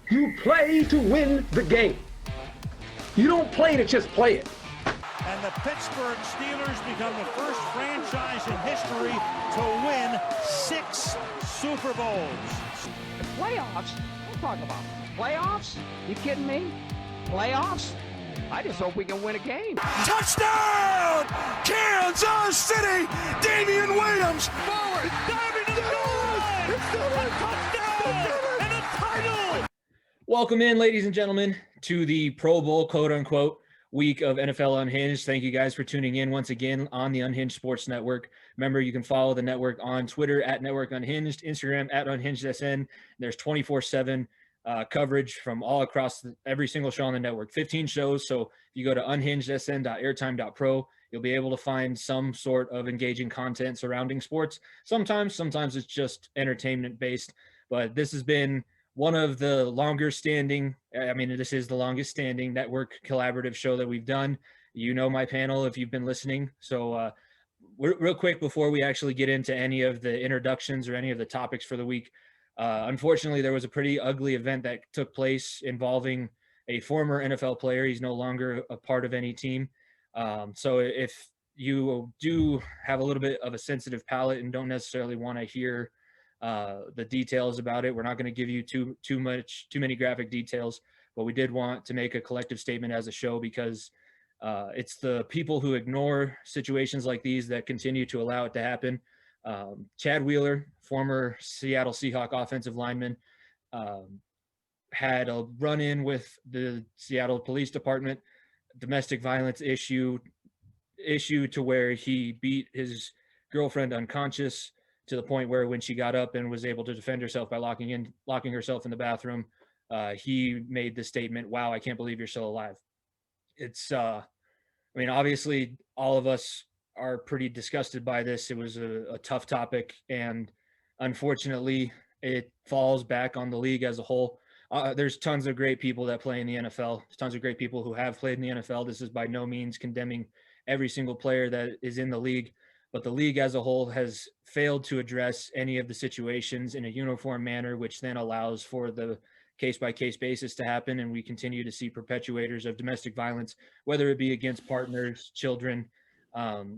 You play to win the game. You don't play to just play it. And the Pittsburgh Steelers become the first franchise in history to win 6 Super Bowls. The playoffs? What are you talking about? Playoffs? You kidding me? Playoffs? I just hope we can win a game. Touchdown! Kansas City! Damian Williams! Forward! Diving to the goal line! A touchdown! And a title! Welcome in, ladies and gentlemen, to the Pro Bowl, quote-unquote, week of NFL Unhinged. Thank you guys for tuning in once again on the Unhinged Sports Network. Remember, you can follow the network on Twitter at Network Unhinged, Instagram at UnhingedSN. There's 24/7 coverage from all across every single show on the network, 15 shows. So if you go to unhingedsn.airtime.pro, you'll be able to find some sort of engaging content surrounding sports. Sometimes it's just entertainment based, but this has been one of the longer standing, this is the longest standing network collaborative show that we've done. You know my panel if you've been listening. So real quick before we actually get into any of the introductions or any of the topics for the week, unfortunately, there was a pretty ugly event that took place involving a former NFL player. He's no longer a part of any team. So if you do have a little bit of a sensitive palate and don't necessarily want to hear the details about it, we're not going to give you too many graphic details, but we did want to make a collective statement as a show because it's the people who ignore situations like these that continue to allow it to happen. Chad Wheeler, former Seattle Seahawks offensive lineman, had a run-in with the Seattle Police Department, domestic violence issue to where he beat his girlfriend unconscious to the point where when she got up and was able to defend herself by locking herself in the bathroom, he made the statement, "Wow, I can't believe you're still alive." It's, obviously all of us are pretty disgusted by this. It was a tough topic, and unfortunately it falls back on the league as a whole. There's tons of great people that play in the NFL. There's tons of great people who have played in the NFL. This is by no means condemning every single player that is in the league, but the league as a whole has failed to address any of the situations in a uniform manner, which then allows for the case-by-case basis to happen, and we continue to see perpetuators of domestic violence, whether it be against partners, children,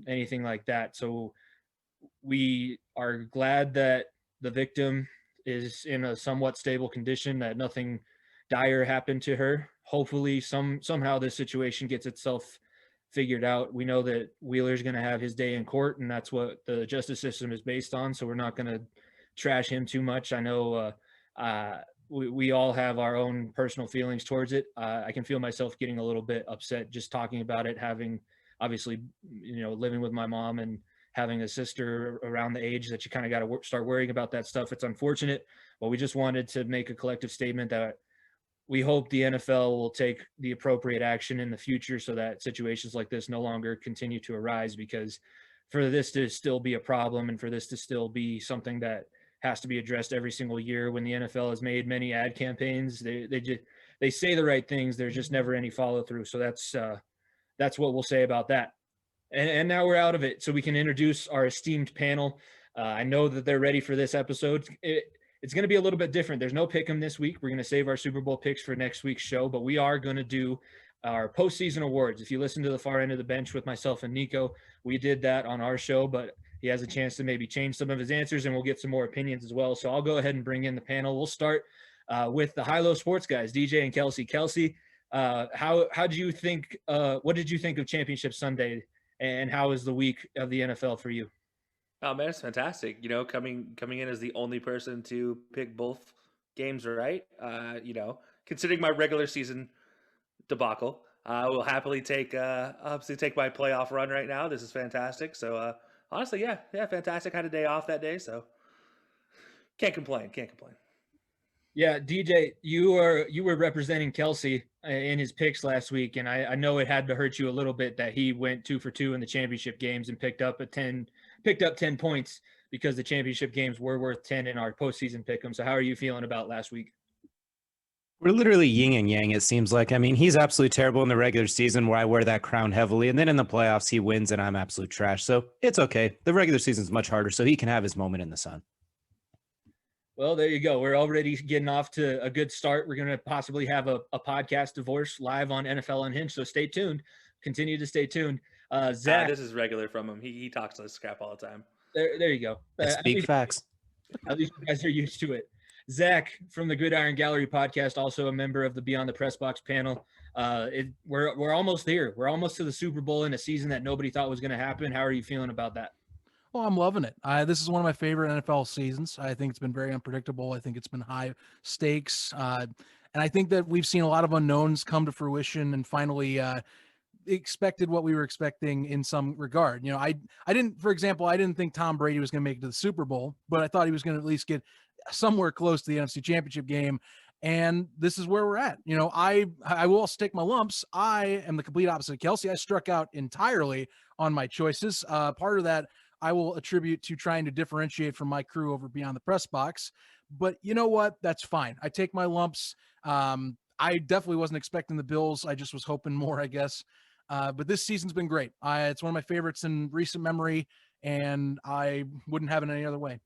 anything like that. So we are glad that the victim is in a somewhat stable condition, that nothing dire happened to her. Hopefully somehow this situation gets itself figured out. We know that Wheeler's going to have his day in court, and that's what the justice system is based on. So we're not going to trash him too much. I know we all have our own personal feelings towards it. I can feel myself getting a little bit upset just talking about it, having obviously, living with my mom and having a sister around the age that you kind of got to start worrying about that stuff. It's unfortunate, but we just wanted to make a collective statement that we hope the NFL will take the appropriate action in the future so that situations like this no longer continue to arise, because for this to still be a problem and for this to still be something that has to be addressed every single year, when the NFL has made many ad campaigns, they say the right things, there's just never any follow through. So that's what we'll say about that. And now we're out of it, so we can introduce our esteemed panel. I know that they're ready for this episode. It's going to be a little bit different. There's no pick'em this week. We're going to save our Super Bowl picks for next week's show, but we are going to do our postseason awards. If you listen to the far end of the bench with myself and Niko, we did that on our show, but he has a chance to maybe change some of his answers, and we'll get some more opinions as well. So I'll go ahead and bring in the panel. We'll start with the high-low sports guys, DJ and Kelcey. Kelcey, how do you think? What did you think of Championship Sunday, and how is the week of the NFL for you? Oh man, it's fantastic. Coming in as the only person to pick both games right. Considering my regular season debacle, I will happily take my playoff run right now. This is fantastic. So honestly, yeah, fantastic. Had a day off that day, so can't complain. Yeah, DJ, you were representing Kelcey in his picks last week, and I know it had to hurt you a little bit that he went 2 for 2 in the championship games and picked up 10 points because the championship games were worth 10 in our postseason pick'em. So how are you feeling about last week? We're literally yin and yang, it seems like. He's absolutely terrible in the regular season where I wear that crown heavily, and then in the playoffs he wins and I'm absolute trash. So it's okay. The regular season is much harder, so he can have his moment in the sun. Well, there you go. We're already getting off to a good start. We're going to possibly have a podcast divorce live on NFL Unhinged. So stay tuned. Continue to stay tuned. Zach, This is regular from him. He talks to scrap all the time. there you go. I speak facts. At least you guys are used to it. Zach from the Gridiron Gallery podcast, also a member of the Beyond the Press Box panel. We're almost here. We're almost to the Super Bowl in a season that nobody thought was going to happen. How are you feeling about that? Well, I'm loving it. This is one of my favorite NFL seasons. I think it's been very unpredictable. I think it's been high stakes. And I think that we've seen a lot of unknowns come to fruition and finally expected what we were expecting in some regard. You know, I didn't, for example, I didn't think Tom Brady was going to make it to the Super Bowl, but I thought he was going to at least get somewhere close to the NFC Championship game. And this is where we're at. You know, I will stick my lumps. I am the complete opposite of Kelcey. I struck out entirely on my choices. Part of that I will attribute to trying to differentiate from my crew over Beyond the Press Box. But you know what? That's fine. I take my lumps. I definitely wasn't expecting the Bills. I just was hoping more, I guess. But this season's been great. It's one of my favorites in recent memory, and I wouldn't have it any other way.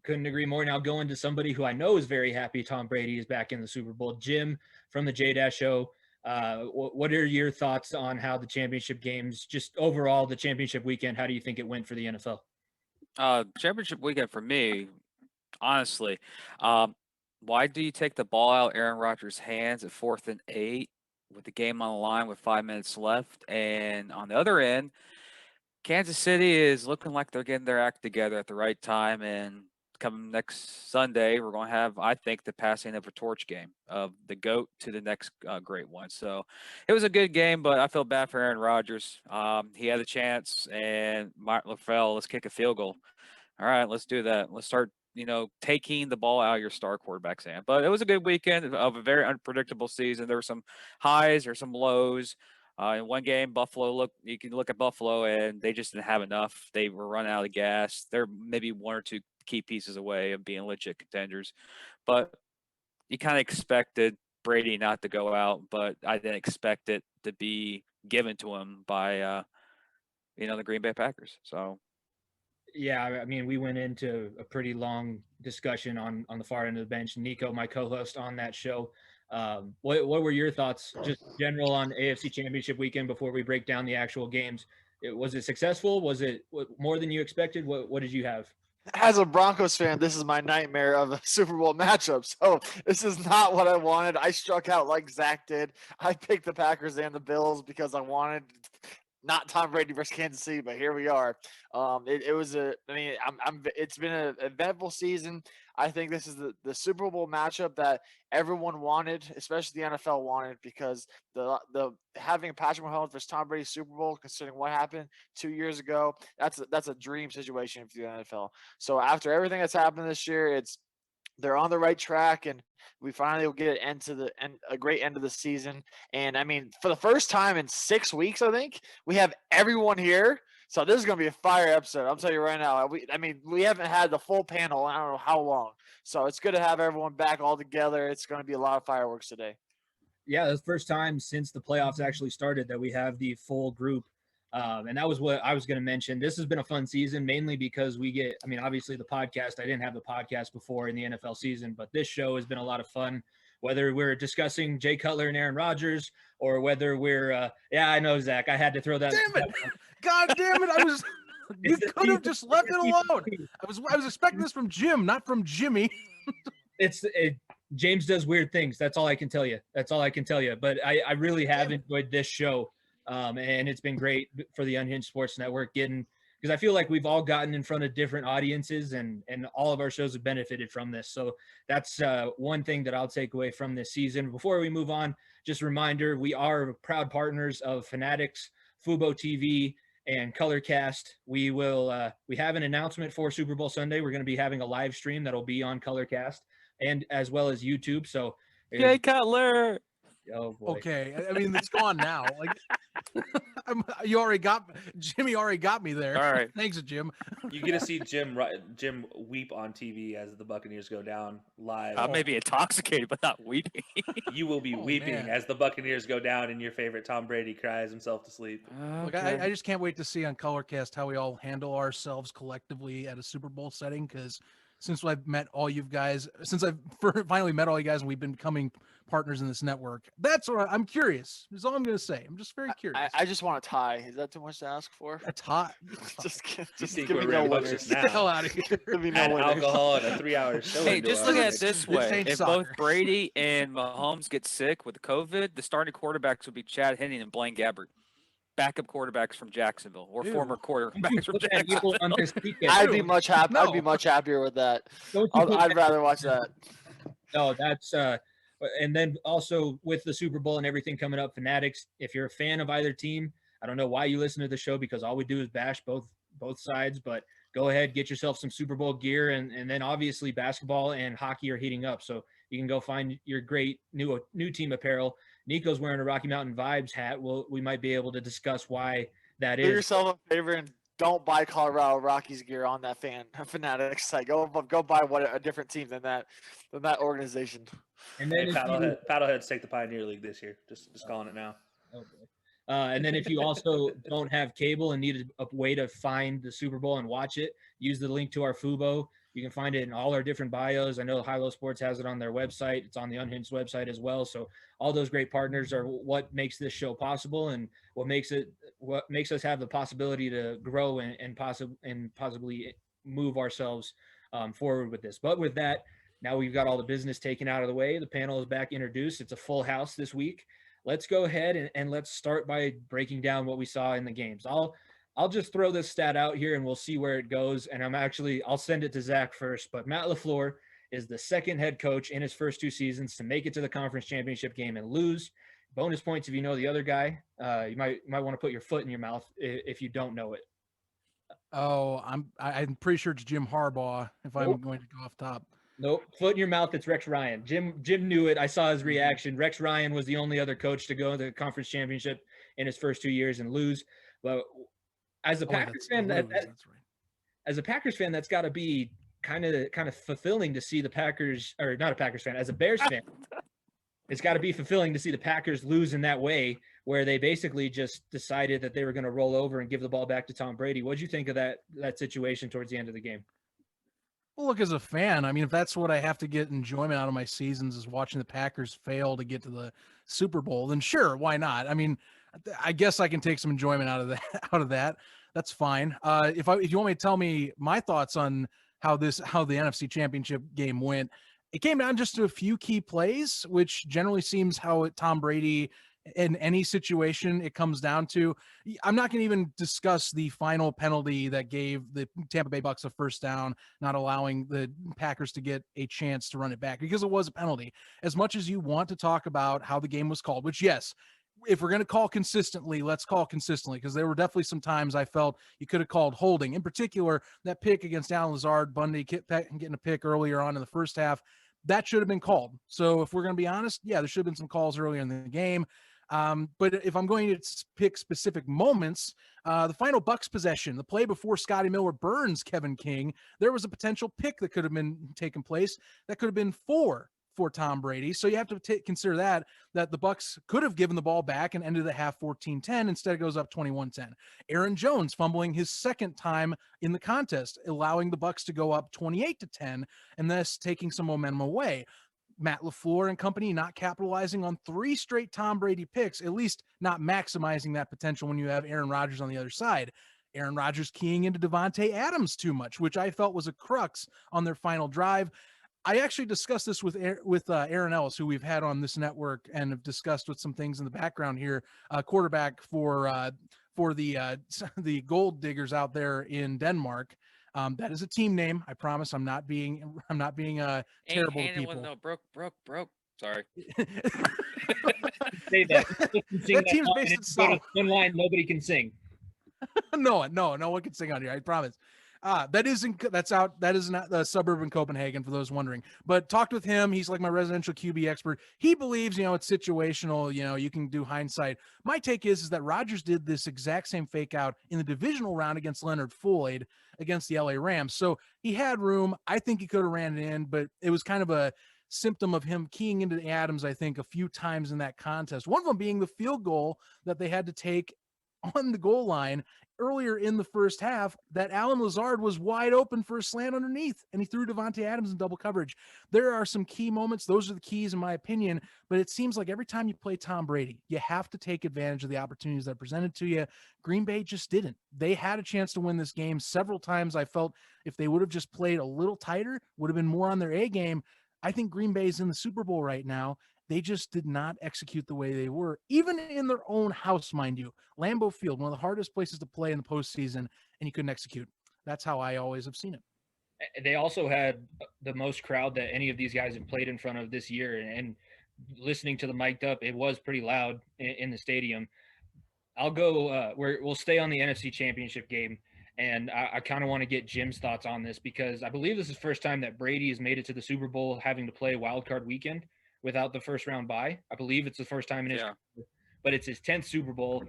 Couldn't agree more. Now going to somebody who I know is very happy Tom Brady is back in the Super Bowl. Jim from the J-Dash Show. What are your thoughts on how the championship games, just overall the championship weekend, how do you think it went for the NFL? Championship weekend for me, honestly, why do you take the ball out of Aaron Rodgers' hands at 4th and 8 with the game on the line with 5 minutes left? And on the other end, Kansas City is looking like they're getting their act together at the right time. And coming next Sunday, we're going to have, I think, the passing of a torch game of the GOAT to the next great one. So it was a good game, but I feel bad for Aaron Rodgers. He had a chance, and Mark LaFell, let's kick a field goal. All right, let's do that. Let's start, taking the ball out of your star quarterback's hand. But it was a good weekend of a very unpredictable season. There were some highs, there were some lows. In one game, you can look at Buffalo, and they just didn't have enough. They were running out of gas. They're maybe one or two key pieces away of being legit contenders. But you kind of expected Brady not to go out, but I didn't expect it to be given to him by, the Green Bay Packers. So. Yeah, I mean, we went into a pretty long discussion on the far end of the bench. Niko, my co-host on that show, what were your thoughts, just general on AFC Championship weekend before we break down the actual games? Was it successful? Was it more than you expected? What did you have? As a Broncos fan, this is my nightmare of a Super Bowl matchup. So this is not what I wanted. I struck out like Zach did. I picked the Packers and the Bills because I wanted not Tom Brady versus Kansas City, but here we are. It's been an eventful season. I think this is the Super Bowl matchup that everyone wanted, especially the NFL wanted, because the having Patrick Mahomes versus Tom Brady Super Bowl, considering what happened 2 years ago, that's a dream situation for the NFL. So after everything that's happened this year, they're on the right track, and we finally will get a great end of the season. And I mean, for the first time in 6 weeks, I think we have everyone here. So this is going to be a fire episode. I'll tell you right now. We haven't had the full panel. I don't know how long. So it's good to have everyone back all together. It's going to be a lot of fireworks today. Yeah, that's the first time since the playoffs actually started that we have the full group. And that was what I was going to mention. This has been a fun season, mainly because obviously the podcast, I didn't have the podcast before in the NFL season, but this show has been a lot of fun, whether we're discussing Jay Cutler and Aaron Rodgers or whether we're, I know, Zach, I had to throw that. Damn it. God damn it. You could have just left it alone. I was expecting this from Jim, not from Jimmy. James does weird things. That's all I can tell you. But I really have enjoyed this show. And it's been great for the Unhinged Sports Network because I feel like we've all gotten in front of different audiences and all of our shows have benefited from this. So that's one thing that I'll take away from this season. Before we move on, just a reminder, we are proud partners of Fanatics, Fubo TV, and Colorcast. We have an announcement for Super Bowl Sunday. We're going to be having a live stream that'll be on Colorcast and as well as YouTube. So Jay Cutler. Oh boy. Okay, I mean it's gone now. Like Jimmy already got me there. All right, thanks, Jim. You get to see Jim weep on TV as the Buccaneers go down live. I may be intoxicated, but not weeping. You will be weeping as the Buccaneers go down, and your favorite Tom Brady cries himself to sleep. Look, I just can't wait to see on Colorcast how we all handle ourselves collectively at a Super Bowl setting, because since I've met all you guys, since I've finally met all you guys and we've been becoming partners in this network. That's what I'm curious. That's all I'm going to say. I'm just very curious. I just want a tie. Is that too much to ask for? A tie? just think give me we're no rambunctious winners. now. Get the hell out of here. Give me no Add winners. alcohol and a 3-hour show. Hey, into just our look at it mix. this This way: ain't if soccer. both Brady and Mahomes get sick with COVID, the starting quarterbacks would be Chad Henne and Blaine Gabbert, backup quarterbacks from Jacksonville or Ew. former quarterbacks from Put that evil Jacksonville. on this weekend. I'd be much happy. I'd be No. much happier with that. Don't you put I'd that- rather watch that. No, that's and then also with the Super Bowl and everything coming up, Fanatics, if you're a fan of either team, I don't know why you listen to the show because all we do is bash both sides, but go ahead, get yourself some Super Bowl gear, and then obviously basketball and hockey are heating up, so you can go find your great new team apparel. Nico's wearing a Rocky Mountain Vibes hat. We might be able to discuss why that Do is. yourself a favor and don't buy Colorado Rockies gear on that Fanatics site. Go buy a different team than that organization. And then Hey, if you- Paddleheads take the Pioneer League this year. Just calling it now. Okay. And then if you also don't have cable and need a way to find the Super Bowl and watch it, use the link to our Fubo. You can find it in all our different bios. I know High Low Sports has it on their website. It's on the UnHinged website as well. So all those great partners are what makes this show possible and what makes us have the possibility to grow and possibly move ourselves forward with this. But with that, now we've got all the business taken out of the way. The panel is back introduced. It's a full house this week. Let's go ahead and let's start by breaking down what we saw in the games. I'll just throw this stat out here and we'll see where it goes. And I'll send it to Zach first, but Matt LaFleur is the second head coach in his first 2 seasons to make it to the conference championship game and lose. Bonus points if you know the other guy. You might want to put your foot in your mouth if you don't know it. Oh, I'm pretty sure it's Jim Harbaugh if I'm Nope. going to go off top. Nope. Foot in your mouth. It's Rex Ryan. Jim knew it. I saw his reaction. Rex Ryan was the only other coach to go to the conference championship in his first 2 years and lose. But as a Packers fan, that's right. as a Packers fan, that's got to be kind of fulfilling to see the Packers, or not a Packers fan, as a Bears fan, it's got to be fulfilling to see the Packers lose in that way, where they basically just decided that they were going to roll over and give the ball back to Tom Brady. What did you think of that situation towards the end of the game? Well, look, as a fan, I mean, if that's what I have to get enjoyment out of my seasons is watching the Packers fail to get to the Super Bowl, then sure, why not? I mean, I guess I can take some enjoyment out of that. That's fine. If you want me to tell me my thoughts on how the NFC Championship game went, it came down just to a few key plays, which generally seems how Tom Brady in any situation it comes down to. I'm not going to even discuss the final penalty that gave the Tampa Bay Bucks a first down, not allowing the Packers to get a chance to run it back, because it was a penalty. As much as you want to talk about how the game was called, which, yes, if we're going to call consistently, let's call consistently, because there were definitely some times I felt you could have called holding. In particular, that pick against Alan Lazard, Bundy getting a pick earlier on in the first half, that should have been called. So if we're going to be honest, yeah, there should have been some calls earlier in the game. But if I'm going to pick specific moments, the final Bucks possession, the play before Scotty Miller burns Kevin King, there was a potential pick that could have been taken place. That could have been 4 for Tom Brady. So you have to consider that the Bucks could have given the ball back and ended the half 14-10. Instead, it goes up 21-10. Aaron Jones fumbling his second time in the contest, allowing the Bucks to go up 28-10, and thus taking some momentum away. Matt LaFleur and company not capitalizing on 3 straight Tom Brady picks, at least not maximizing that potential when you have Aaron Rodgers on the other side. Aaron Rodgers keying into Devontae Adams too much, which I felt was a crux on their final drive. I actually discussed this with Aaron Ellis, who we've had on this network, and have discussed with some things in the background here, quarterback for the Gold Diggers out there in Denmark. That is a team name. I promise. I'm not being terrible to people. No, broke. Sorry. Say that. That team's based in South. One line nobody can sing. No one can sing on here. I promise. That is not the suburb in Copenhagen, for those wondering. But talked with him. He's like my residential QB expert. He believes, it's situational. You can do hindsight. My take is that Rodgers did this exact same fake out in the divisional round against Leonard Floyd against the LA Rams. So he had room. I think he could have ran it in, but it was kind of a symptom of him keying into Adams, I think, a few times in that contest. One of them being the field goal that they had to take on the goal line earlier in the first half that Alan Lazard was wide open for a slant underneath, and he threw Devontae Adams in double coverage. There are some key moments. Those are the keys, in my opinion. But it seems like every time you play Tom Brady, you have to take advantage of the opportunities that are presented to you. Green Bay just didn't. They had a chance to win this game several times. I felt if they would have just played a little tighter, would have been more on their A game. I think Green Bay's in the Super Bowl right now. They just did not execute the way they were, even in their own house, mind you. Lambeau Field, one of the hardest places to play in the postseason, and you couldn't execute. That's how I always have seen it. They also had the most crowd that any of these guys have played in front of this year. And listening to the mic'd up, it was pretty loud in the stadium. I'll go, we'll stay on the NFC Championship game. And I kind of want to get Jim's thoughts on this because I believe this is the first time that Brady has made it to the Super Bowl having to play wild card weekend without the first round bye. I believe it's the first time in his career, but it's his 10th Super Bowl.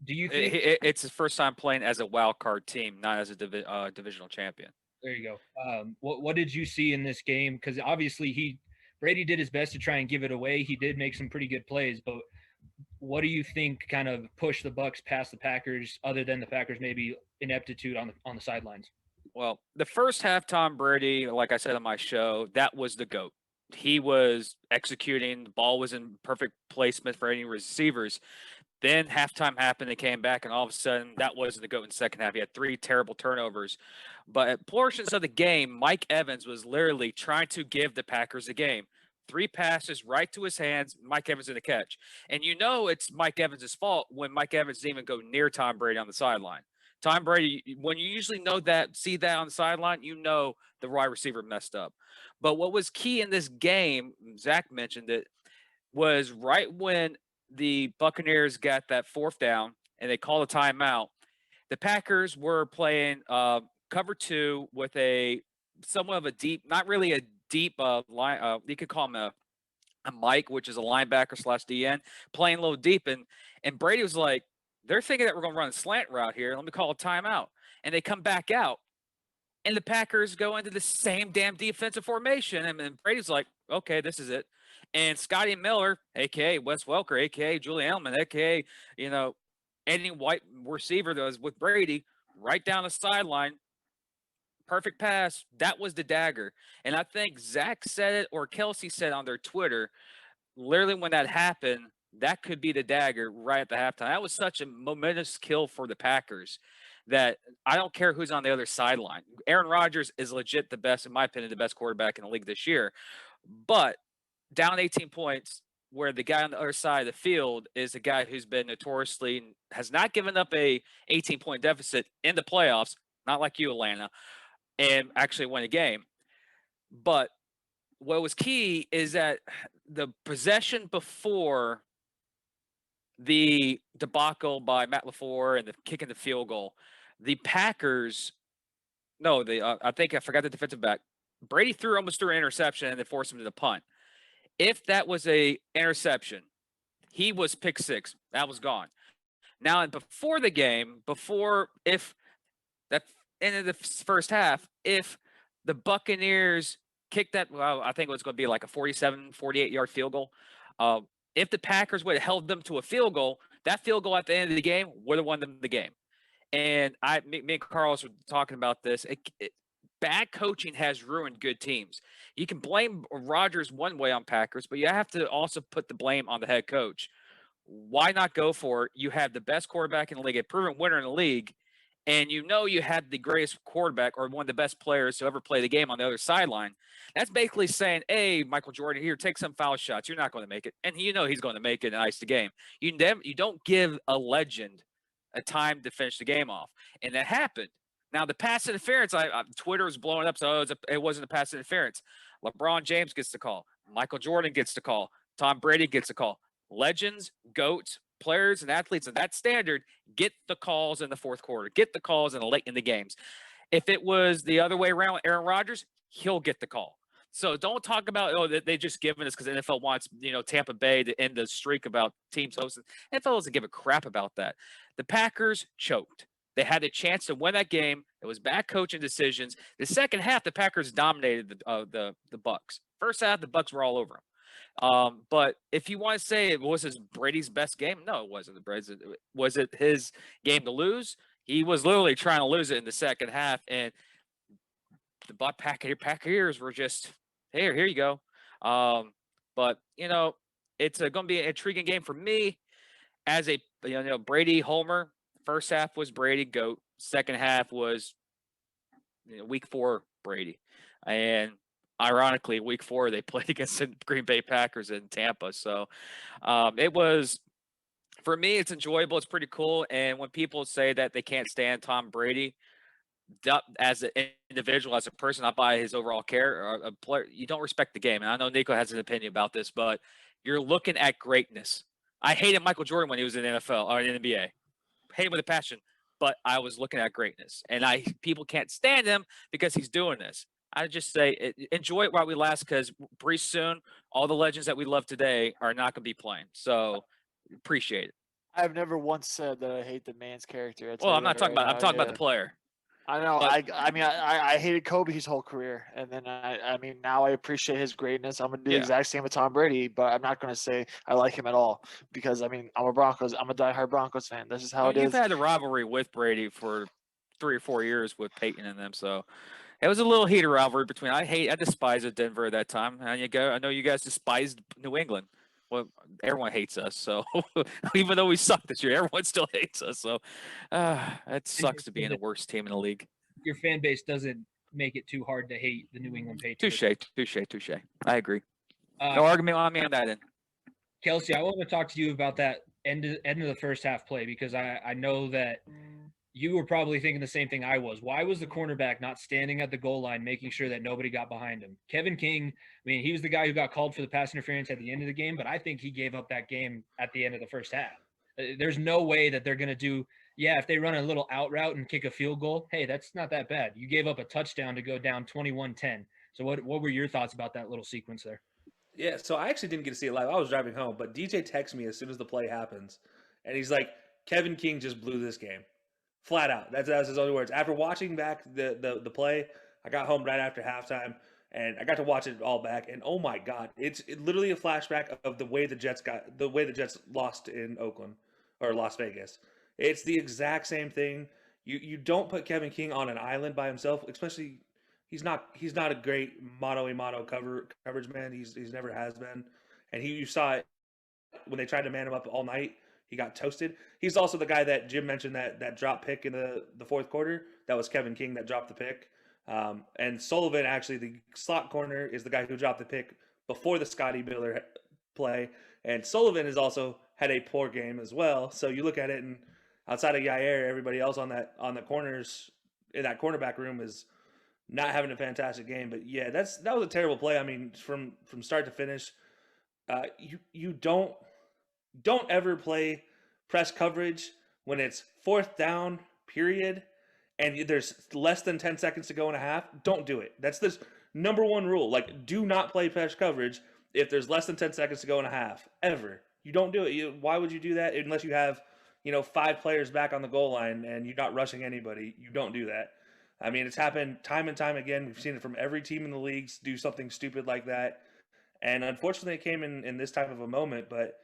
Do you think it's his first time playing as a wild card team, not as a divisional champion? There you go. What did you see in this game? Because obviously Brady did his best to try and give it away. He did make some pretty good plays, but what do you think kind of pushed the Bucs past the Packers, other than the Packers maybe ineptitude on the sidelines? Well, the first half, Tom Brady, like I said on my show, that was the GOAT. He was executing. The ball was in perfect placement for any receivers. Then halftime happened. They came back, and all of a sudden, that wasn't the GOAT in the second half. He had 3 terrible turnovers. But at portions of the game, Mike Evans was literally trying to give the Packers a game. 3 passes right to his hands, Mike Evans in the catch. And you know it's Mike Evans' fault when Mike Evans didn't even go near Tom Brady on the sideline. Tom Brady, when you usually see that on the sideline, you know the wide receiver messed up. But what was key in this game, Zach mentioned it, was right when the Buccaneers got that 4th down and they called a timeout, the Packers were playing cover 2 with somewhat of a deep, not really a deep line. You could call him a Mike, which is a linebacker / DN, playing a little deep. And Brady was like, they're thinking that we're going to run a slant route here. Let me call a timeout. And they come back out. And the Packers go into the same damn defensive formation. And Brady's like, okay, this is it. And Scotty Miller, a.k.a. Wes Welker, a.k.a. Julian Edelman, a.k.a., any white receiver that was with Brady, right down the sideline, perfect pass. That was the dagger. And I think Zach said it or Kelcey said on their Twitter, literally when that happened, that could be the dagger right at the halftime. That was such a momentous kill for the Packers that I don't care who's on the other sideline. Aaron Rodgers is legit the best, in my opinion, the best quarterback in the league this year. But down 18 points, where the guy on the other side of the field is a guy who's been notoriously has not given up a 18-point deficit in the playoffs, not like you, Atlanta, and actually won a game. But what was key is that the possession before the debacle by Matt LaFleur and the kicking the field goal, the Packers, I think I forgot the defensive back. Brady almost threw an interception and they forced him to the punt. If that was a interception, he was pick 6. That was gone. Now, and before the game, if that ended the first half, if the Buccaneers kicked that, well, I think it was going to be like a 47, 48-yard field goal. If the Packers would have held them to a field goal, that field goal at the end of the game would have won them the game. And me and Carlos were talking about this. Bad coaching has ruined good teams. You can blame Rodgers one way on Packers, but you have to also put the blame on the head coach. Why not go for it? You have the best quarterback in the league, a proven winner in the league, and you know you have the greatest quarterback or one of the best players to ever play the game on the other sideline. That's basically saying, hey, Michael Jordan, here, take some foul shots. You're not going to make it. And you know he's going to make it and ice the game. You don't give a legend a time to finish the game off. And that happened. Now, the pass interference, Twitter was blowing up, so it wasn't a pass interference. LeBron James gets the call. Michael Jordan gets the call. Tom Brady gets the call. Legends, GOATs, players, and athletes of that standard get the calls in the fourth quarter, get the calls late in the games. If it was the other way around with Aaron Rodgers, he'll get the call. So don't talk about, they just given us because the NFL wants, Tampa Bay to end the streak about teams hosting. NFL doesn't give a crap about that. The Packers choked. They had a chance to win that game. It was bad coaching decisions. The second half, the Packers dominated the Bucs. First half, the Bucs were all over them. But if you want to say it was Brady's best game, no, it wasn't. Was it his game to lose? he was literally trying to lose it in the second half, and the Packers were just, here you go. But it's going to be an intriguing game for me as a Brady homer. First half was Brady GOAT. Second half was week 4 Brady, and ironically, week 4 they played against the Green Bay Packers in Tampa. So it was, for me, it's enjoyable. It's pretty cool. And when people say that they can't stand Tom Brady as an individual, as a person, not by his overall character or a player, you don't respect the game. And I know Niko has an opinion about this, but you're looking at greatness. I hated Michael Jordan when he was in the NFL or in the NBA. Hate him with a passion, but I was looking at greatness. And people can't stand him because he's doing this. I just say enjoy it while we last, because pretty soon all the legends that we love today are not going to be playing. So appreciate it. I've never once said that I hate the man's character. Well, I'm not talking about. I'm talking about the player. I know. But, I hated Kobe his whole career, and then now I appreciate his greatness. I'm gonna do the exact same with Tom Brady, but I'm not gonna say I like him at all because I'm a diehard Broncos fan. This is how it is. You've had a rivalry with Brady for 3 or 4 years with Peyton and them, so it was a little heated rivalry between. I despise Denver at that time, and I know you guys despised New England. Well, everyone hates us, so even though we suck this year, everyone still hates us. So it sucks to be in the worst team in the league. Your fan base doesn't make it too hard to hate the New England Patriots. Touche. I agree. No argument on me on that end. Kelcey, I want to talk to you about that end of the first half play, because I know that you were probably thinking the same thing I was. Why was the cornerback not standing at the goal line, making sure that nobody got behind him? Kevin King, he was the guy who got called for the pass interference at the end of the game, but I think he gave up that game at the end of the first half. There's no way that they're going to do, if they run a little out route and kick a field goal, hey, that's not that bad. You gave up a touchdown to go down 21-10. So what were your thoughts about that little sequence there? Yeah, so I actually didn't get to see it live. I was driving home, but DJ texts me as soon as the play happens, and he's like, Kevin King just blew this game. Flat out. That's his only words. After watching back the play, I got home right after halftime, and I got to watch it all back. And oh my God, it's literally a flashback of the way the Jets lost in Oakland or Las Vegas. It's the exact same thing. You don't put Kevin King on an island by himself, especially he's not a great mano-a-mano coverage man. He's never has been, and you saw it when they tried to man him up all night. He got toasted. He's also the guy that Jim mentioned that drop pick in the fourth quarter. That was Kevin King that dropped the pick. And Sullivan, actually, the slot corner, is the guy who dropped the pick before the Scotty Miller play. And Sullivan has also had a poor game as well. So you look at it, and outside of Yair, everybody else on the corners in that cornerback room is not having a fantastic game. But yeah, that was a terrible play. From start to finish, you don't ever play press coverage when it's fourth down, period, and there's less than 10 seconds to go in a half. Don't do it. That's the number one rule. Like, do not play press coverage if there's less than 10 seconds to go in a half, ever. You don't do it. Why would you do that unless you have, 5 players back on the goal line and you're not rushing anybody? You don't do that. It's happened time and time again. We've seen it from every team in the leagues do something stupid like that. And unfortunately, it came in this type of a moment, but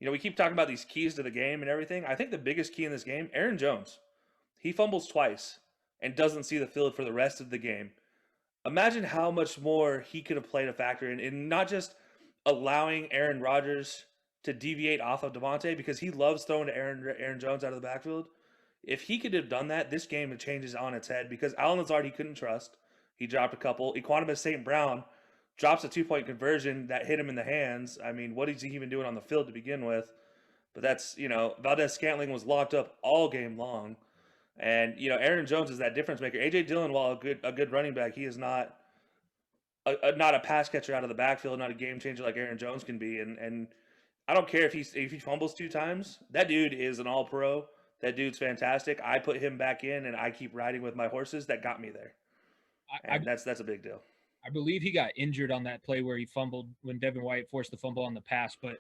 we keep talking about these keys to the game and everything. I think the biggest key in this game, Aaron Jones. He fumbles twice and doesn't see the field for the rest of the game. Imagine how much more he could have played a factor in not just allowing Aaron Rodgers to deviate off of Devontae, because he loves throwing to Aaron Jones out of the backfield. If he could have done that, this game changes on its head, because Allen Lazard he couldn't trust. He dropped a couple. Equanimous St. Brown drops a 2-point conversion that hit him in the hands. What is he even doing on the field to begin with? But that's, Valdez-Scantling was locked up all game long. And, Aaron Jones is that difference maker. A.J. Dillon, while a good running back, he is not a pass catcher out of the backfield, not a game changer like Aaron Jones can be. And I don't care if he fumbles 2 times. That dude is an all-pro. That dude's fantastic. I put him back in, and I keep riding with my horses. That got me there. That's a big deal. I believe he got injured on that play where he fumbled when Devin White forced the fumble on the pass. But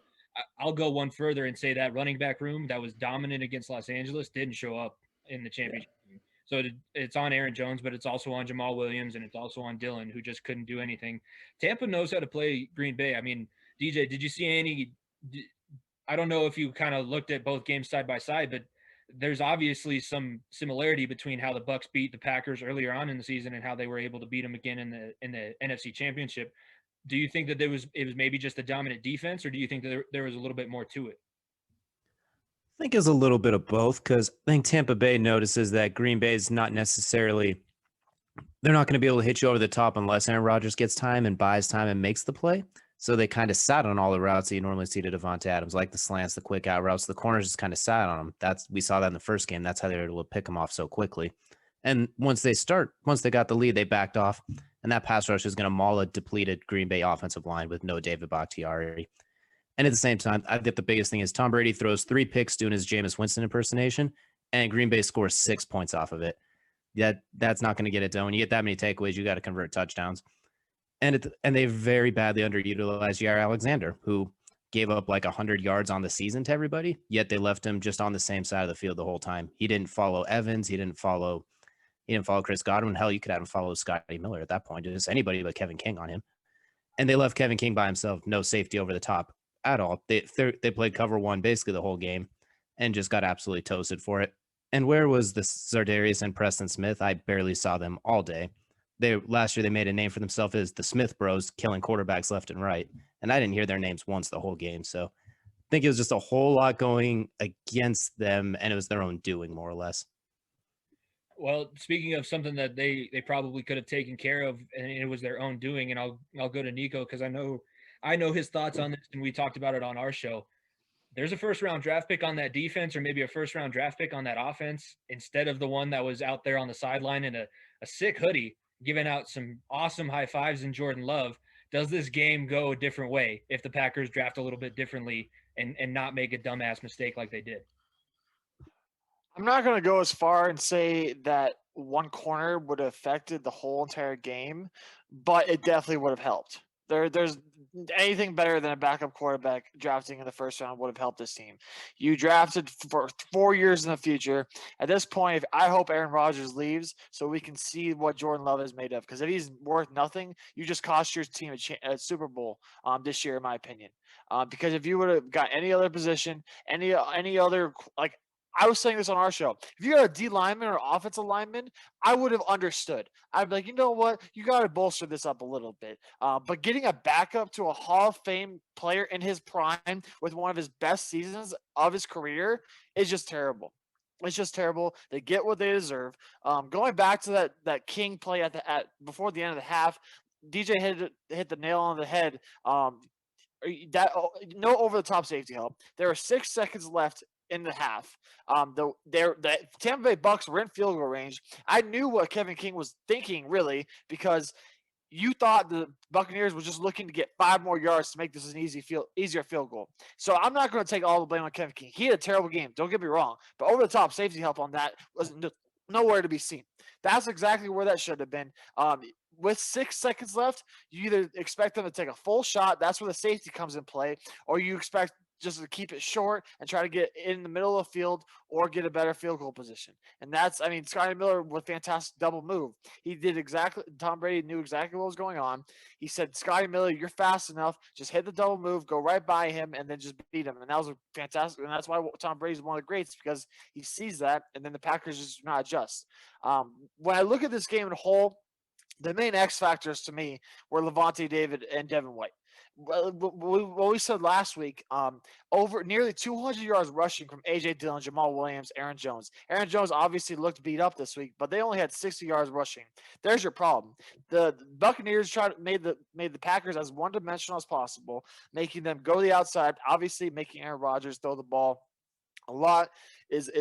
I'll go one further and say that running back room that was dominant against Los Angeles didn't show up in the championship game. So it's on Aaron Jones, but it's also on Jamal Williams, and it's also on Dillon, who just couldn't do anything. Tampa knows how to play Green Bay. DJ, did you see any – I don't know if you kind of looked at both games side by side, but there's obviously some similarity between how the Bucks beat the Packers earlier on in the season and how they were able to beat them again in the NFC Championship. Do you think that it was maybe just a dominant defense, or do you think that there was a little bit more to it? I think it's a little bit of both, because I think Tampa Bay notices that Green Bay is not necessarily, they're not going to be able to hit you over the top unless Aaron Rodgers gets time and buys time and makes the play. So they kind of sat on all the routes that you normally see to Devontae Adams, like the slants, the quick out routes. The corners just kind of sat on them. We saw that in the first game. That's how they were able to pick them off so quickly. And once they got the lead, they backed off, and that pass rush is going to maul a depleted Green Bay offensive line with no David Bakhtiari. And at the same time, I think the biggest thing is Tom Brady throws 3 picks doing his Jameis Winston impersonation, and Green Bay scores 6 points off of it. That's not going to get it done. When you get that many takeaways, you got to convert touchdowns. And they very badly underutilized Jair Alexander, who gave up like 100 yards on the season to everybody, yet they left him just on the same side of the field the whole time. He didn't follow Evans. He didn't follow Chris Godwin. Hell, you could have him follow Scotty Miller at that point. Just anybody but Kevin King on him. And they left Kevin King by himself, no safety over the top at all. They played cover one basically the whole game and just got absolutely toasted for it. And where was the Zardarius and Preston Smith? I barely saw them all day. Last year they made a name for themselves as the Smith Bros, killing quarterbacks left and right. And I didn't hear their names once the whole game. So I think it was just a whole lot going against them, and it was their own doing, more or less. Well, speaking of something that they probably could have taken care of, and it was their own doing, and I'll go to Niko because I know his thoughts on this, and we talked about it on our show. There's a first-round draft pick on that defense, or maybe a first-round draft pick on that offense, instead of the one that was out there on the sideline in a sick hoodie, giving out some awesome high fives in Jordan Love. Does this game go a different way if the Packers draft a little bit differently and not make a dumbass mistake like they did? I'm not going to go as far and say that one corner would have affected the whole entire game, but it definitely would have helped. There's anything better than a backup quarterback drafting in the first round would have helped this team. You drafted for 4 years in the future. At this point, I hope Aaron Rodgers leaves so we can see what Jordan Love is made of. Because if he's worth nothing, you just cost your team a Super Bowl this year, in my opinion. Because if you would have got any other position, any other, like, I was saying this on our show. If you got a D lineman or offensive lineman, I would have understood. I'd be like, you know what? You got to bolster this up a little bit. But getting a backup to a Hall of Fame player in his prime with one of his best seasons of his career is just terrible. It's just terrible. They get what they deserve. Going back to that King play at before the end of the half, DJ hit the nail on the head. No over the top safety help. There were 6 seconds left in the half. The Tampa Bay Bucks were in field goal range. I knew what Kevin King was thinking, really, because you thought the Buccaneers were just looking to get 5 more yards to make this an easier field goal. So I'm not going to take all the blame on Kevin King. He had a terrible game. Don't get me wrong. But over the top safety help on that was nowhere to be seen. That's exactly where that should have been. With 6 seconds left, you either expect them to take a full shot. That's where the safety comes in play. Or you expect just to keep it short and try to get in the middle of the field or get a better field goal position. And Scotty Miller with fantastic double move. Tom Brady knew exactly what was going on. He said, Scotty Miller, you're fast enough. Just hit the double move, go right by him, and then just beat him. And that was fantastic. And that's why Tom Brady is one of the greats, because he sees that, and then the Packers just do not adjust. When I look at this game in whole, the main X factors to me were Levante David and Devin White. What we said last week, over nearly 200 yards rushing from A.J. Dillon, Jamal Williams, Aaron Jones. Aaron Jones obviously looked beat up this week, but they only had 60 yards rushing. There's your problem. The Buccaneers made the Packers as one-dimensional as possible, making them go the outside, obviously making Aaron Rodgers throw the ball a lot is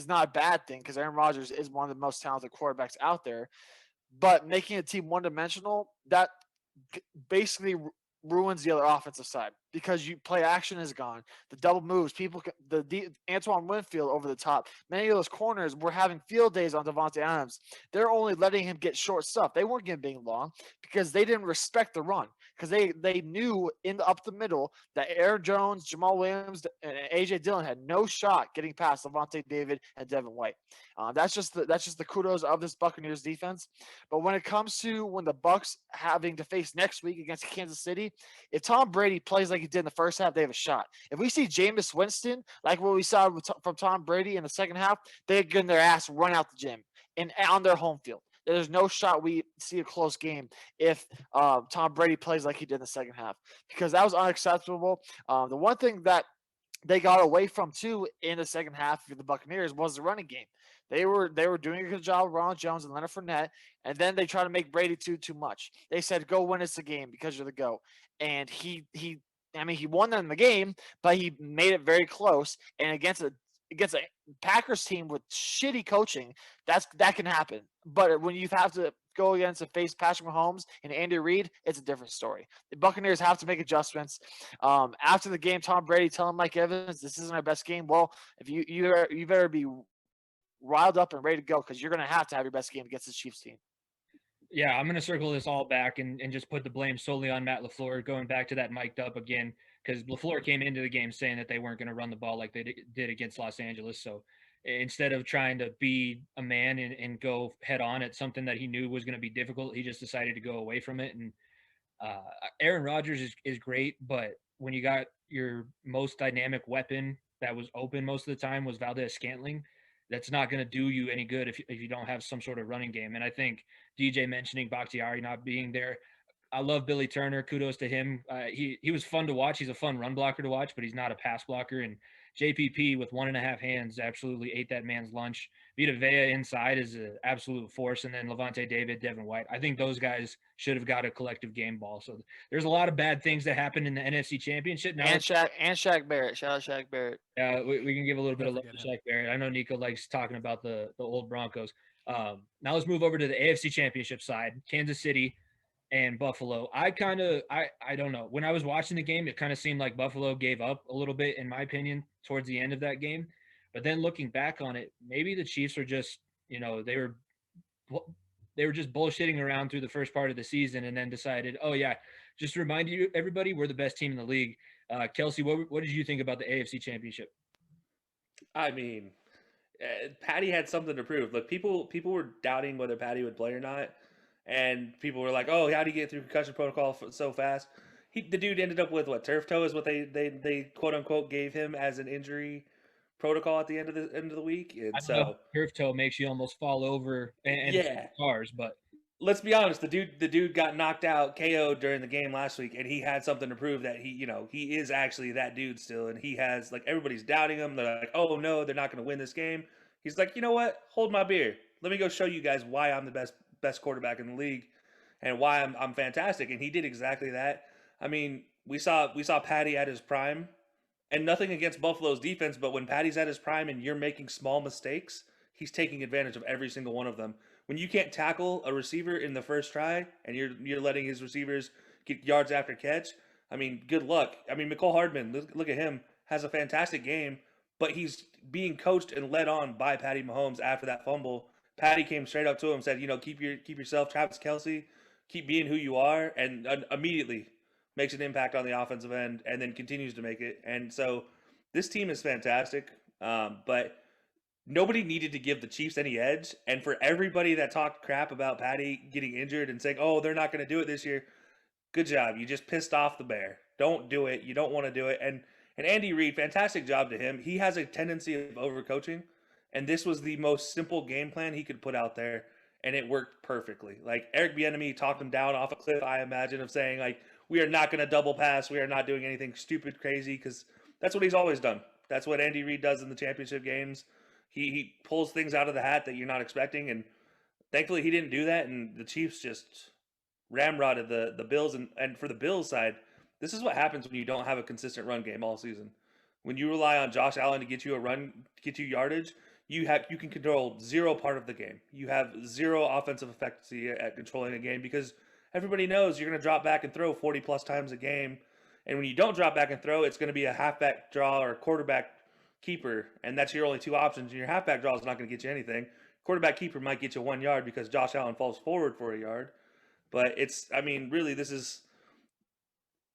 not a bad thing, because Aaron Rodgers is one of the most talented quarterbacks out there. But making a team one-dimensional, that basically ruins the other offensive side, because you play action is gone. The double moves, Antoine Winfield over the top. Many of those corners were having field days on Devontae Adams. They're only letting him get short stuff. They weren't getting long because they didn't respect the run. because they knew up the middle that Aaron Jones, Jamal Williams, and AJ Dillon had no shot getting past Levante David and Devin White. That's just the kudos of this Buccaneers defense. But when it comes to when the Bucs having to face next week against Kansas City, if Tom Brady plays like he did in the first half, they have a shot. If we see Jameis Winston, like what we saw from Tom Brady in the second half, they're getting their ass run out the gym and on their home field. There's no shot we see a close game if Tom Brady plays like he did in the second half, because that was unacceptable. The one thing that they got away from too in the second half for the Buccaneers was the running game. They were doing a good job with Ronald Jones and Leonard Fournette, and then they tried to make Brady too much. They said, "Go win us the game because you're the GOAT," and he won them the game, but he made it very close. And against a Packers team with shitty coaching, that can happen. But when you have to go against and face Patrick Mahomes and Andy Reid, it's a different story. The Buccaneers have to make adjustments. After the game, Tom Brady telling Mike Evans, "This isn't our best game." Well, if you better be riled up and ready to go, because you're going to have your best game against the Chiefs team. Yeah, I'm going to circle this all back and just put the blame solely on Matt LaFleur, going back to that mic'd up again, because LaFleur came into the game saying that they weren't going to run the ball like they did against Los Angeles. So instead of trying to be a man and go head on at something that he knew was going to be difficult, he just decided to go away from it. And Aaron Rodgers is great, but when you got your most dynamic weapon that was open most of the time was Valdez-Scantling, that's not going to do you any good if you don't have some sort of running game. And I think DJ mentioning Bakhtiari not being there, I love Billy Turner. Kudos to him. He was fun to watch. He's a fun run blocker to watch, but he's not a pass blocker. And JPP with 1.5 hands absolutely ate that man's lunch. Vita Vea inside is an absolute force. And then Levante David, Devin White. I think those guys should have got a collective game ball. So there's a lot of bad things that happened in the NFC Championship. Now, and Shaq Barrett. Shout out Shaq Barrett. We can give a little bit of love to Shaq Barrett. I know Nico likes talking about the old Broncos. Now let's move over to the AFC Championship side. Kansas City and Buffalo. I don't know. When I was watching the game, it kind of seemed like Buffalo gave up a little bit, in my opinion, towards the end of that game. But then looking back on it, maybe the Chiefs are just, they were just bullshitting around through the first part of the season and then decided, oh yeah, just to remind you, everybody, we're the best team in the league. Kelcey, what did you think about the AFC Championship? I mean, Patty had something to prove. Look, people were doubting whether Patty would play or not. And people were like, "Oh, how do you get through concussion protocol so fast?" The dude ended up with what, turf toe is what they quote unquote gave him as an injury protocol at the end of the week. And so turf toe makes you almost fall over and yeah, cars. But let's be honest, the dude got knocked out, KO'd during the game last week, and he had something to prove that he is actually that dude still. And he has, like, everybody's doubting him. They're like, "Oh no, they're not going to win this game." He's like, "You know what? Hold my beer. Let me go show you guys why I'm the best quarterback in the league and why I'm fantastic." And he did exactly that. I mean, we saw Patty at his prime, and nothing against Buffalo's defense, but when Patty's at his prime and you're making small mistakes, he's taking advantage of every single one of them. When you can't tackle a receiver in the first try and you're letting his receivers get yards after catch, I mean, good luck. I mean, Mecole Hardman, look at him, has a fantastic game, but he's being coached and led on by Patty Mahomes after that fumble. Patty came straight up to him and said, keep yourself, Travis Kelce, keep being who you are, and immediately makes an impact on the offensive end and then continues to make it. And so this team is fantastic, but nobody needed to give the Chiefs any edge. And for everybody that talked crap about Patty getting injured and saying, "Oh, they're not going to do it this year," good job. You just pissed off the bear. Don't do it. You don't want to do it. And Andy Reid, fantastic job to him. He has a tendency of overcoaching. And this was the most simple game plan he could put out there, and it worked perfectly. Like, Eric Bieniemy talked him down off a cliff, I imagine, of saying, like, we are not going to double pass. We are not doing anything stupid, crazy, because that's what he's always done. That's what Andy Reid does in the championship games. He pulls things out of the hat that you're not expecting, and thankfully he didn't do that, and the Chiefs just ramrodded the Bills. And for the Bills side, this is what happens when you don't have a consistent run game all season. When you rely on Josh Allen to get you a run, get you yardage, you can control zero part of the game. You have zero offensive efficiency at controlling a game because everybody knows you're going to drop back and throw 40-plus times a game. And when you don't drop back and throw, it's going to be a halfback draw or a quarterback keeper, and that's your only two options. And your halfback draw is not going to get you anything. Quarterback keeper might get you 1 yard because Josh Allen falls forward for a yard. But really, this is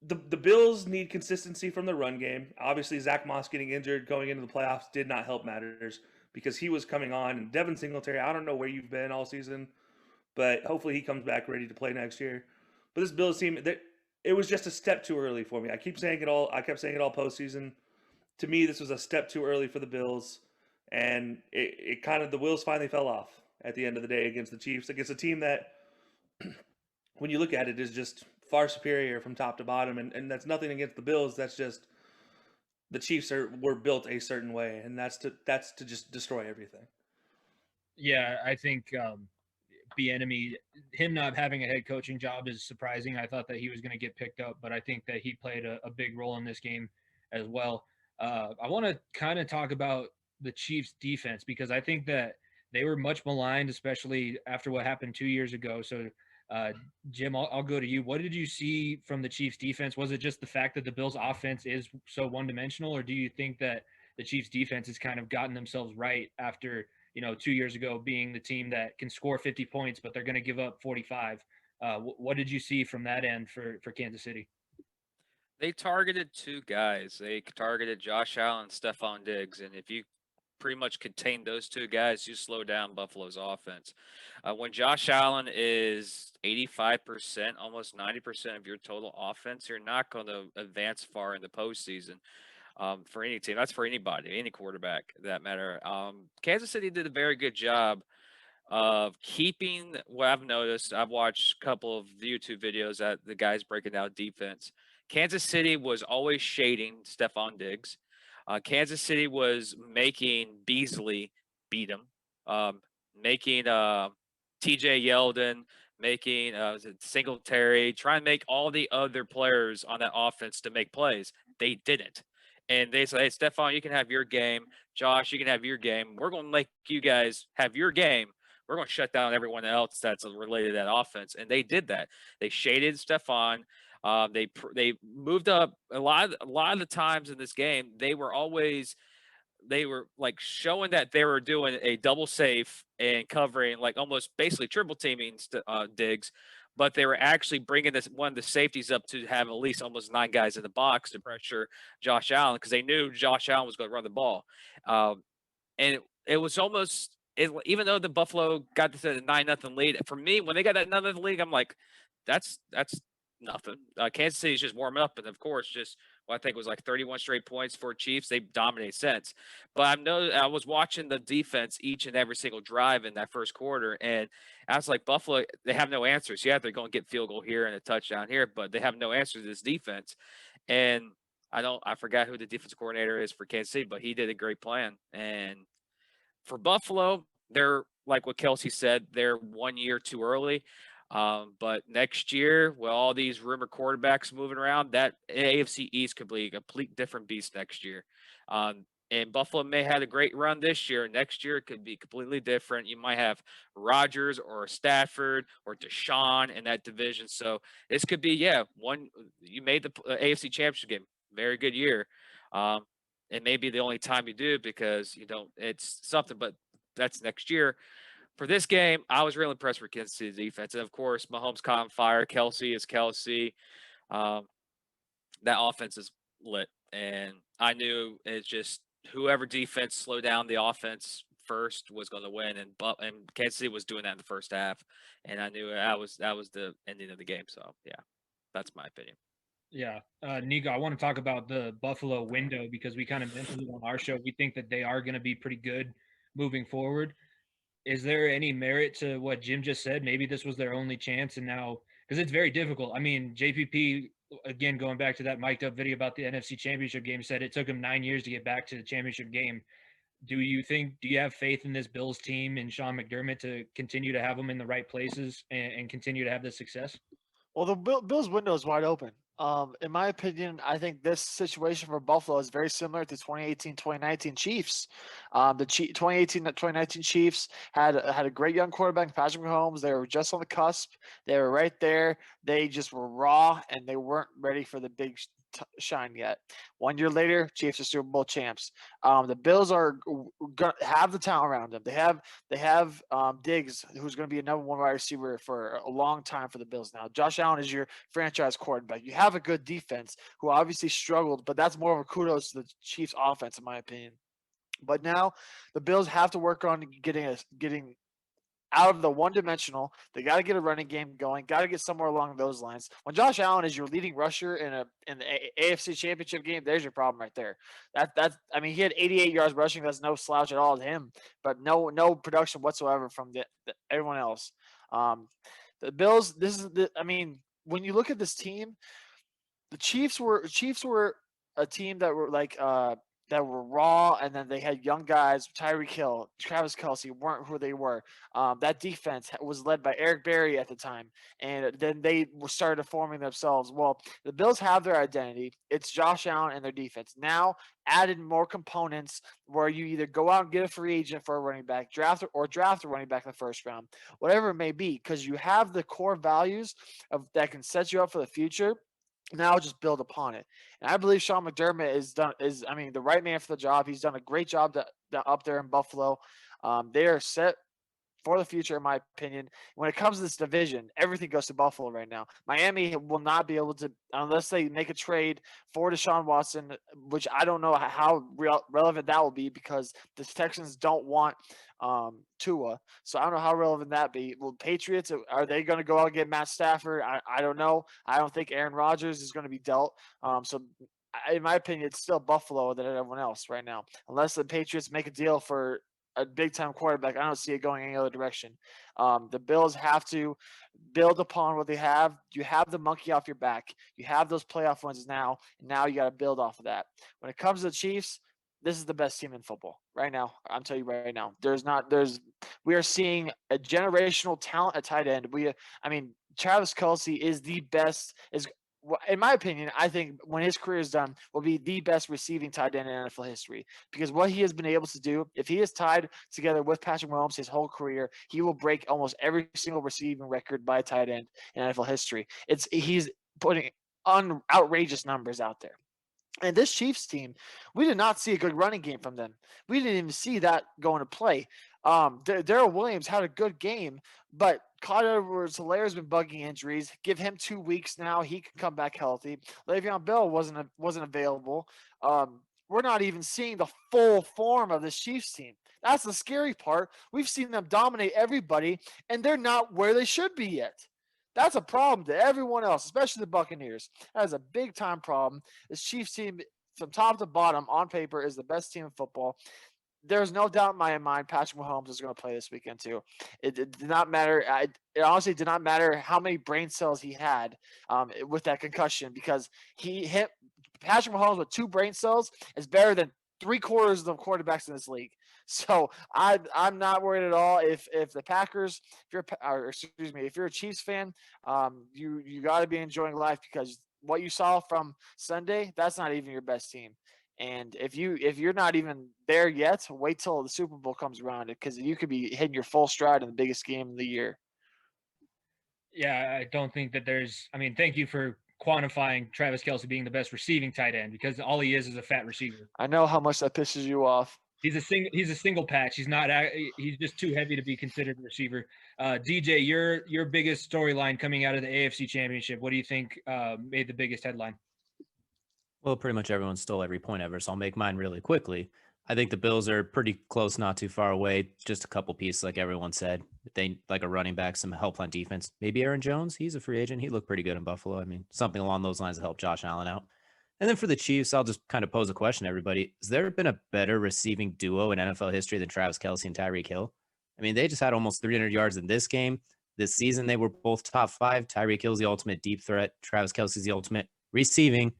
the Bills need consistency from the run game. Obviously, Zach Moss getting injured going into the playoffs did not help matters because he was coming on. And Devin Singletary, I don't know where you've been all season, but hopefully he comes back ready to play next year. But this Bills team, it was just a step too early for me. I kept saying it all postseason. To me, this was a step too early for the Bills, and it kind of the wheels finally fell off at the end of the day against the Chiefs, against a team that, when you look at it, is just far superior from top to bottom, and that's nothing against the Bills. That's just the Chiefs were built a certain way, and that's to just destroy everything. Yeah, I think Bieniemy, him not having a head coaching job is surprising. I thought that he was going to get picked up, but I think that he played a big role in this game as well. I want to kind of talk about the Chiefs' defense because I think that they were much maligned, especially after what happened 2 years ago. So, Jim, I'll go to you. What did you see from the Chiefs' defense? Was it just the fact that the Bills' offense is so one-dimensional, or do you think that the Chiefs' defense has kind of gotten themselves right after 2 years ago being the team that can score 50 points, but they're going to give up 45? What did you see from that end for Kansas City? They targeted two guys. They targeted Josh Allen and Stephon Diggs, and if you pretty much contain those two guys, you slow down Buffalo's offense. When Josh Allen is 85%, almost 90% of your total offense, you're not going to advance far in the postseason for any team. That's for anybody, any quarterback, that matter. Kansas City did a very good job of keeping what I've noticed. I've watched a couple of YouTube videos that the guys breaking down defense. Kansas City was always shading Stephon Diggs. Kansas City was making Beasley beat him, making TJ Yeldon, making Singletary, trying to make all the other players on that offense to make plays. They didn't. And they said, hey, Stephon, you can have your game. Josh, you can have your game. We're going to make you guys have your game. We're going to shut down everyone else that's related to that offense. And they did that. They shaded Stephon. They moved up a lot of the times in this game. They were like showing that they were doing a double safe and covering, like almost basically triple teaming Diggs, but they were actually bringing one of the safeties up to have at least almost 9 guys in the box to pressure Josh Allen because they knew Josh Allen was going to run the ball. And it was almost, even though the Buffalo got to the 9-0 lead, for me, when they got that 9-0 lead, I'm like, that's nothing. Kansas City's just warming up, and of course, just I think it was like 31 straight points for Chiefs. They dominate since. But I was watching the defense each and every single drive in that first quarter, and I was like, Buffalo, they have no answers. Yeah, they're going to get field goal here and a touchdown here, but they have no answers to this defense. And I forgot who the defensive coordinator is for Kansas City, but he did a great plan. And for Buffalo, they're like what Kelcey said, they're 1 year too early. But next year, with all these rumored quarterbacks moving around, that AFC East could be a complete different beast next year. And Buffalo may have a great run this year. Next year, it could be completely different. You might have Rodgers or Stafford or Deshaun in that division. So this could be, you made the AFC Championship game. Very good year. It may be the only time you do because it's something, but that's next year. For this game, I was really impressed with Kansas City's defense. And, of course, Mahomes caught on fire. Kelcey is Kelcey. That offense is lit. And I knew it's just whoever defense slowed down the offense first was going to win. And Kansas City was doing that in the first half. And I knew that was the ending of the game. So, yeah, that's my opinion. Yeah. Niko, I want to talk about the Buffalo window because we kind of mentioned it on our show. We think that they are going to be pretty good moving forward. Is there any merit to what Jim just said? Maybe this was their only chance, and now because it's very difficult. I mean, JPP, again, going back to that mic'd up video about the NFC Championship game, said it took him 9 years to get back to the championship game. Do you have faith in this Bills team and Sean McDermott to continue to have them in the right places and continue to have this success? Well, the Bills' window is wide open. In my opinion, I think this situation for Buffalo is very similar to 2018-2019 Chiefs. The 2018-2019 Chiefs had a great young quarterback, Patrick Mahomes. They were just on the cusp. They were right there. They just were raw, and they weren't ready for the big shine yet. 1 year later, Chiefs are Super Bowl champs. The Bills are going to have the talent around them. They have Diggs, who's going to be a number 1 wide receiver for a long time for the Bills now. Josh Allen is your franchise quarterback. You have a good defense who obviously struggled, but that's more of a kudos to the Chiefs offense, in my opinion. But now the Bills have to work on getting out of the one-dimensional. They got to get a running game going. Got to get somewhere along those lines. When Josh Allen is your leading rusher in the AFC Championship game, there's your problem right there. I mean, he had 88 yards rushing. That's no slouch at all to him, but no production whatsoever from everyone else. The Bills. I mean, when you look at this team, the Chiefs were a team that were that were raw, and then they had young guys. Tyreek Hill, Travis Kelcey weren't who they were. That defense was led by Eric Berry at the time, and then they started forming themselves. Well, the Bills have their identity. It's Josh Allen and their defense. Now added more components where you either go out and get a free agent for a running back, draft a running back in the first round, whatever it may be, because you have the core values that can set you up for the future. Now just build upon it. And I believe Sean McDermott is the right man for the job. He's done a great job up there in Buffalo. They are set for the future, in my opinion. When it comes to this division, everything goes to Buffalo right now. Miami will not be able to, unless they make a trade for Deshaun Watson, which I don't know how relevant that will be, because the Texans don't want Tua. So I don't know how relevant that be. Well, Patriots, are they going to go out and get Matt Stafford? I don't know. I don't think Aaron Rodgers is going to be dealt. So in my opinion, it's still Buffalo than everyone else right now. Unless the Patriots make a deal for a big-time quarterback, I don't see it going any other direction. The Bills have to build upon what they have. You have the monkey off your back. You have those playoff wins now, and now you got to build off of that. When it comes to the Chiefs, this is the best team in football right now. I'm telling you right now. We are seeing a generational talent at tight end. Travis Kelcey is the best. In my opinion, I think when his career is done, will be the best receiving tight end in NFL history, because what he has been able to do, if he is tied together with Patrick Mahomes his whole career, he will break almost every single receiving record by a tight end in NFL history. He's putting outrageous numbers out there. And this Chiefs team, we did not see a good running game from them. We didn't even see that go into play. Darrell Williams had a good game, but Clyde Edwards-Helaire has been bugging injuries. Give him 2 weeks now; he can come back healthy. Le'Veon Bell wasn't available. We're not even seeing the full form of this Chiefs team. That's the scary part. We've seen them dominate everybody, and they're not where they should be yet. That's a problem to everyone else, especially the Buccaneers. That is a big-time problem. This Chiefs team, from top to bottom, on paper, is the best team in football. There's no doubt in my mind Patrick Mahomes is going to play this weekend too. It did not matter. It honestly did not matter how many brain cells he had with that concussion, because he hit Patrick Mahomes with 2 brain cells is better than 3/4 of the quarterbacks in this league. So I'm not worried at all. If the Packers, if you're a Chiefs fan, you got to be enjoying life, because what you saw from Sunday, that's not even your best team. And if you're not even there yet, wait till the Super Bowl comes around, because you could be hitting your full stride in the biggest game of the year. Yeah, I don't think that thank you for quantifying Travis Kelcey being the best receiving tight end, because all he is a fat receiver. I know how much that pisses you off. He's a single patch. He's just too heavy to be considered a receiver. DJ, your biggest storyline coming out of the AFC Championship, what do you think made the biggest headline? Well, pretty much everyone stole every point ever, so I'll make mine really quickly. I think the Bills are pretty close, not too far away. Just a couple pieces, like everyone said. They like a running back, some help on defense. Maybe Aaron Jones. He's a free agent. He looked pretty good in Buffalo. Something along those lines to help Josh Allen out. And then for the Chiefs, I'll just kind of pose a question to everybody. Has there been a better receiving duo in NFL history than Travis Kelcey and Tyreek Hill? They just had almost 300 yards in this game. This season, they were both top 5. Tyreek Hill's the ultimate deep threat. Travis Kelce's the ultimate receiving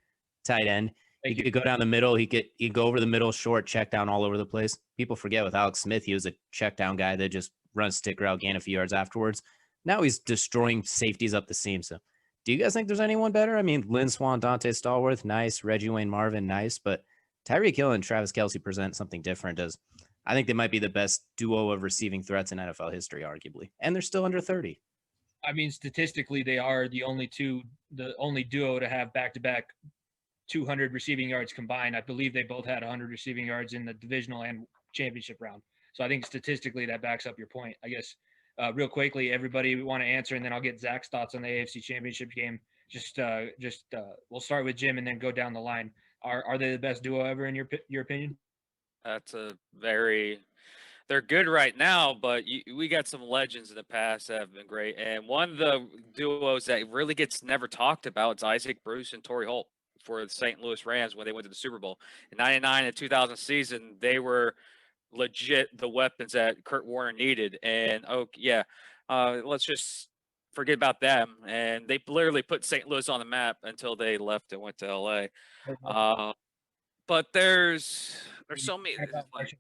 tight end. He could go down the middle. He could go over the middle, short, check down all over the place. People forget with Alex Smith, he was a check down guy that just runs stick route, gain a few yards afterwards. Now he's destroying safeties up the seam. So do you guys think there's anyone better? Lynn Swann, Dante Stallworth, nice. Reggie Wayne Marvin, nice. But Tyreek Hill and Travis Kelcey present something different. I think they might be the best duo of receiving threats in NFL history, arguably. And they're still under 30. Statistically, they are the only duo to have back-to-back 200 receiving yards combined. I believe they both had 100 receiving yards in the divisional and championship round. So I think statistically that backs up your point. I guess real quickly, everybody want to answer, and then I'll get Zach's thoughts on the AFC Championship game. We'll start with Jim and then go down the line. Are they the best duo ever in your opinion? That's a very they're good right now, but we got some legends in the past that have been great. And one of the duos that really gets never talked about is Isaac Bruce and Torrey Holt for the St. Louis Rams when they went to the Super Bowl. In 99 and 2000 season, they were legit the weapons that Kurt Warner needed. And, let's just forget about them. And they literally put St. Louis on the map until they left and went to L.A. But there's so many.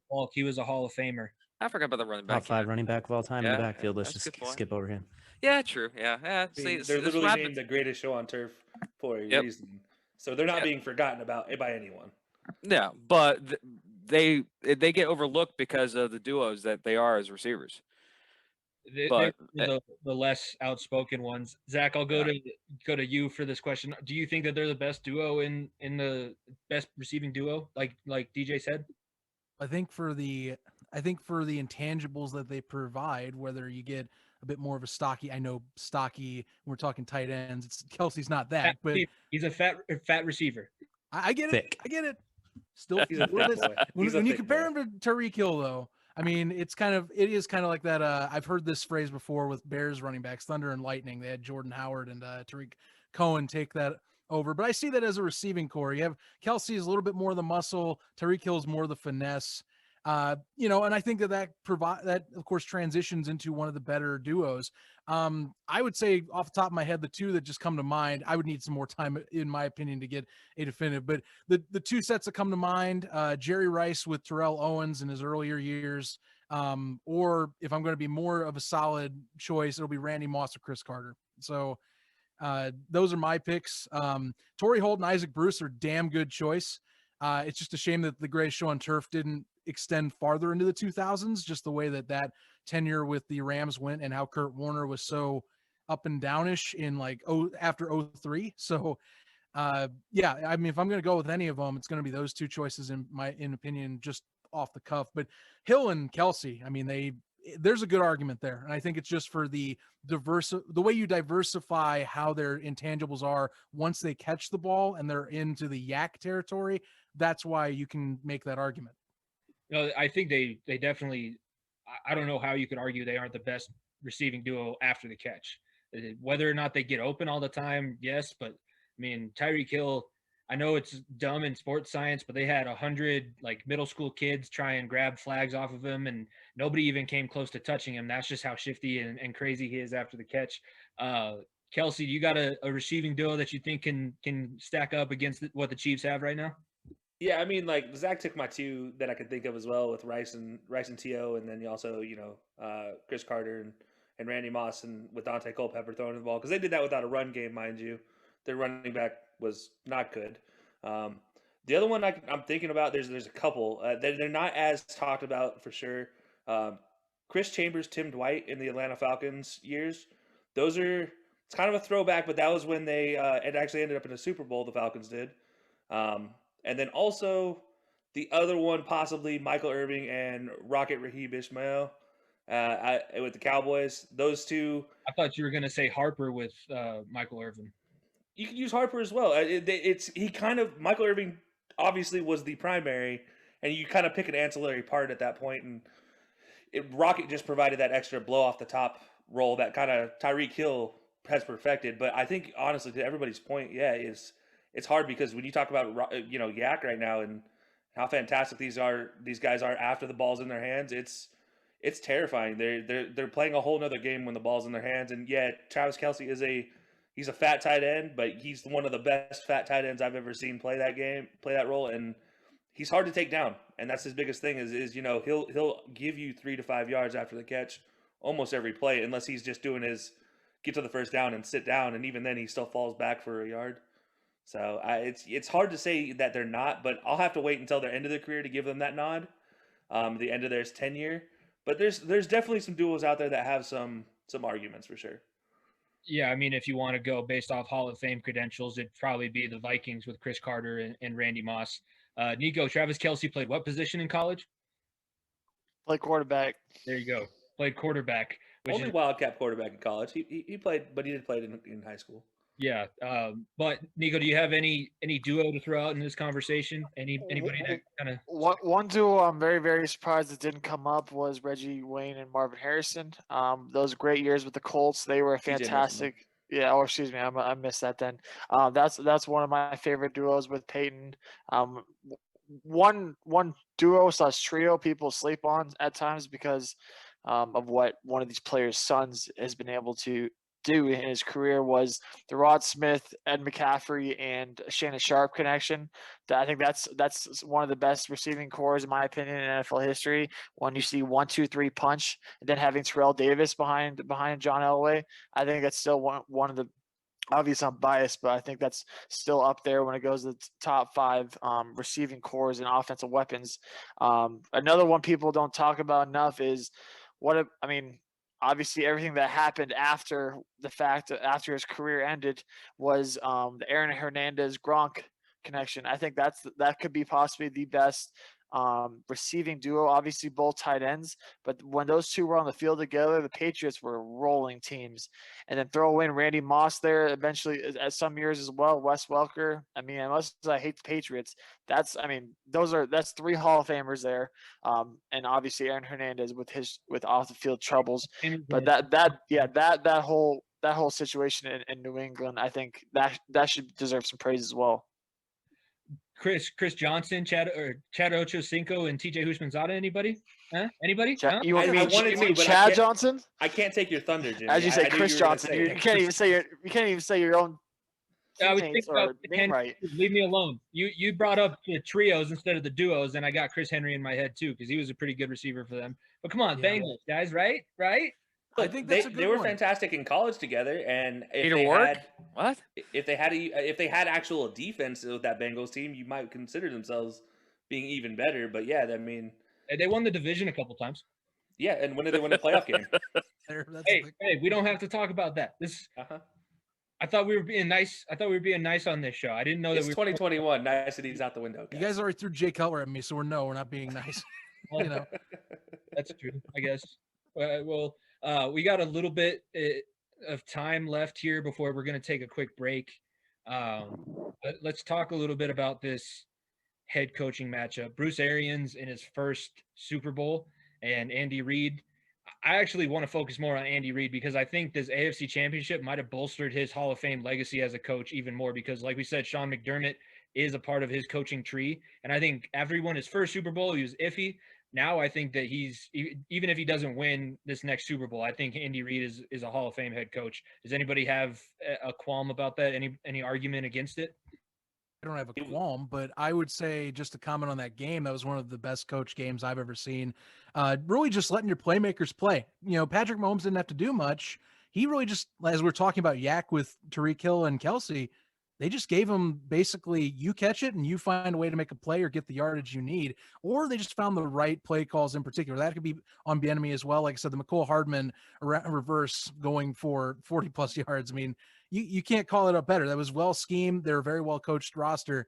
Falk, he was a Hall of Famer. I forgot about the running back. Top 5 running back of all time in the backfield. Let's just skip over him. Yeah, true. Yeah. See, they're literally named the greatest show on turf for a reason. So they're not being forgotten about by anyone. Yeah, but they get overlooked because of the duos that they are as receivers. They're the less outspoken ones. Zach, I'll go to you for this question. Do you think that they're the best duo in the best receiving duo, like DJ said? I think for the intangibles that they provide, whether you get a bit more of a stocky, I know stocky, we're talking tight ends. Kelcey's not that, but he's a fat receiver. I get Thick. it. I get it. Still, when you compare him to Tyreek Hill, though, I mean, it is kind of like that. I've heard this phrase before with Bears running backs, thunder and lightning. They had Jordan Howard and Tariq Cohen take that over, but I see that as a receiving core. You have Kelcey is a little bit more of the muscle. Tyreek Hill is more of the finesse. And I think that of course transitions into one of the better duos. I would say off the top of my head, the two that just come to mind, I would need some more time in my opinion to get a definitive, but the two sets that come to mind, Jerry Rice with Terrell Owens in his earlier years. Or if I'm going to be more of a solid choice, it'll be Randy Moss or Chris Carter. So, those are my picks. Torrey Holt and Isaac Bruce are damn good choice. It's just a shame that the greatest show on turf didn't extend farther into the 2000s, just the way that tenure with the Rams went and how Kurt Warner was so up and downish in after 03. So, I mean, if I'm going to go with any of them, it's going to be those two choices in opinion, just off the cuff. But Hill and Kelcey, I mean, there's a good argument there. And I think it's just for the way you diversify how their intangibles are once they catch the ball and they're into the yak territory. That's why you can make that argument. No, I think they definitely, I don't know how you could argue they aren't the best receiving duo after the catch. Whether or not they get open all the time, yes, but I mean, Tyreek Hill, I know it's dumb in sports science, but they had 100 middle school kids try and grab flags off of him, and nobody even came close to touching him. That's just how shifty and crazy he is after the catch. Kelcey, do you got a receiving duo that you think can stack up against what the Chiefs have right now? Yeah, I mean, Zach took my two that I could think of as well with Rice and T.O., and then you also, Chris Carter and Randy Moss and with Dante Culpepper throwing the ball, because they did that without a run game, mind you. Their running back was not good. The other one I'm thinking about, there's a couple. They're not as talked about for sure. Chris Chambers, Tim Dwight in the Atlanta Falcons years. It's kind of a throwback, but that was when they it actually ended up in a Super Bowl, the Falcons did. And then also the other one, possibly Michael Irving and Rocket Rahib Ismail with the Cowboys. Those two. I thought you were going to say Harper with Michael Irvin. You could use Harper as well. Michael Irving obviously was the primary, and you kind of pick an ancillary part at that point. And Rocket just provided that extra blow off the top role that kind of Tyreek Hill has perfected. But I think honestly, to everybody's point, it's hard because when you talk about Yak right now and how fantastic these guys are after the ball's in their hands, it's terrifying. They're playing a whole nother game when the ball's in their hands. And Travis Kelce he's a fat tight end, but he's one of the best fat tight ends I've ever seen play that role, and he's hard to take down. And that's his biggest thing is he'll give you 3 to 5 yards after the catch almost every play, unless he's just doing his get to the first down and sit down, and even then he still falls back for a yard. So it's hard to say that they're not, but I'll have to wait until their end of their career to give them that nod, the end of their tenure. But there's definitely some duos out there that have some arguments for sure. Yeah, I mean, if you want to go based off Hall of Fame credentials, it'd probably be the Vikings with Chris Carter and Randy Moss. Niko, Travis Kelcey played what position in college? Play quarterback. There you go. Played quarterback. Which Only is, Wildcat quarterback in college. He played, but he did play in high school. yeah. But Niko, do you have any duo to throw out in this conversation? Anybody that kind of One duo I'm very, very surprised it didn't come up was Reggie Wayne and Marvin Harrison. Those great years with the Colts, they were fantastic. Yeah, or excuse me, I missed that then. That's one of my favorite duos with Peyton. One duo / trio people sleep on at times because of what one of these players' sons has been able to do in his career was the Rod Smith, Ed McCaffrey, and Shannon Sharp connection. I think that's one of the best receiving cores in my opinion in NFL history. When you see 1, 2, 3 punch, and then having Terrell Davis behind John Elway, I think that's still one of the. Obviously, I'm biased, but I think that's still up there when it goes to the top 5 receiving cores and offensive weapons. Another one people don't talk about enough is obviously everything that happened after the fact, after his career ended, was the Aaron Hernandez Gronk connection. I think that could be possibly the best receiving duo. Obviously, both tight ends, but when those two were on the field together, the Patriots were rolling teams. And then throw in Randy Moss there eventually at some years as well. Wes Welker. I mean, unless I hate the Patriots, that's 3 Hall of Famers there. And obviously Aaron Hernandez with off the field troubles. But that whole situation in New England, I think that should deserve some praise as well. Chris Johnson, Chad Ochocinco, and TJ Houshmandzadeh. Anybody? Huh? Anybody? Huh? You mean Chad Johnson? I can't take your thunder, Jimmy. As you say, Chris Johnson. You can't even say your own teammates or name right. Leave me alone. You brought up the trios instead of the duos, and I got Chris Henry in my head too because he was a pretty good receiver for them. But come on, Bengals guys, right? Look, I think they were fantastic in college together, and if they had actual defense with that Bengals team, you might consider themselves being even better. But yeah, I mean, they won the division a couple times. Yeah, and when did they win the playoff game? Hey, we don't have to talk about that. This. I thought we were being nice. On this show. I didn't know that it's 2021. Nicety's out the window. Guys. You guys already threw Jay Cutler at me, so we're not being nice. Well, that's true, I guess. We got a little bit of time left here before we're going to take a quick break. Let's talk a little bit about this head coaching matchup. Bruce Arians in his first Super Bowl and Andy Reid. I actually want to focus more on Andy Reid because I think this AFC Championship might have bolstered his Hall of Fame legacy as a coach even more because, like we said, Sean McDermott is a part of his coaching tree. And I think after he won his first Super Bowl, he was iffy. Now I think that even if he doesn't win this next Super Bowl, I think Andy Reid is a Hall of Fame head coach. Does anybody have a qualm about that? Any argument against it? I don't have a qualm, but I would say just to comment on that game, that was one of the best coach games I've ever seen. Really just letting your playmakers play. Patrick Mahomes didn't have to do much. He really just, as we're talking about Yak with Tyreek Hill and Kelcey, they just gave him basically you catch it and you find a way to make a play or get the yardage you need, or they just found the right play calls in particular. That could be on Bieniemy as well. Like I said, the McCole Hardman reverse going for 40 plus yards. I mean, you can't call it up better. That was well schemed. They're a very well coached roster.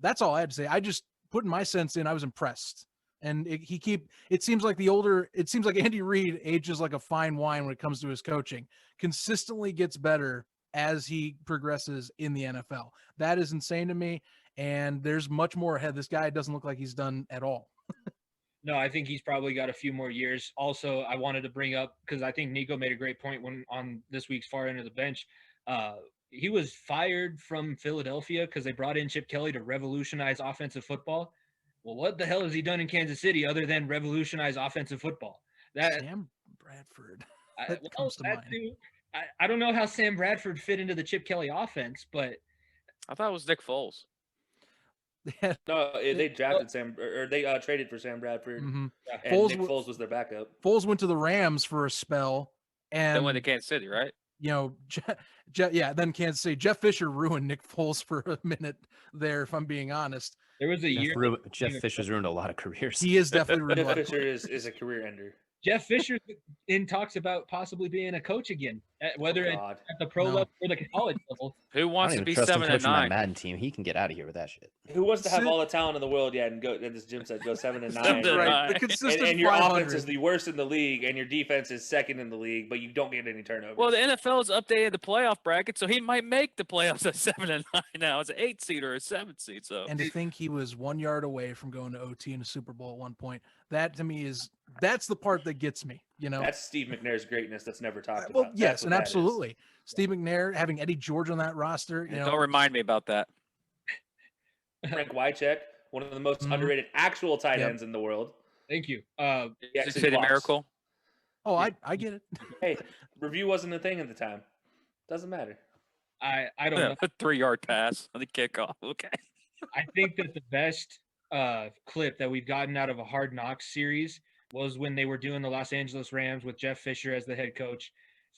That's all I had to say. I just putting my sense in. I was impressed. And it seems like Andy Reid ages like a fine wine when it comes to his coaching. Consistently gets better as he progresses in the NFL. That is insane to me. And there's much more ahead. This guy doesn't look like he's done at all. No, I think he's probably got a few more years. Also, I wanted to bring up, because I think Niko made a great point when on this week's Far End of the Bench. He was fired from Philadelphia because they brought in Chip Kelly to revolutionize offensive football. Well, what the hell has he done in Kansas City other than revolutionize offensive football? Sam Bradford. Comes to mind. I don't know how Sam Bradford fit into the Chip Kelly offense, but I thought it was Nick Foles. No, they drafted Sam, or they traded for Sam Bradford, and Nick Foles was their backup. Foles went to the Rams for a spell, and then went to Kansas City, right? Then Kansas City. Jeff Fisher ruined Nick Foles for a minute there, if I'm being honest. There was a year. Jeff Fisher's ruined a lot of careers. He is definitely ruined. Jeff Fisher is a career ender. Jeff Fisher in talks about possibly being a coach again whether it's God. at the pro No. level or the college level. Who I wants don't to even be trust him 7 and coaching my 9? Madden team. He can get out of here with that shit. Who wants to have Sit- all the talent in the world yet and go, as Jim said, go 7 and 9? 7 and Right. 9. The consistent And your 500. offense is the worst in the league, and your defense is second in the league, but you don't get any turnovers. Well, the NFL's updated the playoff bracket, so he might make the playoffs at 7 and 9 now. It's an 8 seed or a 7 seed. So And to think he was 1 yard away from going to OT in a Super Bowl at one point, that to me that's the part that gets me. That's Steve McNair's greatness that's never talked Well, about. yes, That's what and that is. absolutely. Steve McNair having Eddie George on that roster, don't remind me about that. Frank Wycheck, one of the most Mhm. underrated actual tight Yep. ends in the world. Thank you. He Is actually it a blocks. miracle? Oh, I get it. Hey, review wasn't a thing at the time. Doesn't matter. I don't know. A 3-yard pass on the kickoff. Okay. I think that the best clip that we've gotten out of a Hard Knocks series was when they were doing the Los Angeles Rams with Jeff Fisher as the head coach.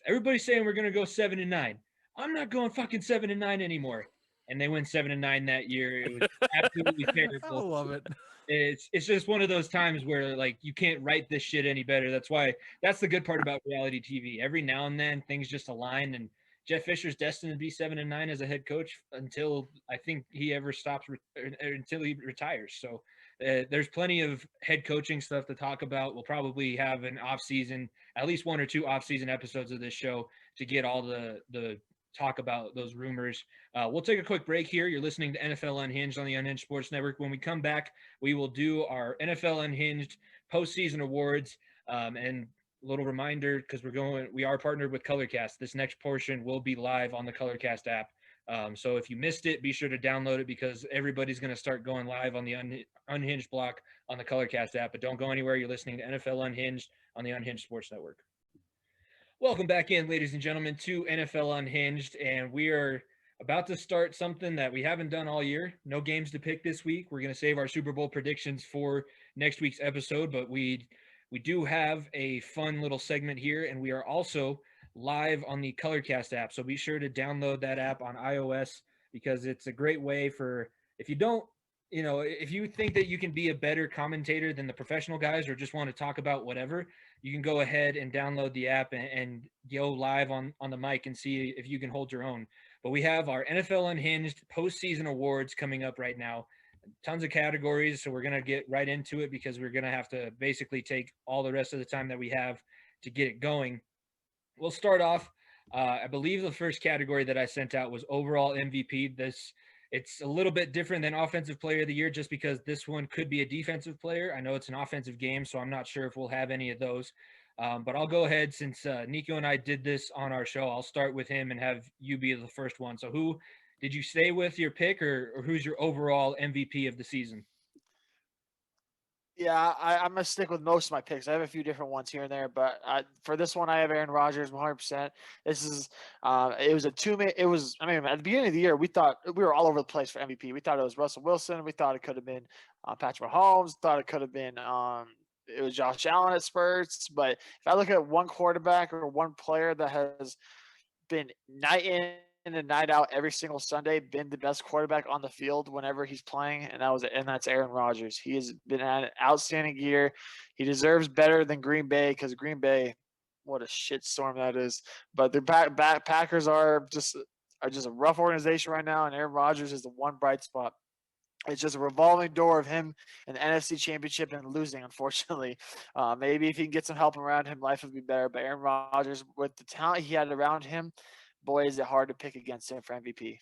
Everybody's saying we're going to go 7 and 9. I'm not going fucking 7 and 9 anymore. And they went 7 and 9 that year. It was absolutely I terrible. love it. It's just one of those times where like you can't write this shit any better. That's the good part about reality TV. Every now and then things just align, and Jeff Fisher's destined to be 7 and 9 as a head coach until I think he ever stops until he retires. So there's plenty of head coaching stuff to talk about. We'll probably have an off season, at least 1 or 2 off season episodes of this show to get all the talk about those rumors. We'll take a quick break here. You're listening to NFL Unhinged on the Unhinged Sports Network. When we come back, we will do our NFL Unhinged postseason awards. And a little reminder, because we are partnered with Colorcast. This next portion will be live on the Colorcast app. So if you missed it, be sure to download it because everybody's going to start going live on the Unhinged block on the Colorcast app. But don't go anywhere. You're listening to NFL Unhinged on the Unhinged Sports Network. Welcome back in, ladies and gentlemen, to NFL Unhinged, and we are about to start something that we haven't done all year. No games to pick this week. We're going to save our Super Bowl predictions for next week's episode, but we do have a fun little segment here, and we are also live on the Colorcast app, so be sure to download that app on iOS because it's a great way for, if you think that you can be a better commentator than the professional guys or just want to talk about whatever, you can go ahead and download the app and go live on the mic and see if you can hold your own. But we have our NFL Unhinged postseason awards coming up right now. Tons of categories, so we're going to get right into it because we're going to have to basically take all the rest of the time that we have to get it going. We'll start off. I believe the first category that I sent out was overall MVP. It's a little bit different than offensive player of the year just because this one could be a defensive player. I know it's an offensive game, so I'm not sure if we'll have any of those. But I'll go ahead since Niko and I did this on our show. I'll start with him and have you be the first one. So who did you stay with your pick or who's your overall MVP of the season? Yeah, I'm gonna stick with most of my picks. I have a few different ones here and there, but for this one, I have Aaron Rodgers 100%. This is it was a 2-minute. It was, I mean, at the beginning of the year, we thought we were all over the place for MVP. We thought it was Russell Wilson. We thought it could have been Patrick Mahomes. Thought it could have been it was Josh Allen at spurts. But if I look at one quarterback or one player that has been night in and night out every single Sunday, been the best quarterback on the field whenever he's playing, and that's Aaron Rodgers. He has been an outstanding year. He deserves better than Green Bay because Green Bay, what a shitstorm that is. But the Packers are just a rough organization right now, and Aaron Rodgers is the one bright spot. It's just a revolving door of him and the NFC Championship and losing, unfortunately. Maybe if he can get some help around him, life would be better. But Aaron Rodgers, with the talent he had around him, boy, is it hard to pick against him for MVP.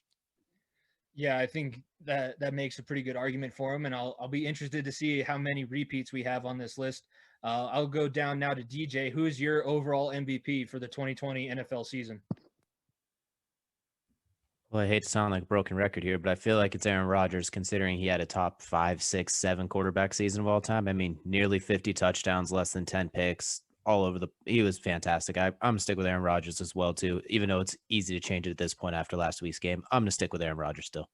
Yeah, I think that makes a pretty good argument for him, and I'll be interested to see how many repeats we have on this list. I'll go down now to DJ. Who is your overall MVP for the 2020 NFL season? Well, I hate to sound like a broken record here, but I feel like it's Aaron Rodgers considering he had a top 5, 6, 7 quarterback season of all time. I mean, nearly 50 touchdowns, less than 10 picks, he was fantastic. I'm going to stick with Aaron Rodgers as well, too, even though it's easy to change it at this point after last week's game. I'm going to stick with Aaron Rodgers still.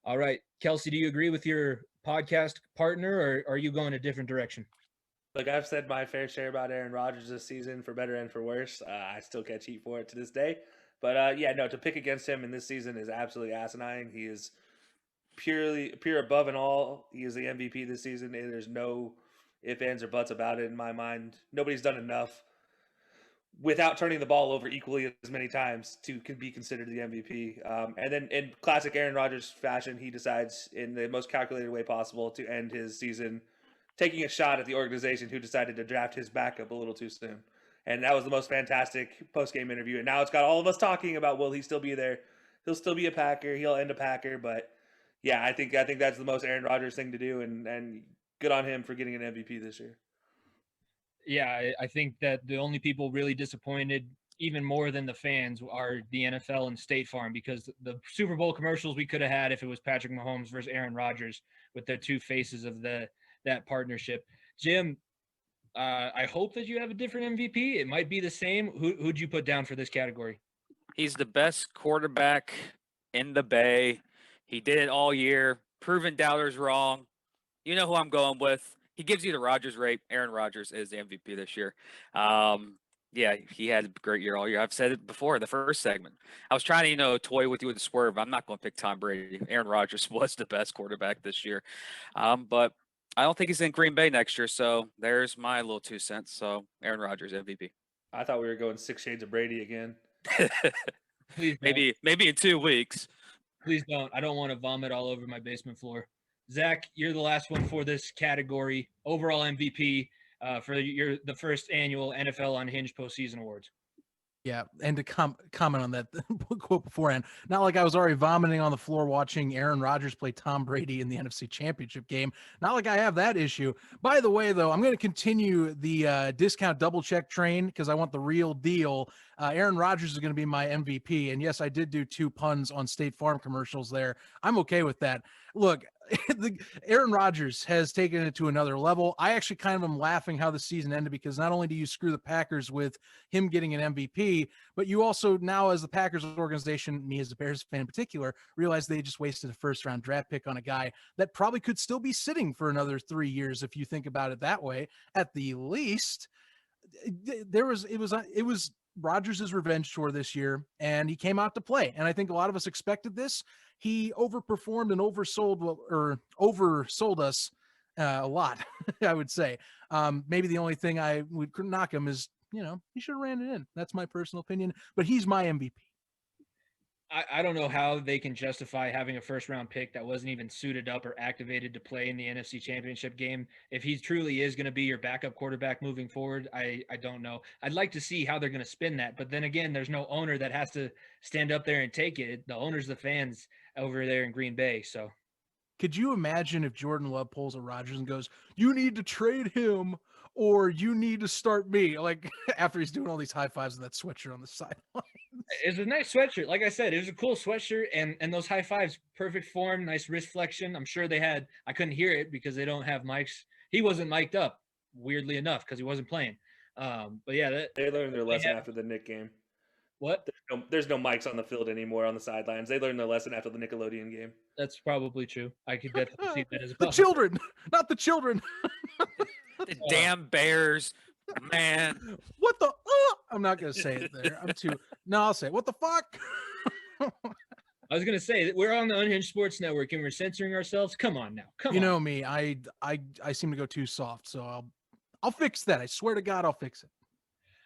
All right. Kelcey, do you agree with your podcast partner or are you going a different direction? Look, I've said my fair share about Aaron Rodgers this season, for better and for worse. I still catch heat for it to this day. But, to pick against him in this season is absolutely asinine. He is pure above and all. He is the MVP this season, and there's no ifs, ands, or buts about it in my mind. Nobody's done enough without turning the ball over equally as many times to be considered the MVP. And then in classic Aaron Rodgers fashion, he decides in the most calculated way possible to end his season taking a shot at the organization who decided to draft his backup a little too soon. And that was the most fantastic post-game interview. And now it's got all of us talking about, will he still be there? He'll still be a Packer. He'll end a Packer. But yeah, I think that's the most Aaron Rodgers thing to do. And good on him for getting an MVP this year. Yeah, I think that the only people really disappointed, even more than the fans, are the NFL and State Farm, because the Super Bowl commercials we could have had if it was Patrick Mahomes versus Aaron Rodgers with the two faces of that partnership. Jim, I hope that you have a different MVP. It might be the same. Who'd you put down for this category? He's the best quarterback in the Bay. He did it all year, proving doubters wrong. You know who I'm going with. He gives you the Rodgers rate. Aaron Rodgers is the MVP this year. Yeah, he had a great year all year. I've said it before, the first segment. I was trying to, toy with you with the swerve. I'm not going to pick Tom Brady. Aaron Rodgers was the best quarterback this year. But I don't think he's in Green Bay next year. So there's my little 2 cents. So Aaron Rodgers, MVP. I thought we were going 6 Shades of Brady again. Please maybe in 2 weeks. Please don't. I don't want to vomit all over my basement floor. Zach, you're the last one for this category. Overall MVP for the first annual NFL Unhinged Postseason Awards. Yeah, and to comment on that quote beforehand, not like I was already vomiting on the floor watching Aaron Rodgers play Tom Brady in the NFC Championship game. Not like I have that issue. By the way, though, I'm going to continue the discount double check train because I want the real deal. Aaron Rodgers is going to be my MVP. And yes, I did do 2 puns on State Farm commercials there. I'm okay with that. Look, Aaron Rodgers has taken it to another level. I actually kind of am laughing how the season ended because not only do you screw the Packers with him getting an MVP, but you also now, as the Packers organization, me as a Bears fan in particular, realize they just wasted a first-round draft pick on a guy that probably could still be sitting for another 3 years if you think about it that way. At the least, it was Rodgers' revenge tour this year, and he came out to play. And I think a lot of us expected this. He overperformed and oversold us a lot, I would say. Maybe the only thing I would knock him is, he should have ran it in. That's my personal opinion, but he's my MVP. I don't know how they can justify having a first-round pick that wasn't even suited up or activated to play in the NFC Championship game. If he truly is going to be your backup quarterback moving forward, I don't know. I'd like to see how they're going to spin that. But then again, there's no owner that has to stand up there and take it. The owner's the fans over there in Green Bay. So could you imagine if Jordan Love pulls a Rodgers and goes, you need to trade him or you need to start me? Like after he's doing all these high fives with that sweatshirt on the sideline. It's a nice sweatshirt. Like I said, it was a cool sweatshirt and those high fives, perfect form, nice wrist flexion. I'm sure I couldn't hear it because they don't have mics. He wasn't mic'd up, weirdly enough, because he wasn't playing. But yeah, they learned their lesson after the Nick game. What? There's no mics on the field anymore on the sidelines. They learned their lesson after the Nickelodeon game. That's probably true. I could definitely see that as well. The children, not the children. The damn Bears, man. What the? I'm not gonna say it there. I'll say it. What the fuck? I was gonna say that we're on the Unhinged Sports Network and we're censoring ourselves. Come on now, come on. You know me. I seem to go too soft, so I'll fix that. I swear to God, I'll fix it.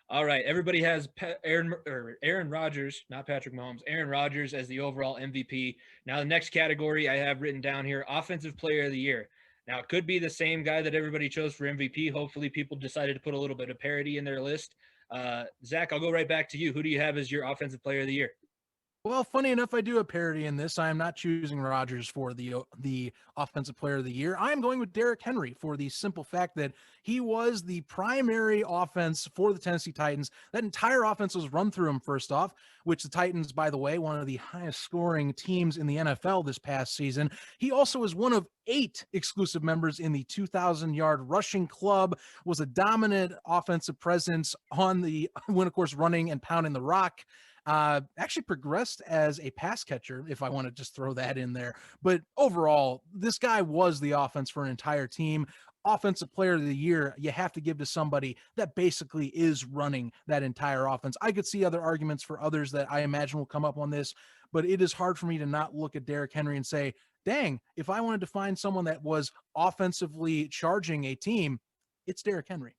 All right, everybody has Aaron Rodgers, not Patrick Mahomes, Aaron Rodgers as the overall MVP. Now, the next category I have written down here, Offensive Player of the Year. Now, it could be the same guy that everybody chose for MVP. Hopefully, people decided to put a little bit of parity in their list. Zach, I'll go right back to you. Who do you have as your Offensive Player of the Year? Well, funny enough, I do have parity in this. I am not choosing Rodgers for the Offensive Player of the Year. I am going with Derrick Henry for the simple fact that he was the primary offense for the Tennessee Titans. That entire offense was run through him, first off, which the Titans, by the way, one of the highest scoring teams in the NFL this past season. He also is one of 8 exclusive members in the 2,000-yard rushing club, was a dominant offensive presence when, of course, running and pounding the rock. Actually progressed as a pass catcher, if I want to just throw that in there. But overall, this guy was the offense for an entire team. Offensive Player of the Year, you have to give to somebody that basically is running that entire offense. I could see other arguments for others that I imagine will come up on this, but it is hard for me to not look at Derrick Henry and say, dang, if I wanted to find someone that was offensively charging a team, it's Derrick Henry.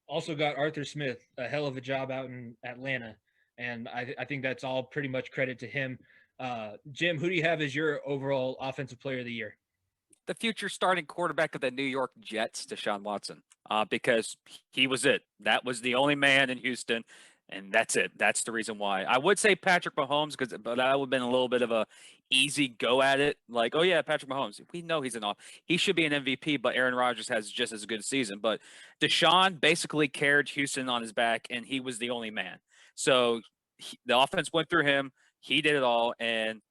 Also got Arthur Smith, a hell of a job out in Atlanta. And I think that's all pretty much credit to him. Jim, who do you have as your overall offensive player of the year? The future starting quarterback of the New York Jets, Deshaun Watson, because he was it. That was the only man in Houston, and that's it. That's the reason why. I would say Patrick Mahomes, but that would have been a little bit of a easy go at it. Like, oh yeah, Patrick Mahomes. We know he's he should be an MVP, but Aaron Rodgers has just as good a season. But Deshaun basically carried Houston on his back, and he was the only man. So the offense went through him. He did it all, and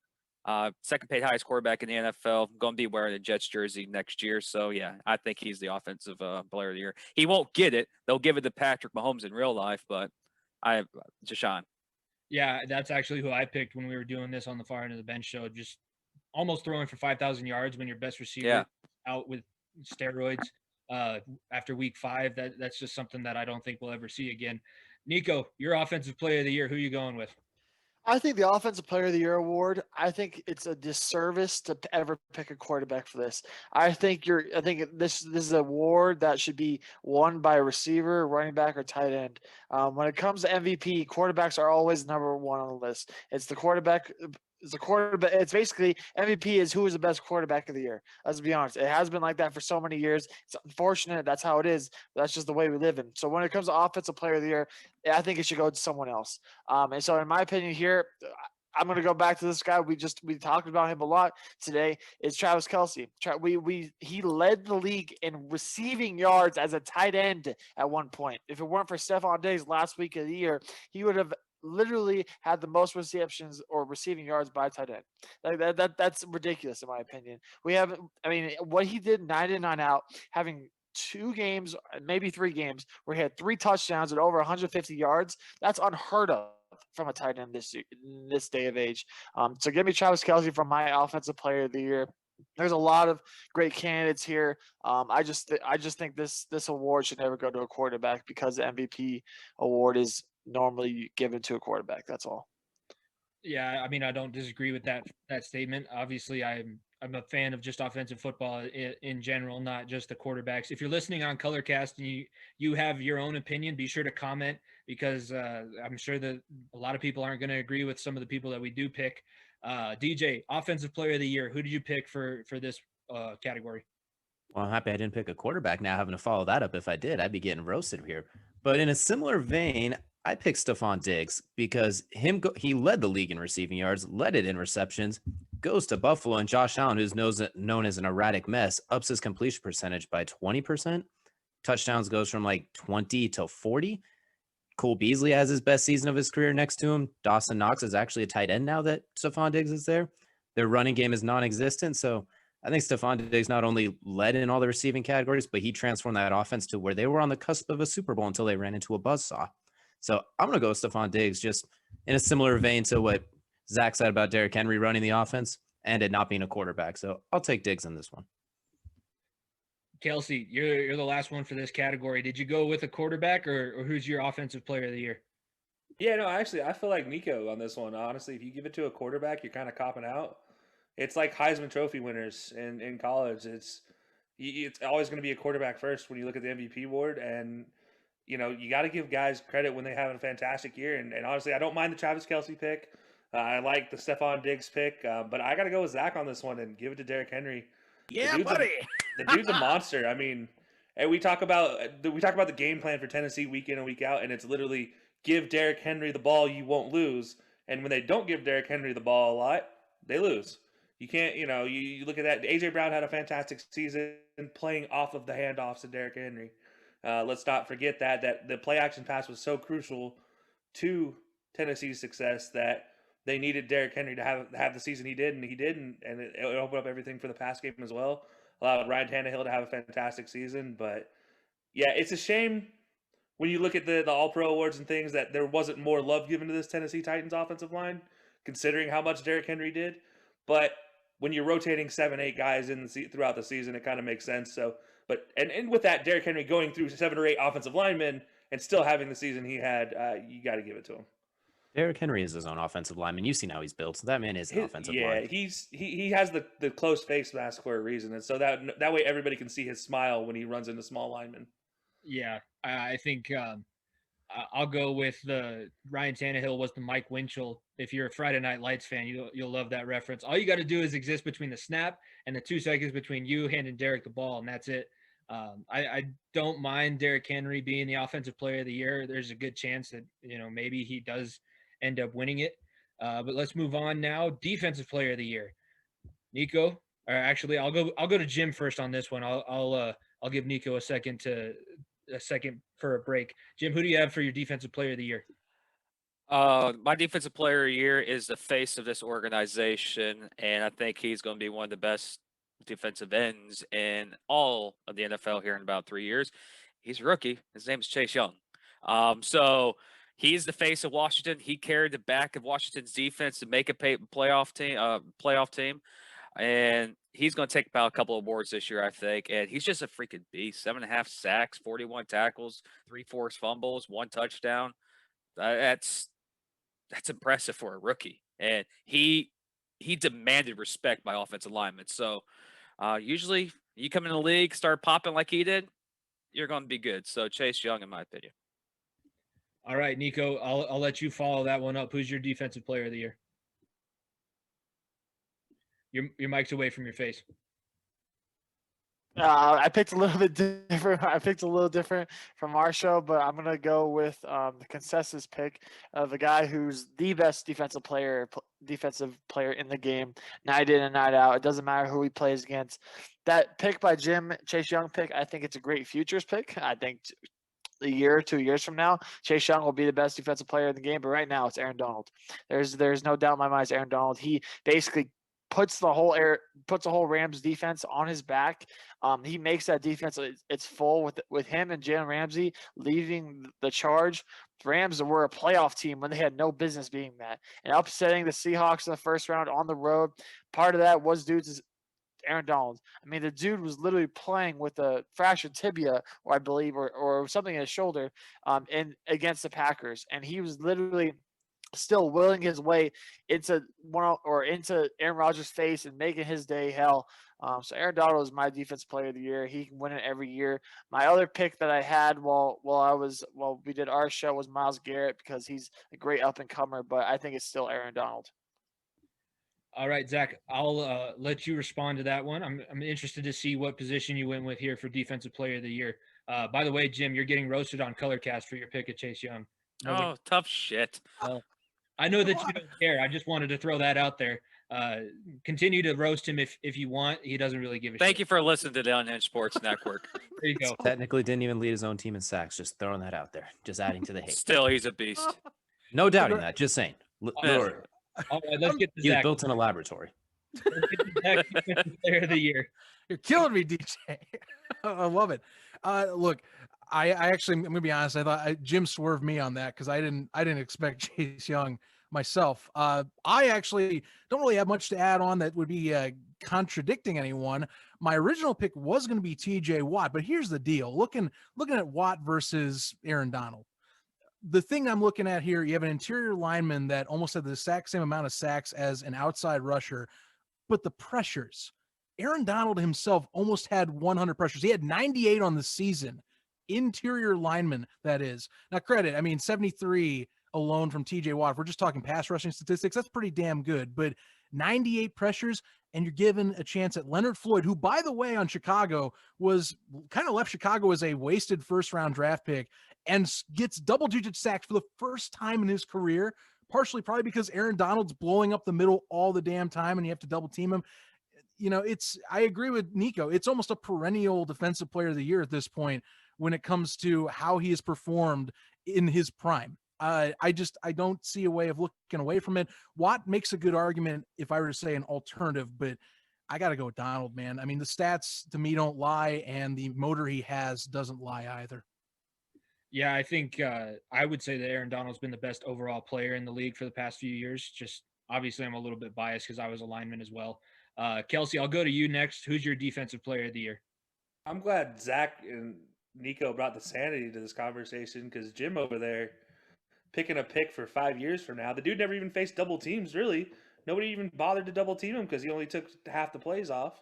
second paid highest quarterback in the NFL. Going to be wearing a Jets jersey next year. So, yeah, I think he's the offensive player of the year. He won't get it. They'll give it to Patrick Mahomes in real life, but Deshaun. Yeah, that's actually who I picked when we were doing this on the far end of the bench show. Just almost throwing for 5,000 yards when your best receiver out with steroids after week 5. That's just something that I don't think we'll ever see again. Niko, your offensive player of the year, who are you going with? I think the Offensive Player of the Year award, I think it's a disservice to ever pick a quarterback for this. I think this is an award that should be won by a receiver, running back, or tight end. When it comes to MVP, quarterbacks are always number one on the list. It's the quarterback. It's basically MVP is who is the best quarterback of the year. Let's be honest. It has been like that for so many years. It's unfortunate. That's how it is. That's just the way we live in. So when it comes to Offensive Player of the Year, I think it should go to someone else. And so in my opinion here, I'm going to go back to this guy. We talked about him a lot today. Is Travis Kelcey. He led the league in receiving yards as a tight end at one point. If it weren't for Stephon Diggs last week of the year, he would have literally had the most receptions or receiving yards by tight end. Like that's ridiculous in my opinion. What he did night in, night out, having 2 games, maybe 3 games where he had 3 touchdowns and over 150 yards. That's unheard of from a tight end this day of age. So give me Travis Kelcey from my offensive player of the year. There's a lot of great candidates here. I just think this award should never go to a quarterback because the MVP award is normally given to a quarterback. That's all. Yeah, I mean, I don't disagree with that statement. Obviously, I'm a fan of just offensive football in general, not just the quarterbacks. If you're listening on Colorcast and you have your own opinion, be sure to comment because I'm sure that a lot of people aren't going to agree with some of the people that we do pick. DJ, offensive player of the year, who did you pick for this category? Well, I'm happy I didn't pick a quarterback now, having to follow that up. If I did, I'd be getting roasted here. But in a similar vein, I picked Stephon Diggs because he led the league in receiving yards, led it in receptions, goes to Buffalo, and Josh Allen, who's known as an erratic mess, ups his completion percentage by 20%. Touchdowns goes from like 20 to 40. Cole Beasley has his best season of his career next to him. Dawson Knox is actually a tight end now that Stephon Diggs is there. Their running game is non-existent, so I think Stephon Diggs not only led in all the receiving categories, but he transformed that offense to where they were on the cusp of a Super Bowl until they ran into a buzzsaw. So I'm going to go with Stephon Diggs just in a similar vein to what Zach said about Derrick Henry running the offense and it not being a quarterback. So I'll take Diggs in this one. Kelcey, you're the last one for this category. Did you go with a quarterback or who's your offensive player of the year? Yeah, no, actually, I feel like Niko on this one. Honestly, if you give it to a quarterback, you're kind of copping out. It's like Heisman Trophy winners in college. It's always going to be a quarterback first when you look at the MVP award. And, you got to give guys credit when they have a fantastic year. And honestly, I don't mind the Travis Kelcey pick. I like the Stephon Diggs pick. But I got to go with Zach on this one and give it to Derrick Henry. Yeah, buddy. The dude's a monster. I mean, and we talk about the game plan for Tennessee week in and week out, and it's literally give Derrick Henry the ball, you won't lose. And when they don't give Derrick Henry the ball a lot, they lose. You can't, you look at that. A.J. Brown had a fantastic season playing off of the handoffs to Derrick Henry. Let's not forget that the play action pass was so crucial to Tennessee's success that they needed Derrick Henry to have the season he did, and it opened up everything for the pass game as well. Allowed Ryan Tannehill to have a fantastic season. But, yeah, it's a shame when you look at the All-Pro awards and things that there wasn't more love given to this Tennessee Titans offensive line, considering how much Derrick Henry did. But when you're rotating 7-8 guys throughout the season, it kind of makes sense. So, and with that, Derrick Henry going through 7 or 8 offensive linemen and still having the season he had, you got to give it to him. Derrick Henry is his own offensive lineman. You see how he's built. So that man is an offensive lineman. Yeah, he has the close face mask for a reason, and so that way everybody can see his smile when he runs into small linemen. Yeah, I think I'll go with the Ryan Tannehill was the Mike Winchell. If you're a Friday Night Lights fan, you'll love that reference. All you got to do is exist between the snap and the 2 seconds between you handing Derek the ball, and that's it. I don't mind Derrick Henry being the offensive player of the year. There's a good chance that maybe he does end up winning it. But let's move on now. Defensive player of the year, Niko. Or actually, I'll go to Jim first on this one. I'll give Niko a second for a break. Jim, who do you have for your defensive player of the year? My defensive player of the year is the face of this organization, and I think he's going to be one of the best defensive ends in all of the NFL here in about 3 years. He's a rookie. His name is Chase Young. So he's the face of Washington. He carried the back of Washington's defense to make a playoff team. And he's going to take about a couple of awards this year, I think. And he's just a freaking beast. 7.5 sacks, 41 tackles, 3 forced fumbles, 1 touchdown. That's impressive for a rookie. And he demanded respect by offensive linemen. So usually you come in the league, start popping like he did, you're going to be good. So Chase Young, in my opinion. All right, Niko, I'll let you follow that one up. Who's your defensive player of the year? Your mic's away from your face. I picked a little bit different. I picked a little different from our show, but I'm gonna go with the consensus pick of the guy who's the best defensive player in the game, night in and night out. It doesn't matter who he plays against. That pick by Jim, Chase Young pick, I think it's a great futures pick. I think a year, 2 years from now, Chase Young will be the best defensive player in the game. But right now, it's Aaron Donald. There's no doubt in my mind it's Aaron Donald. He basically puts the whole Rams defense on his back. He makes that defense it's full with him and Jalen Ramsey leading the charge. The Rams were a playoff team when they had no business being that, and upsetting the Seahawks in the first round on the road. Part of that was due to Aaron Donald. I mean, the dude was literally playing with a fractured tibia, or I believe, or something in his shoulder, against the Packers, and he was literally still willing his way into Aaron Rodgers' face and making his day hell. So Aaron Donald is my defense player of the year. He can win it every year. My other pick that I had while we did our show was Myles Garrett, because he's a great up and comer, but I think it's still Aaron Donald. All right, Zach, I'll let you respond to that one. I'm interested to see what position you went with here for defensive player of the year. By the way, Jim, you're getting roasted on Colorcast for your pick of Chase Young. Oh, tough shit. I know that you don't care. I just wanted to throw that out there. Continue to roast him if you want. He doesn't really give a shit. Thank you for listening to the UnHinged Sports Network. There you go. Technically didn't even lead his own team in sacks. Just throwing that out there. Just adding to the hate. Still, he's a beast. No doubting that. Just saying. All right, let's get to He was Zach. built in a laboratory. Let's get to Zach, defensive player of the year. You're killing me, DJ. I love it. Look, I actually, I'm gonna be honest. I thought Jim swerved me on that because I didn't expect Chase Young myself. I actually don't really have much to add on that would be contradicting anyone. My original pick was going to be TJ Watt, but here's the deal: looking at Watt versus Aaron Donald. The thing I'm looking at here, you have an interior lineman that almost had the exact same amount of sacks as an outside rusher, but the pressures. Aaron Donald himself almost had 100 pressures. He had 98 on the season. Interior lineman, that is. Now, credit, I mean, 73 alone from TJ Watt. If we're just talking pass rushing statistics, that's pretty damn good. But 98 pressures, and you're given a chance at Leonard Floyd, who, by the way, on Chicago was kind of left Chicago as a wasted first-round draft pick, and gets double-digit sacks for the first time in his career, partially probably because Aaron Donald's blowing up the middle all the damn time, and you have to double-team him. You know, I agree with Niko. It's almost a perennial defensive player of the year at this point when it comes to how he has performed in his prime. I don't see a way of looking away from it. Watt makes a good argument if I were to say an alternative, but I got to go with Donald, man. I mean, the stats to me don't lie, and the motor he has doesn't lie either. Yeah, I think I would say that Aaron Donald's been the best overall player in the league for the past few years. Just obviously I'm a little bit biased because I was a lineman as well. Kelcey, I'll go to you next. Who's your defensive player of the year? I'm glad Zach and Niko brought the sanity to this conversation, because Jim over there picking a pick for 5 years from now. The dude never even faced double teams, really. Nobody even bothered to double team him because he only took half the plays off.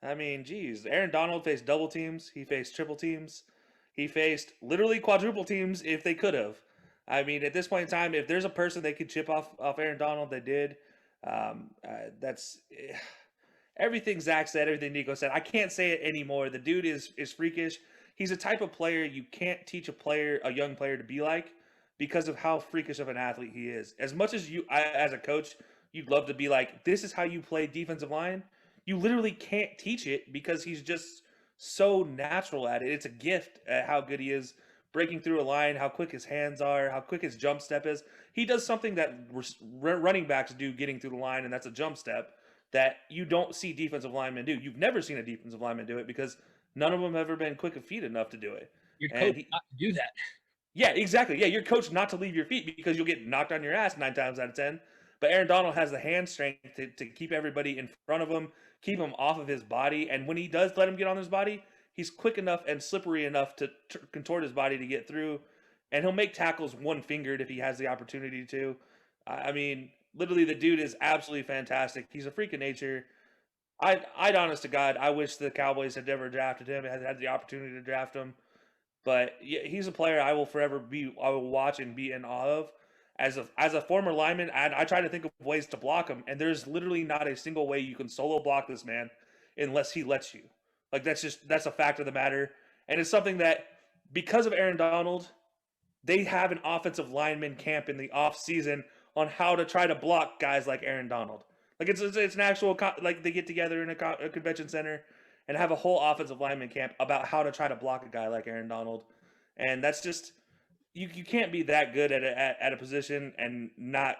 I mean, geez. Aaron Donald faced double teams. He faced triple teams. He faced literally quadruple teams if they could have. I mean, at this point in time, if there's a person they could chip off Aaron Donald, they did. That's everything Zach said, everything Niko said. I can't say it anymore. The dude is freakish. He's a type of player you can't teach a young player to be like because of how freakish of an athlete he is. As much as as a coach, you'd love to be like, this is how you play defensive line. You literally can't teach it because he's just so natural at it. It's a gift at how good he is breaking through a line, how quick his hands are, how quick his jump step is. He does something that running backs do getting through the line, and that's a jump step that you don't see defensive linemen do. You've never seen a defensive lineman do it because none of them have ever been quick of feet enough to do it. You're coached not to do that. Yeah, exactly. Yeah, you're coached not to leave your feet because you'll get knocked on your ass 9 times out of 10. But Aaron Donald has the hand strength to keep everybody in front of him, keep him off of his body. And when he does let him get on his body, he's quick enough and slippery enough to contort his body to get through. And he'll make tackles one-fingered if he has the opportunity to. I mean, literally, the dude is absolutely fantastic. He's a freak of nature. I'd honest to God, I wish the Cowboys had never drafted him, had the opportunity to draft him. But yeah, he's a player I will forever I will watch and be in awe of. As a former lineman, I try to think of ways to block him, and there's literally not a single way you can solo block this man unless he lets you. Like, that's a fact of the matter. And it's something that, because of Aaron Donald, they have an offensive lineman camp in the off season on how to try to block guys like Aaron Donald. Like, it's an actual, like, they get together in a convention center and have a whole offensive lineman camp about how to try to block a guy like Aaron Donald. And that's just, you can't be that good at a position and not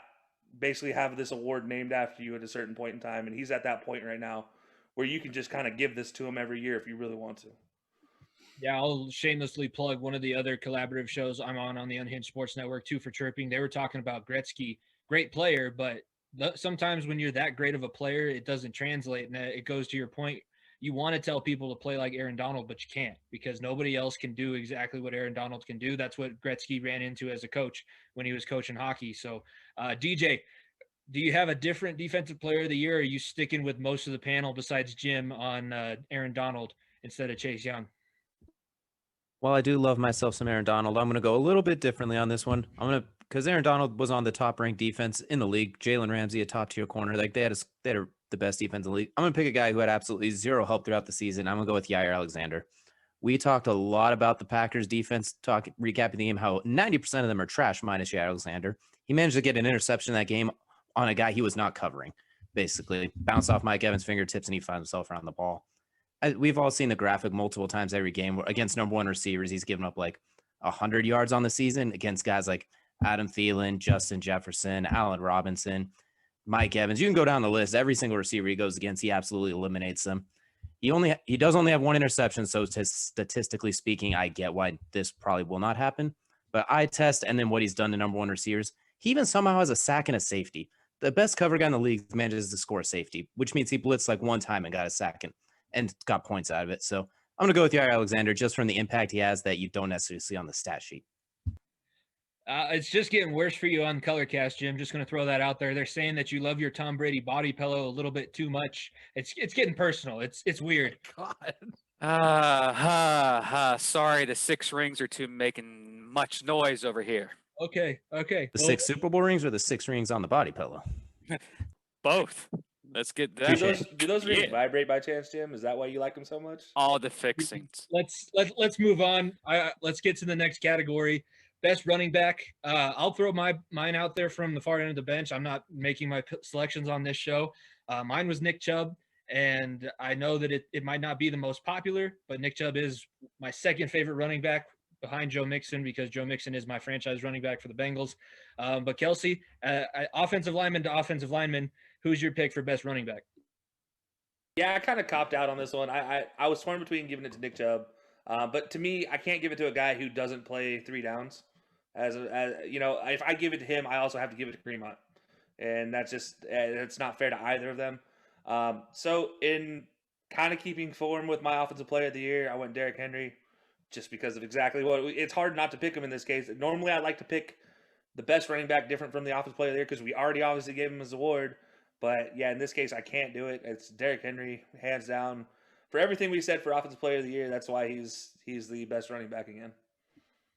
basically have this award named after you at a certain point in time. And he's at that point right now where you can just kind of give this to him every year if you really want to. Yeah, I'll shamelessly plug one of the other collaborative shows I'm on the Unhinged Sports Network, Two for Chirping. They were talking about Gretzky, great player, but sometimes when you're that great of a player, it doesn't translate. And it goes to your point. You want to tell people to play like Aaron Donald, but you can't because nobody else can do exactly what Aaron Donald can do. That's what Gretzky ran into as a coach when he was coaching hockey. So, DJ, do you have a different defensive player of the year, or are you sticking with most of the panel besides Jim on Aaron Donald instead of Chase Young? Well, I do love myself some Aaron Donald. I'm going to go a little bit differently on this one. Because Aaron Donald was on the top-ranked defense in the league. Jalen Ramsey, a top-tier corner. Like, they had the best defense in the league. I'm going to pick a guy who had absolutely zero help throughout the season. I'm going to go with Yair Alexander. We talked a lot about the Packers defense, recapping the game, how 90% of them are trash minus Yair Alexander. He managed to get an interception in that game on a guy he was not covering, basically. Bounced off Mike Evans' fingertips, and he found himself around the ball. We've all seen the graphic multiple times every game. Against number one receivers, he's given up like 100 yards on the season against guys like Adam Thielen, Justin Jefferson, Allen Robinson, Mike Evans. You can go down the list. Every single receiver he goes against, he absolutely eliminates them. He does only have one interception, so statistically speaking, I get why this probably will not happen. But eye test and then what he's done to number one receivers, he even somehow has a sack and a safety. The best cover guy in the league manages to score a safety, which means he blitzed like one time and got a sack and got points out of it. So I'm going to go with Yair Alexander just from the impact he has that you don't necessarily see on the stat sheet. It's just getting worse for you on Colorcast, Jim. Just going to throw that out there. They're saying that you love your Tom Brady body pillow a little bit too much. It's getting personal. It's weird. God. Sorry, the 6 rings are too making much noise over here. Okay. The 6 Super Bowl rings or the 6 rings on the body pillow? Both. Let's get that. Do those rings vibrate by chance, Jim? Is that why you like them so much? All the fixings. Let's move on. Let's get to the next category. Best running back. I'll throw mine out there from the far end of the bench. I'm not making my selections on this show. Mine was Nick Chubb, and I know that it might not be the most popular, but Nick Chubb is my second favorite running back behind Joe Mixon because Joe Mixon is my franchise running back for the Bengals. But Kelcey, offensive lineman to offensive lineman, who's your pick for best running back? Yeah, I kind of copped out on this one. I was torn between giving it to Nick Chubb, but to me, I can't give it to a guy who doesn't play 3 downs. As you know, if I give it to him, I also have to give it to Kareem Hunt, and that's just it's not fair to either of them. So in kind of keeping form with my offensive player of the year, I went Derrick Henry, just because of exactly what it's hard not to pick him in this case. Normally, I like to pick the best running back different from the offensive player of the year because we already obviously gave him his award. But yeah, in this case, I can't do it. It's Derrick Henry, hands down. for everything we said for Offensive Player of the Year, that's why he's the best running back again.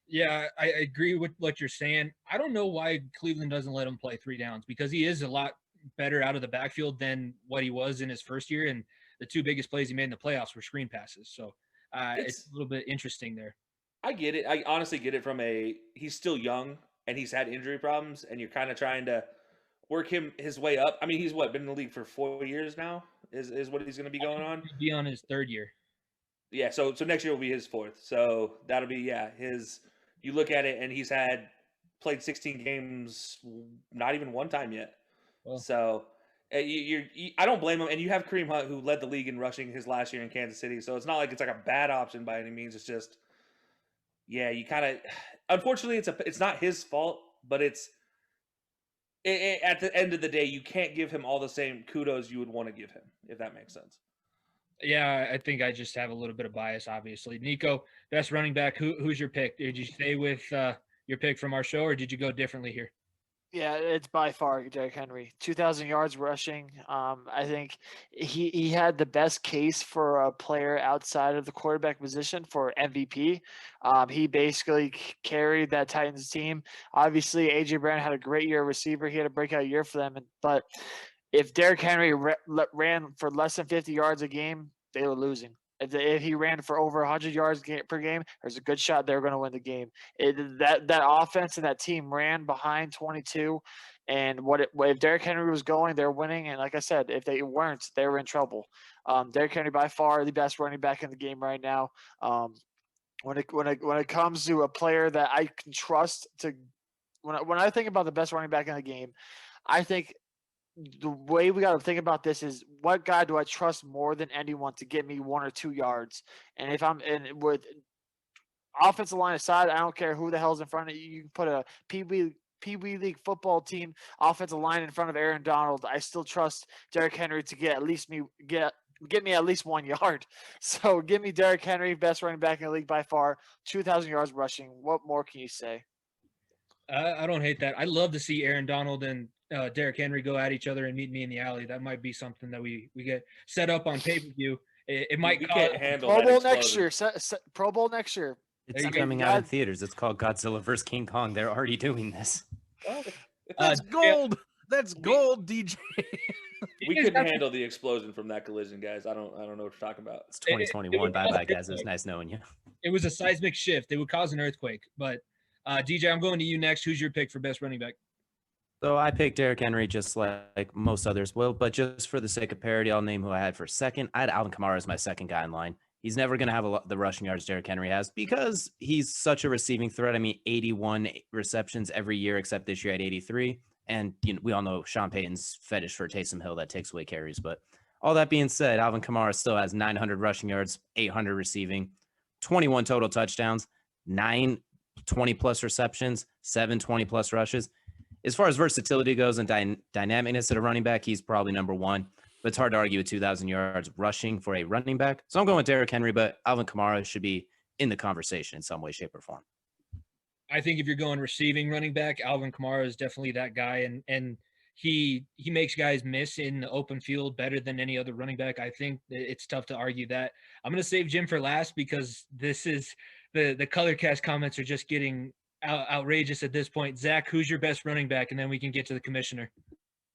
Yeah, I agree with what you're saying. I don't know why Cleveland doesn't let him play 3 downs, because he is a lot better out of the backfield than what he was in his first year. And the 2 biggest plays he made in the playoffs were screen passes. So it's a little bit interesting there. I get it. I honestly get it he's still young and he's had injury problems, and you're kind of trying to work his way up. I mean, he's been in the league for 4 years now is what he's going to be going on. He'll be on his 3rd year. Yeah. So next year will be his 4th. So that'll be, you look at it and he's played 16 games, not even one time yet. Well, so I don't blame him. And you have Kareem Hunt, who led the league in rushing his last year in Kansas City. So it's not like it's like a bad option by any means. It's just, you kind of, unfortunately, it's not his fault, but at the end of the day, you can't give him all the same kudos you would want to give him, if that makes sense. Yeah, I think I just have a little bit of bias, obviously. Nico, best running back. Who's your pick? Did you stay with your pick from our show, or did you go differently here? Yeah, it's by far Derrick Henry. 2,000 yards rushing. I think he had the best case for a player outside of the quarterback position for MVP. He basically carried that Titans team. Obviously, A.J. Brown had a great year receiver. He had a breakout year for them. But if Derrick Henry ran for less than 50 yards a game, they were losing. If he ran for over 100 yards per game, there's a good shot they're going to win the game. That offense and that team ran behind 22, and if Derrick Henry was going, they're winning. And like I said, if they weren't, they were in trouble. Derrick Henry by far the best running back in the game right now. When it comes to a player that I can trust when I think about the best running back in the game, I think the way we got to think about this is, what guy do I trust more than anyone to get me 1 or 2 yards? And if I'm with offensive line aside, I don't care who the hell's in front of you. You can put a Pee Wee League football team offensive line in front of Aaron Donald. I still trust Derrick Henry to get me at least 1 yard. So give me Derrick Henry, best running back in the league by far, 2,000 yards rushing. What more can you say? I don't hate that. I'd love to see Aaron Donald and Derrick Henry go at each other and meet me in the alley. That might be something that we get set up on pay-per-view. It might can't handle Pro Bowl explosion. next year. Pro Bowl next year. It's coming out in theaters. It's called Godzilla vs. King Kong. They're already doing this. That's gold. That's gold, DJ. We couldn't handle the explosion from that collision, guys. I don't know what you're talking about. It's 2021. Bye-bye, guys. It was nice knowing you. It was a seismic shift. It would cause an earthquake. But DJ, I'm going to you next. Who's your pick for best running back? So I picked Derrick Henry just like most others will, but just for the sake of parity, I'll name who I had for second. I had Alvin Kamara as my second guy in line. He's never going to have the rushing yards Derrick Henry has because he's such a receiving threat. I mean, 81 receptions every year except this year at 83. And we all know Sean Payton's fetish for Taysom Hill that takes away carries. But all that being said, Alvin Kamara still has 900 rushing yards, 800 receiving, 21 total touchdowns, 9 20-plus receptions, 7 20-plus rushes. As far as versatility goes and dynamicness at a running back, he's probably number one. But it's hard to argue with 2,000 yards rushing for a running back. So I'm going with Derrick Henry, but Alvin Kamara should be in the conversation in some way, shape, or form. I think if you're going receiving running back, Alvin Kamara is definitely that guy. And he makes guys miss in the open field better than any other running back. I think it's tough to argue that. I'm going to save Jim for last because this is the color cast comments are just getting outrageous at this point. Zach, who's your best running back? And then we can get to the commissioner.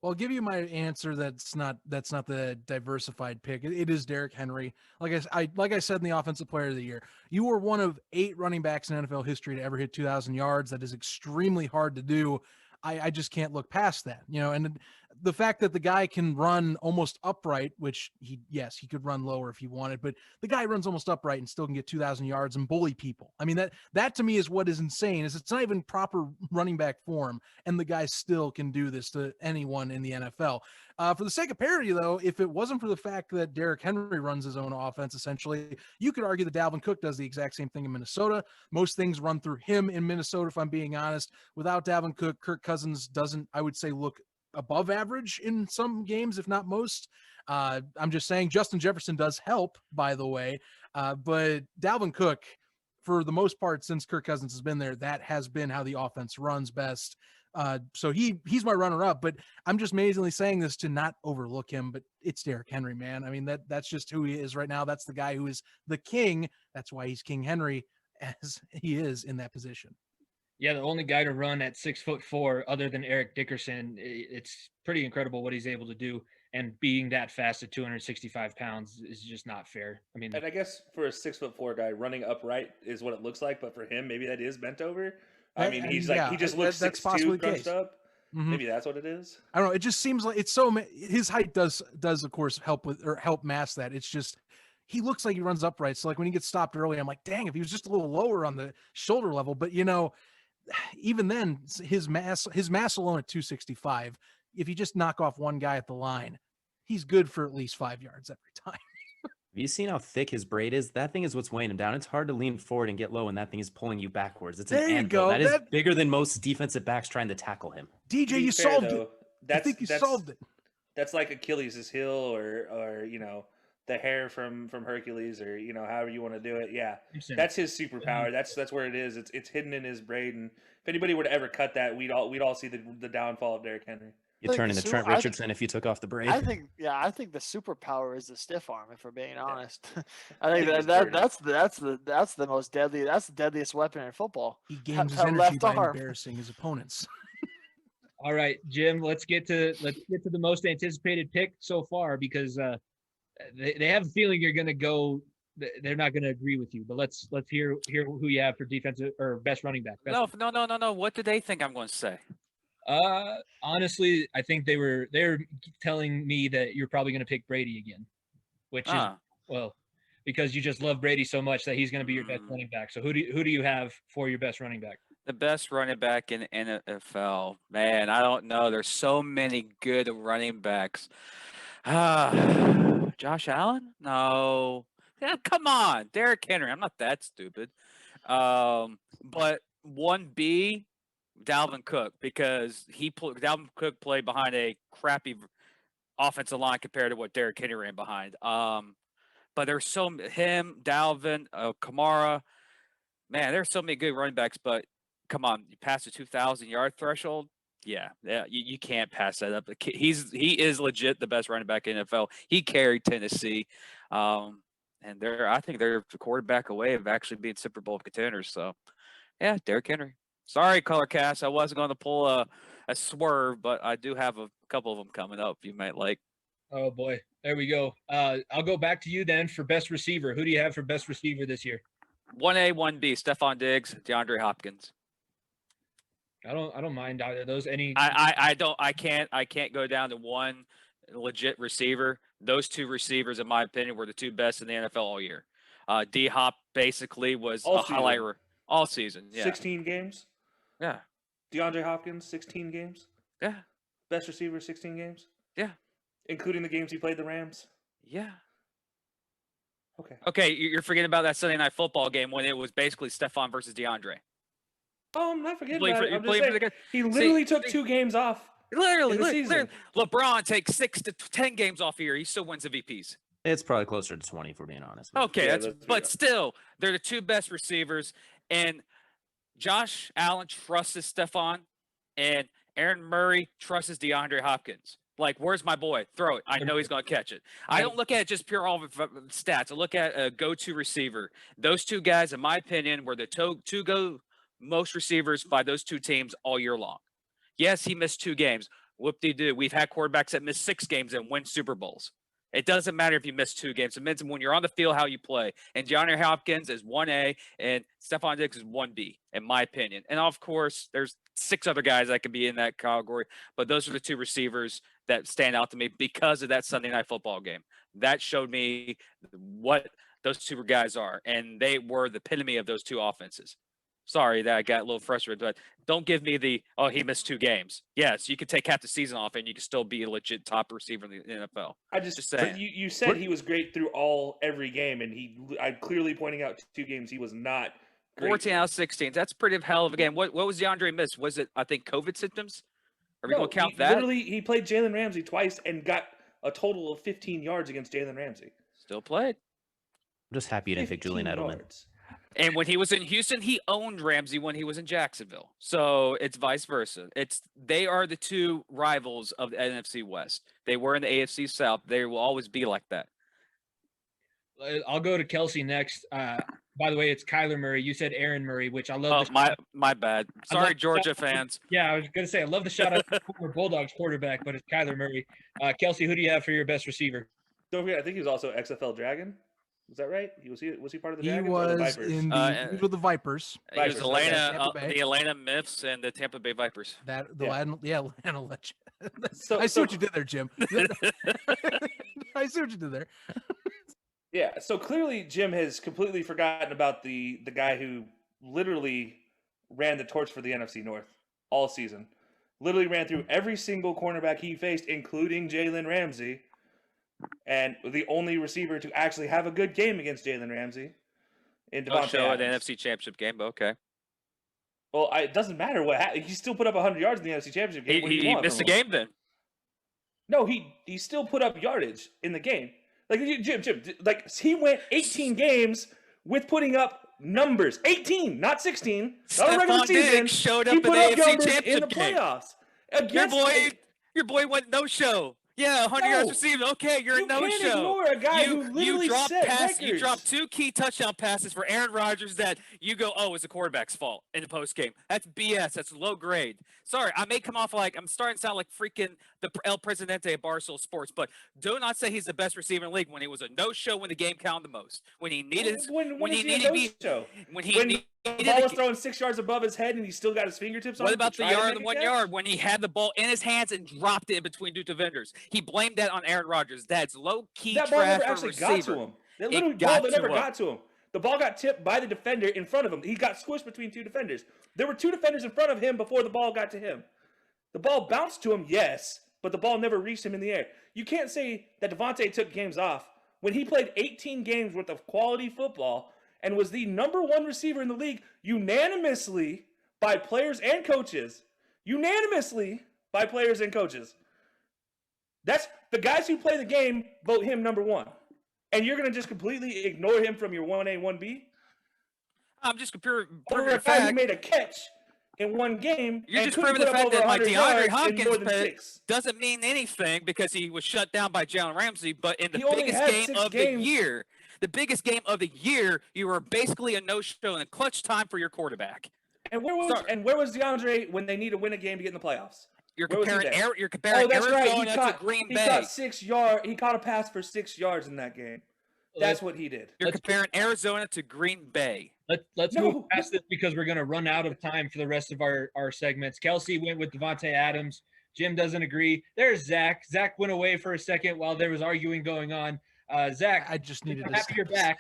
Well, I'll give you my answer. That's not the diversified pick. It is Derrick Henry. Like I said in the Offensive Player of the Year, you were one of 8 running backs in NFL history to ever hit 2,000 yards. That is extremely hard to do. I just can't look past that, and the fact that the guy can run almost upright, which he could run lower if he wanted, but the guy runs almost upright and still can get 2,000 yards and bully people. I mean, that to me is what is insane. Is it's not even proper running back form, and the guy still can do this to anyone in the NFL. For the sake of parity, though, if it wasn't for the fact that Derrick Henry runs his own offense, essentially, you could argue that Dalvin Cook does the exact same thing in Minnesota. Most things run through him in Minnesota, if I'm being honest. Without Dalvin Cook, Kirk Cousins doesn't, I would say, look above average in some games, if not most. I'm just saying Justin Jefferson does help, by the way. But Dalvin Cook, for the most part, since Kirk Cousins has been there, that has been how the offense runs best. So he's my runner up, but I'm just amazingly saying this to not overlook him, but it's Derrick Henry, man. I mean, that's just who he is right now. That's the guy who is the king. That's why he's King Henry, as he is in that position. Yeah, the only guy to run at 6'4" other than Eric Dickerson. It's pretty incredible what he's able to do. And being that fast at 265 pounds is just not fair. I mean, And I guess for a 6'4" guy, running upright is what it looks like, but for him, maybe that is bent over. I mean, he's like he just looks 6'2" crunched up. Mm-hmm. Maybe that's what it is. I don't know. It just seems like it's so. His height does of course help mask that. It's just he looks like he runs upright. So like when he gets stopped early, I'm like, dang, if he was just a little lower on the shoulder level. But even then, his mass alone at 265. If you just knock off one guy at the line, he's good for at least 5 yards every time. Have you seen how thick his braid is? That thing is what's weighing him down. It's hard to lean forward and get low, and that thing is pulling you backwards. It's there an anvil. go. That is bigger than most defensive backs trying to tackle him. DJ, you solved it. I think you solved it. That's like Achilles' heel or the hair from Hercules, or however you want to do it. Yeah, that's his superpower. That's where it is. It's hidden in his braid, and if anybody were to ever cut that, we'd all see the downfall of Derrick Henry. You turn into Trent Richardson if you took off the braid. I think the superpower is the stiff arm. If we're being honest, I think that's the most deadly. That's the deadliest weapon in football. He gains his energy by embarrassing his opponents. All right, Jim. Let's get to the most anticipated pick so far, because they have a feeling you're going to go. They're not going to agree with you, but let's hear who you have for defensive or best running back. No. What do they think I'm going to say? Honestly, I think they're telling me that you're probably going to pick Brady again, which is because you just love Brady so much that he's going to be your best running back. So who do you have for your best running back? The best running back in the NFL, man. I don't know. There's so many good running backs. Josh Allen? No. Yeah, come on, Derrick Henry. I'm not that stupid. But 1B. Dalvin Cook, because Dalvin Cook played behind a crappy offensive line compared to what Derrick Henry ran behind. But there's him, Dalvin, Kamara. Man, there's so many good running backs. But come on, you pass the 2,000-yard threshold. Yeah, you can't pass that up. He is legit the best running back in the NFL. He carried Tennessee, and I think they're the quarterback away of actually being Super Bowl contenders. So, yeah, Derrick Henry. Sorry, Color Cast. I wasn't going to pull a swerve, but I do have a couple of them coming up you might like. Oh, boy. There we go. I'll go back to you then for best receiver. Who do you have for best receiver this year? 1A, 1B, Stephon Diggs, DeAndre Hopkins. I don't mind either of those. I can't go down to one legit receiver. Those two receivers, in my opinion, were the two best in the NFL all year. D-Hop basically was a highlight all season. Yeah. 16 games? Yeah. DeAndre Hopkins, 16 games? Yeah. Best receiver, 16 games? Yeah. Including the games he played the Rams? Yeah. Okay, you're forgetting about that Sunday Night Football game when it was basically Stephon versus DeAndre. Oh, I'm not forgetting about it. I'm just saying, he literally took 2 games off. Literally. LeBron takes 6 to 10 games off a year. He still wins MVPs. It's probably closer to 20, if we're being honest. Okay, but still, they're the two best receivers. And Josh Allen trusts Stephon, and Aaron Murray trusts DeAndre Hopkins. Like, where's my boy? Throw it. I know he's going to catch it. I don't look at just pure all stats. I look at a go-to receiver. Those two guys, in my opinion, were the two go most receivers by those two teams all year long. Yes, he missed 2 games. Whoop-de-doo. We've had quarterbacks that miss 6 games and win Super Bowls. It doesn't matter if you miss 2 games. It means when you're on the field, how you play. And DeAndre Hopkins is 1A, and Stephon Diggs is 1B, in my opinion. And, of course, there's 6 other guys that could be in that category. But those are the 2 receivers that stand out to me because of that Sunday Night Football game. That showed me what those 2 guys are. And they were the epitome of those 2 offenses. Sorry that I got a little frustrated, but don't give me he missed 2 games. Yes, you could take half the season off and you can still be a legit top receiver in the NFL. I just saying. You said he was great through every game, and I'm clearly pointing out 2 games he was not great. 14 out of 16. That's pretty hell of a game. What was DeAndre miss? Was it, I think, COVID symptoms? Are we going to count that? Literally, he played Jalen Ramsey twice and got a total of 15 yards against Jalen Ramsey. Still played. I'm just happy you didn't pick Julian Edelman. And when he was in Houston, he owned Ramsey when he was in Jacksonville. So it's vice versa. They are the two rivals of the NFC West. They were in the AFC South. They will always be like that. I'll go to Kelcey next. By the way, it's Kyler Murray. You said Aaron Murray, which I love. Oh, my bad. Sorry, Georgia fans. Yeah, I was going to say, I love the shout out to former Bulldogs quarterback, but it's Kyler Murray. Kelcey, who do you have for your best receiver? Don't forget, I think he was also XFL Dragon. Was that right? Was he part of the He Dragons or the was Vipers? in the he was with the Vipers. He was Vipers, the Atlanta Myths and the Tampa Bay Vipers. Atlanta Legend. So- I see so- what you did there, Jim. I see what you did there. Yeah, so clearly Jim has completely forgotten about the guy who literally ran the torch for the NFC North all season. Literally ran through every single cornerback he faced, including Jalen Ramsey, and the only receiver to actually have a good game against Jalen Ramsey in No Devontae show at the Adams. NFC Championship game, but okay. Well, it doesn't matter what happened. He still put up 100 yards in the NFC Championship game. What do you He want missed the from him? game then. No, he still put up yardage in the game. Like Jim, like he went 18 games with putting up numbers. 18, not 16. Not a regular Stephon season. Diggs showed up He in put the up AFC numbers in Championship the game. playoffs. Your boy went no show. Yeah, 100 yards No. receiving. Okay, you're You a no can't show. ignore a guy who literally set You dropped records. 2 key touchdown passes for Aaron Rodgers that you go, oh, it's the quarterback's fault in the post game. That's BS. That's low grade. Sorry, I may come off like I'm starting to sound like freaking the El Presidente of Barstool Sports, but do not say he's the best receiver in the league when he was a no show when the game counted the most. When he needed When he is he needed a to be no-show? when he When needed the ball was to- throwing 6 yards above his head and he still got his fingertips on What it to about the try to yard make and a 1 catch? yard when he had the ball in his hands and dropped it in between 2 defenders? He blamed that on Aaron Rodgers. That's low key That ball trash never for a actually receiver. got to him. That It literally got ball that never to him. got to him. The ball got tipped by the defender in front of him. He got squished between 2 defenders. There were 2 defenders in front of him before the ball got to him. The ball bounced to him, yes, but the ball never reached him in the air. You can't say that Devontae took games off when he played 18 games worth of quality football and was the #1 receiver in the league unanimously by players and coaches. Unanimously by players and coaches. That's the guys who play the game vote him #1. And you're going to just completely ignore him from your 1A, 1B? I'm just pure Over a guy who made a catch in one game. You're and just couldn't proving the put up fact that over my 100 DeAndre yards in Hopkins more than pick 6. doesn't mean anything because he was shut down by Jalen Ramsey. But in the He only biggest had game 6 of games. the biggest game of the year, you were basically a no-show in a clutch time for your quarterback. And where was DeAndre when they need to win a game to get in the playoffs? You're Where was he comparing there? Arizona He to Green he Bay. caught 6 yards. He caught a pass for 6 yards in that game. That's what he did. You're comparing Arizona to Green Bay. Let's No. move past this because we're going to run out of time for the rest of our segments. Kelcey went with Devontae Adams. Jim doesn't agree. There's Zach. Zach went away for a second while there was arguing going on. Zach, I just needed I'm to happy you're stop. back.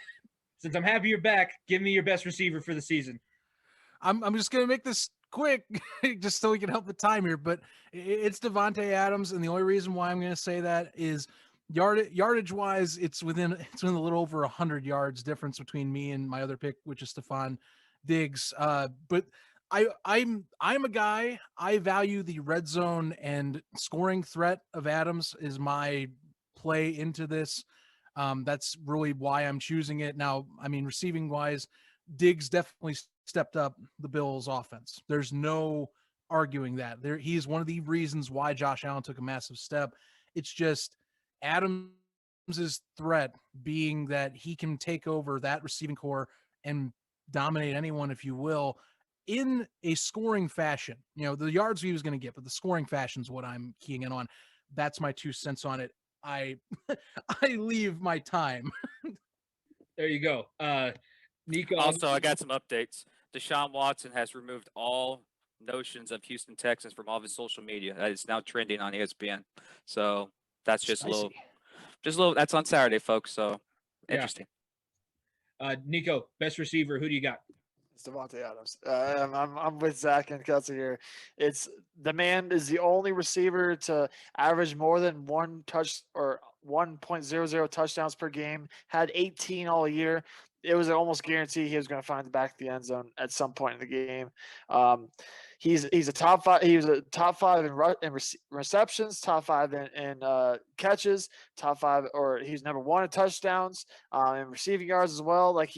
Since I'm happy you're back, give me your best receiver for the season. I'm just gonna make this quick, just so we can help the time here. But it's Devontae Adams, and the only reason why I'm gonna say that is yardage wise, it's within a little over 100 yards difference between me and my other pick, which is Stephon Diggs. But I'm a guy. I value the red zone and scoring threat of Adams is my play into this. That's really why I'm choosing it. Now, I mean, receiving wise, Diggs definitely stepped up the Bills' offense. There's no arguing that. He's one of the reasons why Josh Allen took a massive step. It's just Adams' threat being that he can take over that receiving core and dominate anyone, if you will, in a scoring fashion. You know, the yards he was going to get, but the scoring fashion is what I'm keying in on. That's my 2 cents on it. I leave my time. There you go. Nico. Also, I got some updates. Deshaun Watson has removed all notions of Houston Texans from all of his social media. That is now trending on ESPN. So that's just a little. That's on Saturday, folks. So Yeah. interesting. Nico, best receiver. Who do you got? It's Devontae Adams. I'm with Zach and Kelcey here. It's the man is the only receiver to average more than 1.00 touchdowns per game. Had 18 all year. It was almost guaranteed he was going to find the back of the end zone at some point in the game. He's a top 5. He was a top 5 in receptions, top 5 in catches, top 5, or he's #1 in touchdowns, and receiving yards as well. Like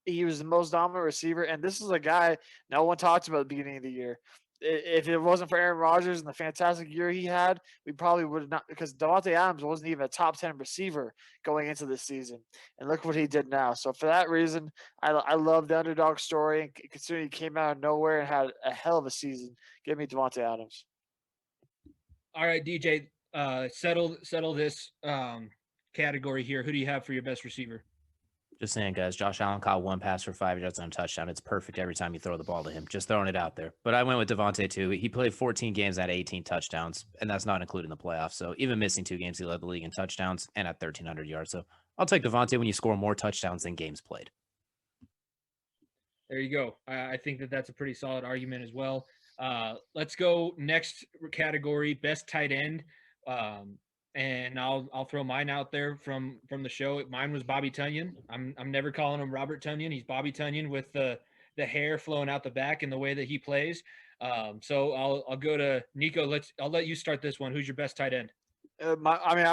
He was the most dominant receiver, and this is a guy no one talked about at the beginning of the year. If it wasn't for Aaron Rodgers and the fantastic year he had, we probably would have not, because Davante Adams wasn't even a top 10 receiver going into this season. And look what he did now. So for that reason, I love the underdog story. And considering he came out of nowhere and had a hell of a season, give me Davante Adams. All right, DJ, settle this category here. Who do you have for your best receiver? Just saying, guys, Josh Allen caught 1 pass for 5 yards on a touchdown. It's perfect every time you throw the ball to him. Just throwing it out there. But I went with Devontae, too. He played 14 games at 18 touchdowns, and that's not including the playoffs. So even missing 2 games, he led the league in touchdowns and at 1,300 yards. So I'll take Devontae when you score more touchdowns than games played. There you go. I think that that's a pretty solid argument as well. Let's go next category, best tight end. And I'll throw mine out there from the show. Mine was Bobby Tunyon. I'm never calling him Robert Tunyon. He's Bobby Tunyon with the hair flowing out the back and the way that he plays. So I'll go to Niko. I'll let you start this one. Who's your best tight end? I'm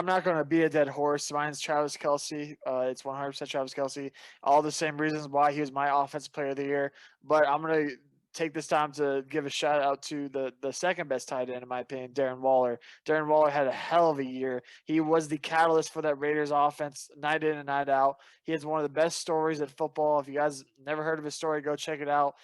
not going to be a dead horse. Mine's Travis Kelcey. It's 100% Travis Kelcey. All the same reasons why he was my offensive player of the year. But I'm going to take this time to give a shout out to the second best tight end, in my opinion, Darren Waller. Darren Waller had a hell of a year. He was the catalyst for that Raiders offense night in and night out. He has one of the best stories in football. If you guys never heard of his story, go check it out.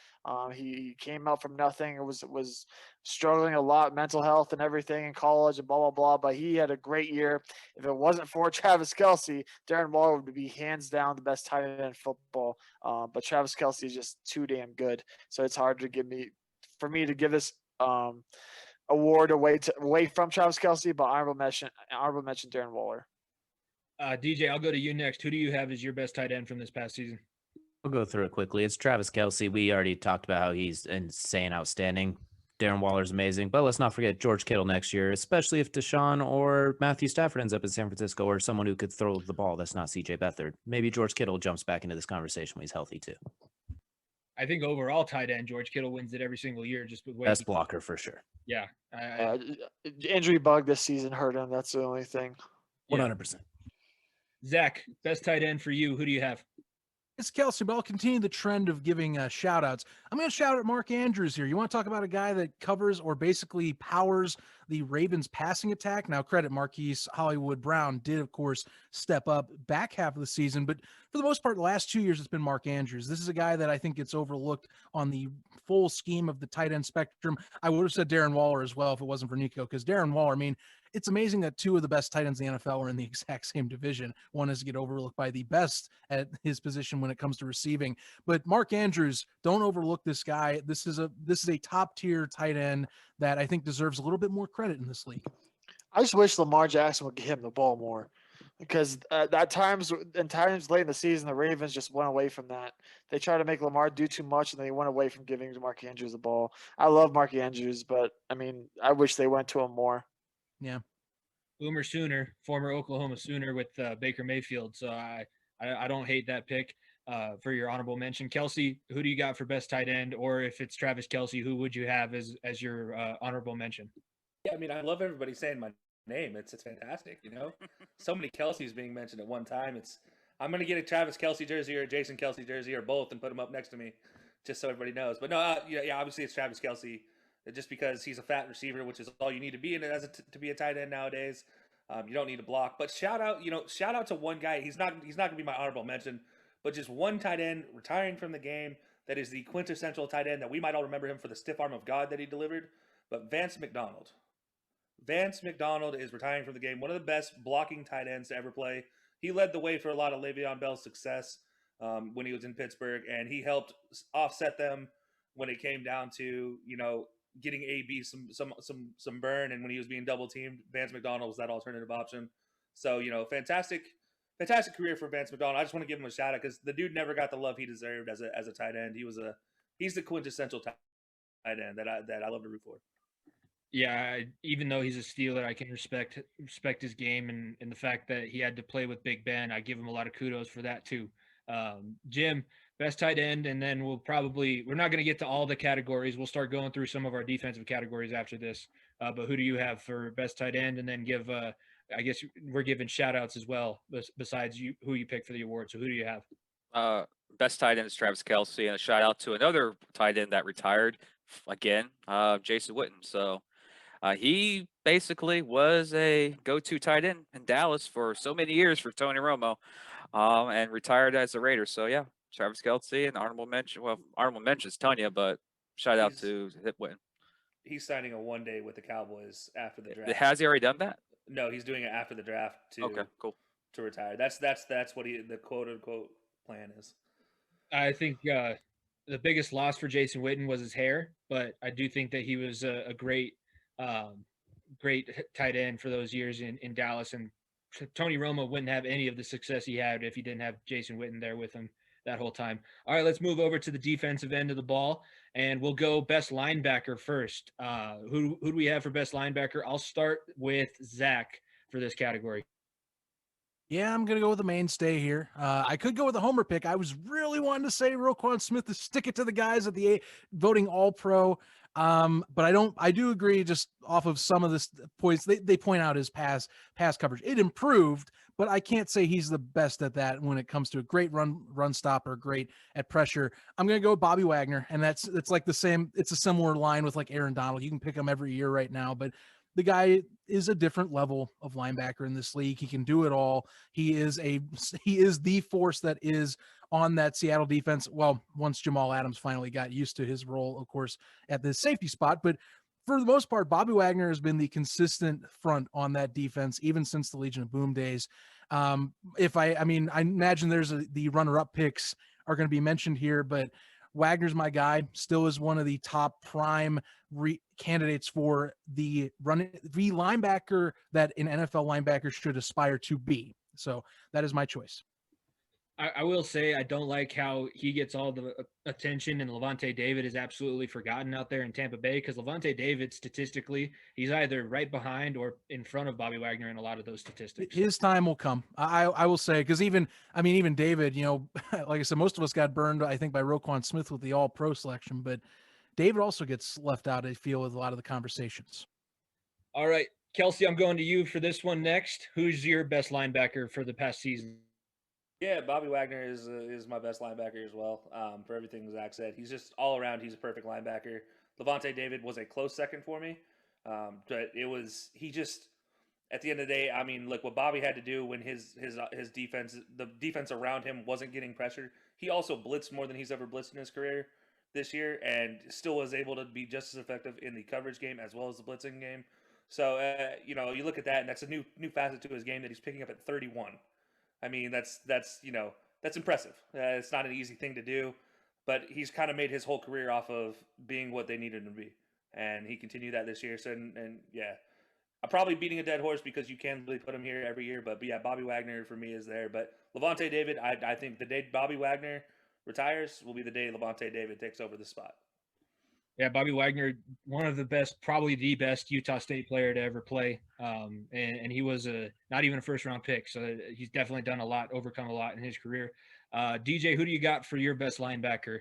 He came out from nothing. It was struggling a lot, mental health and everything in college and blah, blah, blah. But he had a great year. If it wasn't for Travis Kelcey, Darren Waller would be hands down the best tight end in football. But Travis Kelcey is just too damn good. So it's hard for me to give this award away from Travis Kelcey, but honorable mention Darren Waller. DJ, I'll go to you next. Who do you have as your best tight end from this past season? We'll go through it quickly. It's Travis Kelcey. We already talked about how he's insane, outstanding. Darren Waller's amazing. But let's not forget George Kittle next year, especially if Deshaun or Matthew Stafford ends up in San Francisco, or someone who could throw the ball that's not CJ Beathard. Maybe George Kittle jumps back into this conversation when he's healthy too. I think overall tight end, George Kittle wins it every single year. Just with best blocker for sure. Yeah. Injury bug this season hurt him. That's the only thing. 100%. Zach, best tight end for you. Who do you have? It's Kelcey, but I'll continue the trend of giving shout outs. I'm going to shout out Mark Andrews here. You want to talk about a guy that covers or basically powers the Ravens passing attack? Now, credit Marquise Hollywood Brown did, of course, step up back half of the season, but for the most part, the last 2 years, it's been Mark Andrews. This is a guy that I think gets overlooked on the full scheme of the tight end spectrum. I would have said Darren Waller as well if it wasn't for Niko, because Darren Waller, I mean, it's amazing that 2 of the best tight ends in the NFL are in the exact same division. One is to get overlooked by the best at his position when it comes to receiving. But Mark Andrews, don't overlook this guy. This is a top tier tight end that I think deserves a little bit more credit in this league. I just wish Lamar Jackson would give him the ball more, because at times late in the season, the Ravens just went away from that. They tried to make Lamar do too much, and they went away from giving Mark Andrews the ball. I love Mark Andrews, but I mean, I wish they went to him more. Yeah. Boomer Sooner, former Oklahoma Sooner with Baker Mayfield. So I don't hate that pick for your honorable mention. Kelcey, who do you got for best tight end? Or if it's Travis Kelcey, who would you have as your honorable mention? Yeah, I mean, I love everybody saying my name. It's fantastic, you know? So many Kelceys being mentioned at one time. I'm going to get a Travis Kelcey jersey or a Jason Kelcey jersey or both and put them up next to me just so everybody knows. But no, yeah, obviously it's Travis Kelcey. Just because he's a fat receiver, which is all you need to be in it to be a tight end nowadays. You don't need to block. But shout out to one guy. He's not going to be my honorable mention, but just one tight end retiring from the game that is the quintessential tight end that we might all remember him for the stiff arm of God that he delivered. But Vance McDonald. Vance McDonald is retiring from the game. One of the best blocking tight ends to ever play. He led the way for a lot of Le'Veon Bell's success when he was in Pittsburgh, and he helped offset them when it came down to, getting AB some burn, and when he was being double teamed, Vance McDonald was that alternative option. So, fantastic career for Vance McDonald. I just want to give him a shout out because the dude never got the love he deserved as a tight end. He's the quintessential tight end that I love to root for. Yeah, even though he's a Steeler, I can respect his game and the fact that he had to play with Big Ben. I give him a lot of kudos for that too. Jim, best tight end, and then we're not going to get to all the categories. We'll start going through some of our defensive categories after this. But who do you have for best tight end? And then I guess we're giving shout outs as well, besides who you pick for the award. So who do you have? best tight end is Travis Kelcey, and a shout out to another tight end that retired again, Jason Witten. So he basically was a go-to tight end in Dallas for so many years for Tony Romo, and retired as a Raider. So yeah, Travis Kelce and honorable mention. Well, honorable mentions Tanya, but shout out to Hit Witten. He's signing a 1 day with the Cowboys after the draft. Has he already done that? No, he's doing it after the draft Okay, cool. to retire. That's what the quote unquote plan is. I think the biggest loss for Jason Witten was his hair, but I do think that he was a great tight end for those years in Dallas. And Tony Romo wouldn't have any of the success he had if he didn't have Jason Witten there with him that whole time. All right, let's move over to the defensive end of the ball, and we'll go best linebacker first. Who do we have for best linebacker? I'll start with Zach for this category. Yeah, I'm going to go with the mainstay here. I could go with a homer pick. I was really wanting to say Roquan Smith to stick it to the guys at the voting All-Pro. But I do agree just off of some of the points they point out his pass coverage. It improved, but I can't say he's the best at that when it comes to a great run stopper, great at pressure. I'm going to go with Bobby Wagner, and it's like the same. It's a similar line with like Aaron Donald. You can pick him every year right now, but the guy is a different level of linebacker in this league. He can do it all. He is the force that is on that Seattle defense. Well, once Jamal Adams finally got used to his role, of course, at the safety spot, but for the most part, Bobby Wagner has been the consistent front on that defense, even since the Legion of Boom days. I imagine the runner-up picks are going to be mentioned here, but Wagner's my guy, still is one of the top prime candidates for the linebacker that an NFL linebacker should aspire to be. So that is my choice. I will say I don't like how he gets all the attention and Levante David is absolutely forgotten out there in Tampa Bay, because Levante David, statistically, he's either right behind or in front of Bobby Wagner in a lot of those statistics. His time will come. I will say, because even David, like I said, most of us got burned, I think, by Roquan Smith with the All-Pro selection, but David also gets left out, I feel, with a lot of the conversations. All right, Kelcey, I'm going to you for this one next. Who's your best linebacker for the past season? Yeah, Bobby Wagner is my best linebacker as well. For everything Zach said, he's just all around. He's a perfect linebacker. Levante David was a close second for me, but he just at the end of the day. I mean, look what Bobby had to do when his defense, the defense around him wasn't getting pressure. He also blitzed more than he's ever blitzed in his career this year, and still was able to be just as effective in the coverage game as well as the blitzing game. So you look at that, and that's a new facet to his game that he's picking up at 31. I mean, that's impressive. It's not an easy thing to do, but he's kind of made his whole career off of being what they needed him to be, and he continued that this year. So, and yeah, I'm probably beating a dead horse because you can't really put him here every year, but yeah, Bobby Wagner for me is there. But Levante David, I think the day Bobby Wagner retires will be the day Levante David takes over the spot. Yeah, Bobby Wagner, one of the best, probably the best Utah State player to ever play. And he was not even a first-round pick, so he's definitely done a lot, overcome a lot in his career. DJ, who do you got for your best linebacker?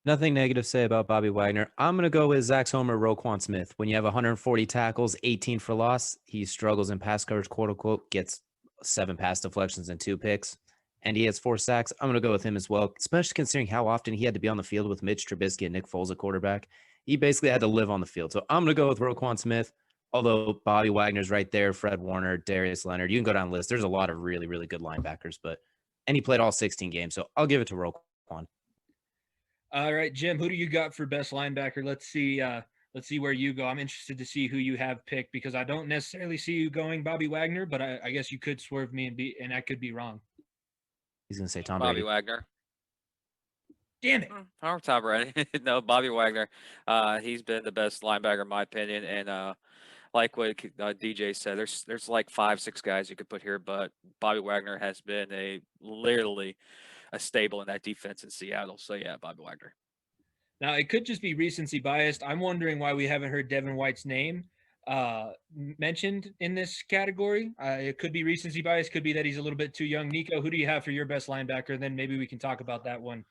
Nothing negative to say about Bobby Wagner. I'm going to go with Zach's homer, Roquan Smith. When you have 140 tackles, 18 for loss, he struggles in pass coverage, quote-unquote, gets 7 pass deflections and 2 picks. And he has 4 sacks. I'm going to go with him as well, especially considering how often he had to be on the field with Mitch Trubisky and Nick Foles at quarterback. He basically had to live on the field. So I'm going to go with Roquan Smith, although Bobby Wagner's right there, Fred Warner, Darius Leonard. You can go down the list. There's a lot of really, really good linebackers, and he played all 16 games. So I'll give it to Roquan. All right, Jim, who do you got for best linebacker? Let's see where you go. I'm interested to see who you have picked, because I don't necessarily see you going Bobby Wagner, but I guess you could swerve me and I could be wrong. He's going to say Tom Bobby Brady. Wagner. Damn it. Or Tom Brady. No, Bobby Wagner. He's been the best linebacker in my opinion. And like what DJ said, there's like 5-6 guys you could put here, but Bobby Wagner has been literally a staple in that defense in Seattle. So yeah, Bobby Wagner. Now, it could just be recency biased. I'm wondering why we haven't heard Devin White's name mentioned in this category. It could be recency bias, could be that he's a little bit too young. Nico, who do you have for your best linebacker? Then maybe we can talk about that one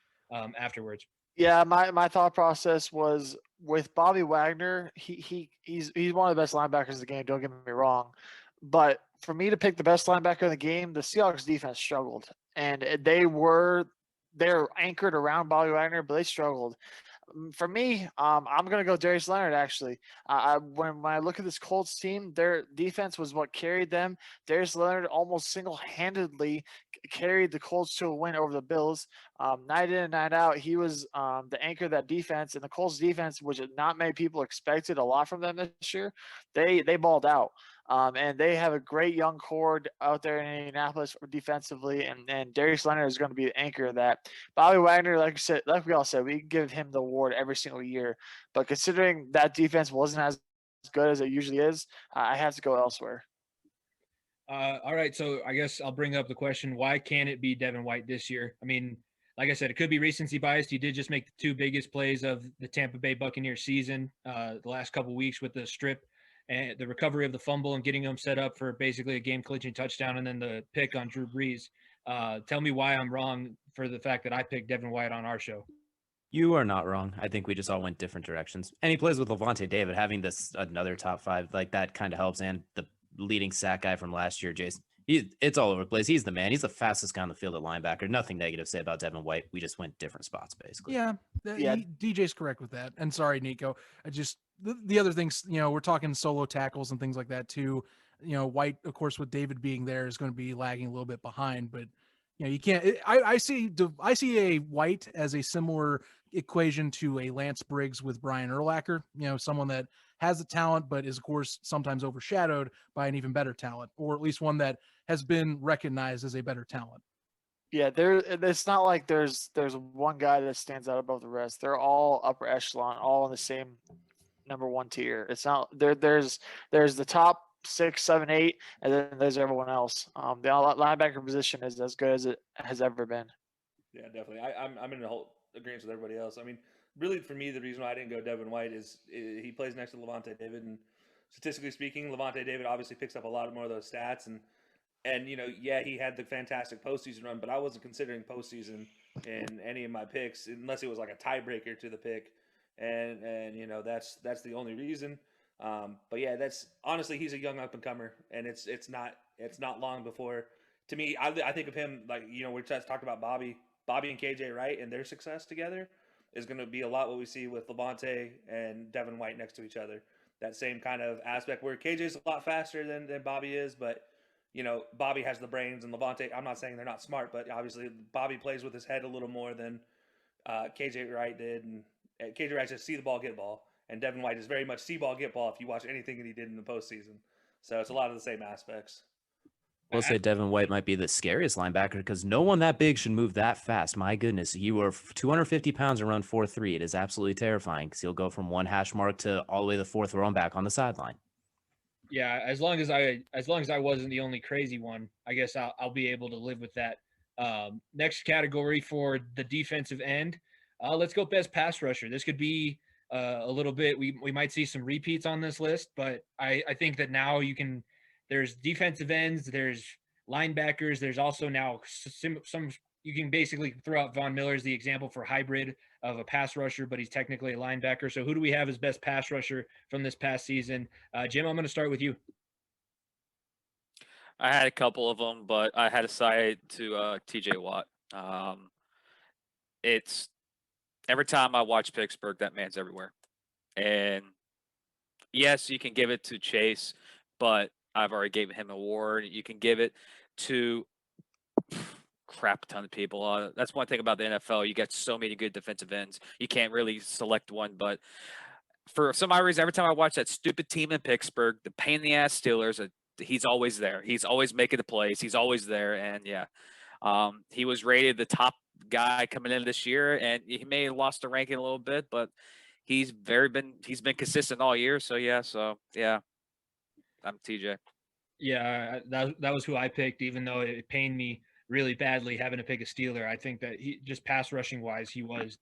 afterwards. Yeah, my thought process was with Bobby Wagner. He's one of the best linebackers in the game. Don't get me wrong, but for me to pick the best linebacker in the game, the Seahawks defense struggled, and they were they're anchored around Bobby Wagner, but they struggled. For me, I'm gonna go Darius Leonard. Actually, when I look at this Colts team, their defense was what carried them. Darius Leonard almost single-handedly carried the Colts to a win over the Bills. Night in and night out, he was the anchor of that defense, and the Colts defense, which not many people expected a lot from them this year, they balled out. And they have a great young core out there in Indianapolis defensively, and Darius Leonard is going to be the anchor of that. Bobby Wagner, like we all said, we can give him the award every single year, but considering that defense wasn't as good as it usually is, I have to go elsewhere. All right, so I guess I'll bring up the question: why can't it be Devin White this year? I mean, like I said, it could be recency bias. He did just make the two biggest plays of the Tampa Bay Buccaneers season the last couple of weeks with the strip and the recovery of the fumble and getting them set up for basically a game-clinching touchdown, and then the pick on Drew Brees. Tell me why I'm wrong for the fact that I picked Devin White on our show. You are not wrong. I think we just all went different directions. And he plays with Levante David, having this another top 5, like that kind of helps. And the leading sack guy from last year, Jason, it's all over the place. He's the man. He's the fastest guy on the field at linebacker. Nothing negative to say about Devin White. We just went different spots, basically. Yeah, DJ's correct with that. And sorry, Nico. I just the other things, we're talking solo tackles and things like that too. White, of course, with David being there, is going to be lagging a little bit behind. But you can't. I see a White as a similar equation to a Lance Briggs with Brian Urlacher. Someone that has the talent, but is of course sometimes overshadowed by an even better talent, or at least one that has been recognized as a better talent. Yeah, it's not like there's one guy that stands out above the rest. They're all upper echelon, all in the same number 1 tier. It's not there's the top 6, 7, 8, and then there's everyone else. The linebacker position is as good as it has ever been. Yeah, definitely. I'm in the whole agreement with everybody else. I mean, really, for me, the reason why I didn't go Devin White is he plays next to Levante David, and statistically speaking, Levante David obviously picks up a lot more of those stats, and he had the fantastic postseason run, but I wasn't considering postseason in any of my picks unless it was like a tiebreaker to the pick, and that's the only reason. But yeah, that's honestly, he's a young up and comer, and it's not long before. To me, I think of him like we just talked about Bobby and KJ Wright and their success together is going to be a lot what we see with Levante and Devin White next to each other. That same kind of aspect where KJ's a lot faster than Bobby is, but Bobby has the brains, and Levante, I'm not saying they're not smart, but obviously Bobby plays with his head a little more than KJ Wright did, and KJ Wright just see the ball, get ball, and Devin White is very much see ball, get ball if you watch anything that he did in the postseason. So it's a lot of the same aspects. We'll say Devin White might be the scariest linebacker because no one that big should move that fast. My goodness, you are 250 pounds and run 4.3. It is absolutely terrifying because he'll go from one hash mark to all the way to the 4th row and back on the sideline. Yeah, as long as I wasn't the only crazy one, I guess I'll be able to live with that. Next category for the defensive end, let's go best pass rusher. This could be a little bit. We might see some repeats on this list, but I think that now there's defensive ends, there's linebackers, there's also now some you can basically throw out Von Miller as the example for hybrid of a pass rusher, but he's technically a linebacker. So who do we have as best pass rusher from this past season? Jim, I'm going to start with you. I had a couple of them, but I had to side to TJ Watt. It's every time I watch Pittsburgh, that man's everywhere. And yes, you can give it to Chase, but I've already given him an award. You can give it to crap ton of people. That's one thing about the NFL. You get so many good defensive ends. You can't really select one, but for some odd reason, every time I watch that stupid team in Pittsburgh, the pain in the ass Steelers, he's always there. He's always making the plays. He's always there. And yeah, he was rated the top guy coming in this year, and he may have lost the ranking a little bit, but he's been consistent all year. So yeah, I'm TJ. Yeah, that was who I picked, even though it pained me really badly having to pick a Steeler. I think that he just pass rushing wise, he was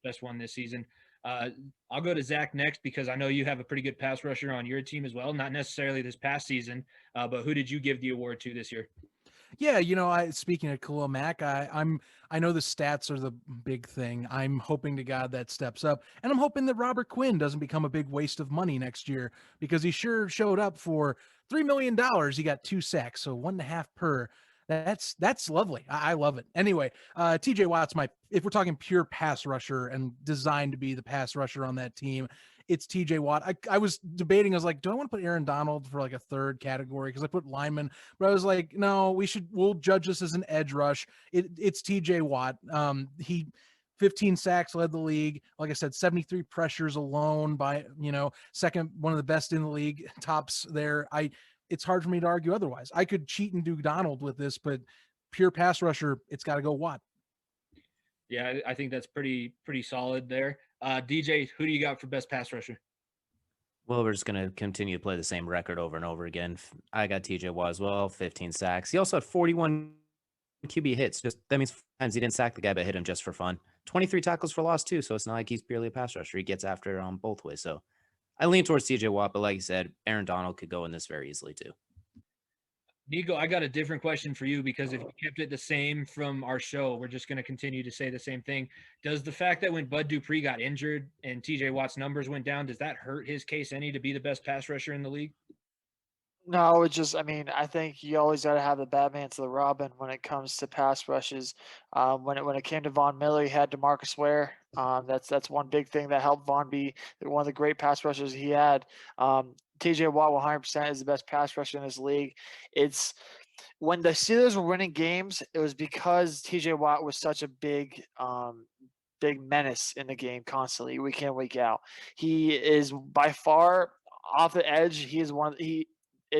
best one this season. I'll go to Zach next because I know you have a pretty good pass rusher on your team as well. Not necessarily this past season, but who did you give the award to this year? Yeah, speaking of Khalil Mack, I know the stats are the big thing. I'm hoping to God that steps up, and I'm hoping that Robert Quinn doesn't become a big waste of money next year because he sure showed up for $3 million. He got 2 sacks, so 1.5 per. That's lovely. I love it. Anyway, TJ Watt's if we're talking pure pass rusher and designed to be the pass rusher on that team, it's TJ Watt. I was debating, I was like, do I want to put Aaron Donald for like a third category? Because I put lineman, but I was like, no, we'll judge this as an edge rush. It's TJ Watt. He 15 sacks, led the league. Like I said, 73 pressures alone, by second, one of the best in the league, tops there. It's hard for me to argue otherwise. I could cheat and do Donald with this, but pure pass rusher, it's got to go Watt. Yeah, I think that's pretty solid there. DJ, who do you got for best pass rusher? Well, we're just going to continue to play the same record over and over again. I got TJ Watt as well, 15 sacks. He also had 41 QB hits. Just that means times he didn't sack the guy, but hit him just for fun. 23 tackles for loss too, so it's not like he's purely a pass rusher. He gets after it on both ways. So I lean towards TJ Watt, but like you said, Aaron Donald could go in this very easily too. Niko, I got a different question for you, because if you kept it the same from our show, we're just going to continue to say the same thing. Does the fact that when Bud Dupree got injured and TJ Watt's numbers went down, does that hurt his case any to be the best pass rusher in the league? No, I think you always got to have the Batman to the Robin when it comes to pass rushes. When it came to Von Miller, he had DeMarcus Ware. That's one big thing that helped Von be one of the great pass rushers he had. TJ Watt 100% is the best pass rusher in this league. It's when the Steelers were winning games, it was because TJ Watt was such a big menace in the game constantly, week in, week out. He is by far off the edge. He is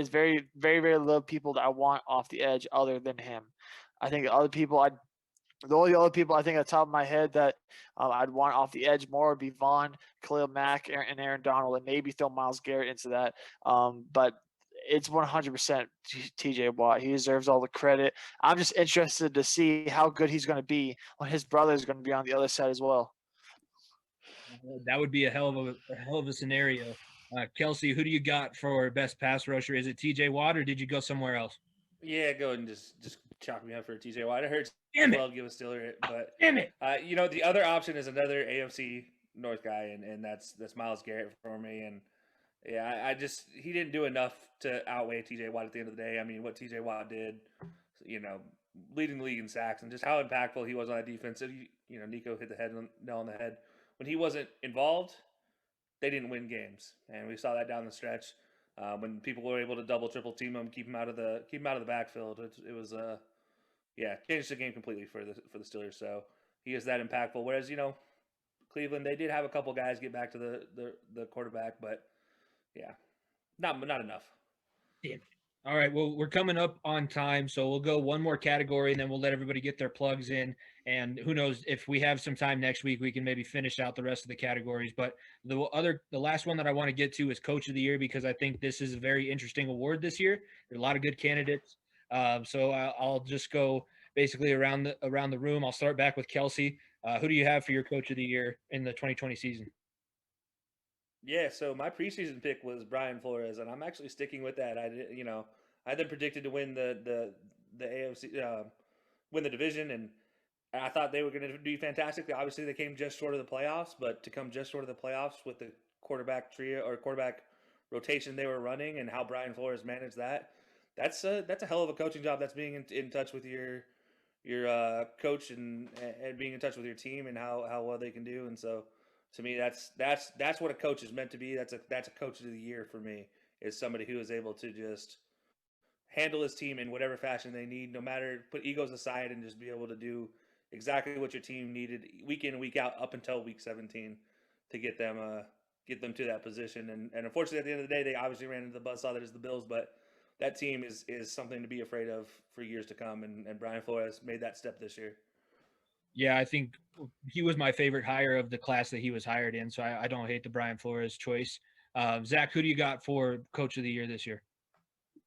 very, very, very little people that I want off the edge other than him. I think the only other people I think at the top of my head that I'd want off the edge more would be Vaughn, Khalil Mack, and Aaron Donald, and maybe throw Myles Garrett into that. But it's 100% TJ Watt. He deserves all the credit. I'm just interested to see how good he's going to be when his brother is going to be on the other side as well. That would be a hell of a scenario. Kelcey, who do you got for best pass rusher? Is it TJ Watt, or did you go somewhere else? Yeah, go ahead and just chalk me up for TJ Watt. It hurts. Well, give a Steeler it, but damn it. The other option is another AFC North guy, and that's Myles Garrett for me. And yeah, he didn't do enough to outweigh TJ Watt at the end of the day. I mean, what TJ Watt did, leading the league in sacks, and just how impactful he was on that defense. Niko hit the nail on the head. When he wasn't involved, they didn't win games, and we saw that down the stretch. When people were able to double, triple team him, keep him out of the backfield, it was changed the game completely for the Steelers. So he is that impactful. Whereas Cleveland, they did have a couple guys get back to the quarterback, but yeah, not enough. Damn. All right, well, we're coming up on time, so we'll go one more category, and then we'll let everybody get their plugs in. And who knows, if we have some time next week, we can maybe finish out the rest of the categories. But the last one that I want to get to is Coach of the Year, because I think this is a very interesting award this year. There are a lot of good candidates. So I'll just go basically around the room. I'll start back with Kelcey. Who do you have for your Coach of the Year in the 2020 season? Yeah, so my preseason pick was Brian Flores, and I'm actually sticking with that. I had them predicted to win the AFC, win the division, and I thought they were going to do fantastic. Obviously, they came just short of the playoffs, but to come just short of the playoffs with the quarterback trio or quarterback rotation they were running, and how Brian Flores managed that's a hell of a coaching job. That's being in touch with your coach and being in touch with your team and how well they can do. And so, to me, that's what a coach is meant to be. That's a coach of the year for me, is somebody who is able to just handle his team in whatever fashion they need, no matter, put egos aside, and just be able to do exactly what your team needed week in and week out up until week 17 to get them to that position. And unfortunately, at the end of the day, they obviously ran into the buzzsaw that is the Bills, but that team is something to be afraid of for years to come. And Brian Flores made that step this year. Yeah, I think he was my favorite hire of the class that he was hired in, so I don't hate the Brian Flores choice. Zach, who do you got for Coach of the Year this year?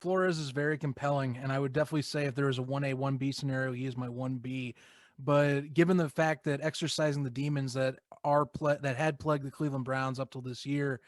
Flores is very compelling, and I would definitely say if there was a 1A, 1B scenario, he is my 1B. But given the fact that exercising the demons that had plagued the Cleveland Browns up till this year,